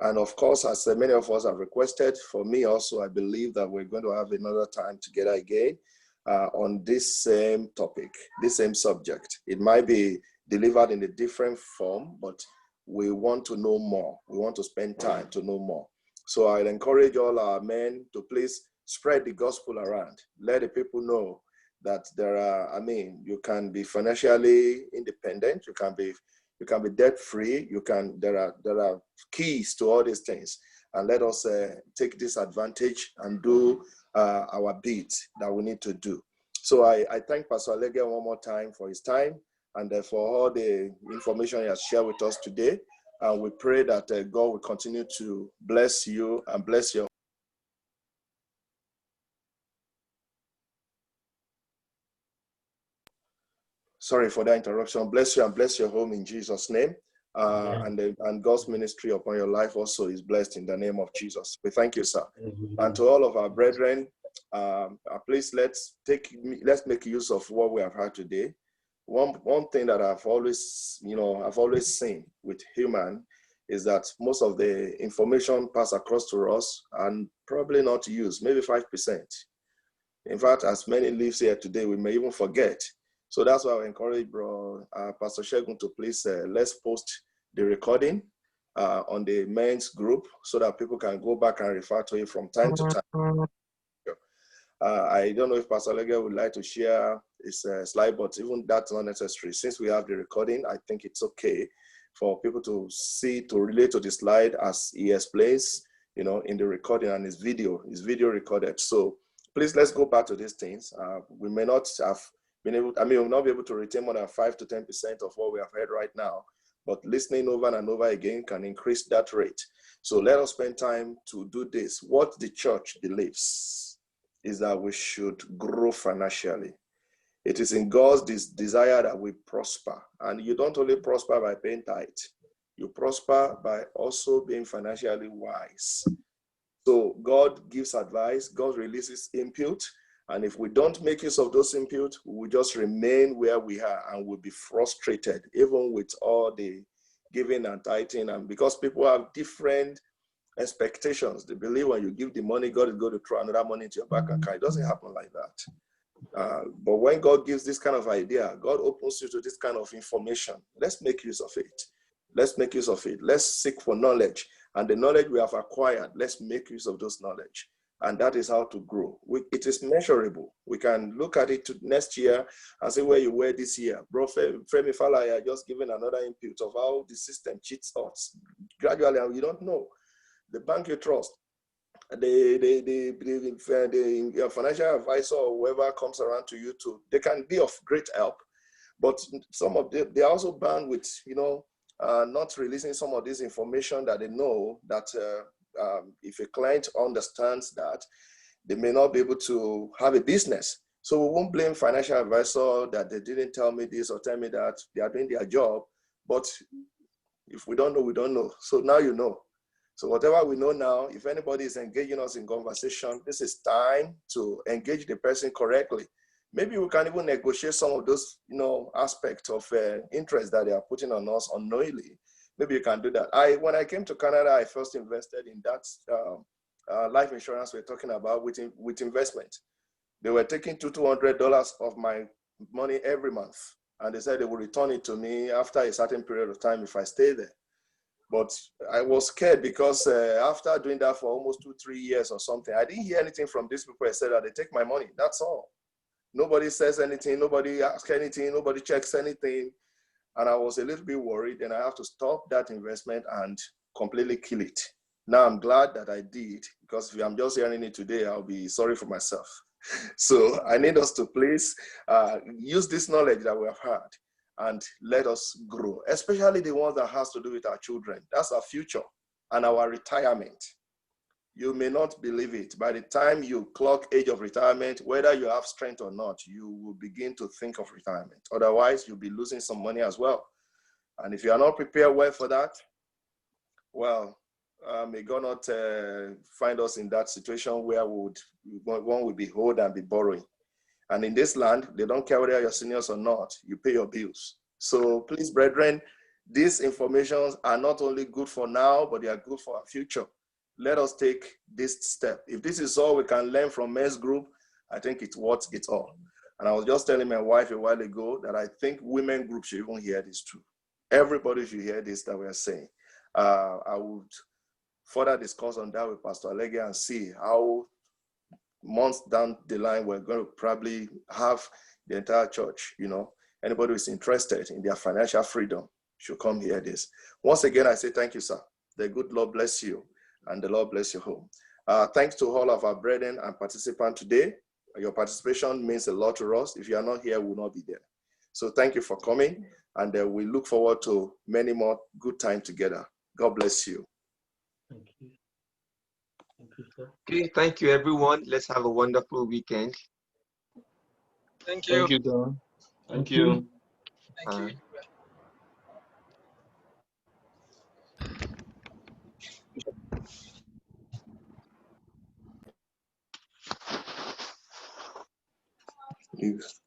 And of course, as many of us have requested, for me also, I believe that we're going to have another time together again on this same topic, this same subject. It might be delivered in a different form, but we want to know more. We want to spend time to know more. So I'll encourage all our men to please spread the gospel around. Let the people know that there are, you can be financially independent, you can be debt-free, there are keys to all these things. And let us take this advantage and do our bit that we need to do. So I thank Pastor Alege one more time for his time and for all the information he has shared with us today. And we pray that God will continue to bless you and bless your. Sorry for that interruption. Bless you and bless your home in Jesus' name. And God's ministry upon your life also is blessed in the name of Jesus. We thank you, sir. And to all of our brethren, please let's make use of what we have heard today. One thing that I've always seen with human is that most of the information passed across to us and probably not used, maybe 5%. In fact, as many lives here today, we may even forget. So that's why I encourage Pastor Shegun to please let's post the recording on the men's group so that people can go back and refer to it from time to time. I don't know if Pastor Alege would like to share his slide, but even that's not necessary. Since we have the recording, I think it's okay for people to relate to the slide as he explains, in the recording, and his video recorded. So please, let's go back to these things. We may not have been able, we'll not be able to retain more than 5 to 10% of what we have heard right now, but listening over and over again can increase that rate. So let us spend time to do this. What the church believes is that we should grow financially. It is in God's desire that we prosper. And you don't only prosper by paying tithe, you prosper by also being financially wise. So God gives advice, God releases input, and if we don't make use of those input, we will just remain where we are and will be frustrated, even with all the giving and tithing. And because people have different expectations, they believe when you give the money, God is going to throw another money into your bank account. It doesn't happen like that. But when God gives this kind of idea, God opens you to this kind of information. Let's make use of it. Let's make use of it. Let's seek for knowledge. And the knowledge we have acquired, let's make use of those knowledge. And that is how to grow. It is measurable. We can look at it to next year and say where you were this year. Bro, Femi Falaya just given another input of how the system cheats us. Gradually, and we don't know. The bank you trust, the financial advisor or whoever comes around to you too, they can be of great help. But some of them, they are also bound with, not releasing some of this information that they know that if a client understands that, they may not be able to have a business. So we won't blame financial advisor that they didn't tell me this or tell me that. They are doing their job. But if we don't know, we don't know. So now you know. So whatever we know now, if anybody is engaging us in conversation, this is time to engage the person correctly. Maybe we can even negotiate some of those, aspects of interest that they are putting on us unknowingly. Maybe you can do that. When I came to Canada, I first invested in that life insurance we're talking about with investment. They were taking $200 of my money every month, and they said they will return it to me after a certain period of time if I stay there. But I was scared because after doing that for almost 2-3 years or something, I didn't hear anything from these people. I said that they take my money. That's all. Nobody says anything. Nobody asks anything. Nobody checks anything. And I was a little bit worried. And I have to stop that investment and completely kill it. Now I'm glad that I did, because if I'm just hearing it today, I'll be sorry for myself. So I need us to please use this knowledge that we have had and let us grow, especially the ones that has to do with our children. That's our future and our retirement. You may not believe it. By the time you clock age of retirement, whether you have strength or not, you will begin to think of retirement. Otherwise, you'll be losing some money as well. And if you are not prepared well for that, well, may God not find us in that situation where one would be owed and be borrowing. And in this land, they don't care whether you're seniors or not. You pay your bills. So please, brethren, these informations are not only good for now, but they are good for our future. Let us take this step. If this is all we can learn from men's group, I think it's worth it all. And I was just telling my wife a while ago that I think women group should even hear this too. Everybody should hear this that we are saying. I would further discuss on that with Pastor Alege and see how months down the line, we're going to probably have the entire church, anybody who's interested in their financial freedom should come hear this. Once again, I say thank you, sir. The good Lord bless you, and the Lord bless your home. Thanks to all of our brethren and participants today. Your participation means a lot to us. If you are not here, we will not be there. So thank you for coming, and we look forward to many more good time together. God bless you. Thank you. Thank you, sir. Okay, thank you, everyone. Let's have a wonderful weekend. Thank you. Thank you, Don. Thank you. Thank you. Yes.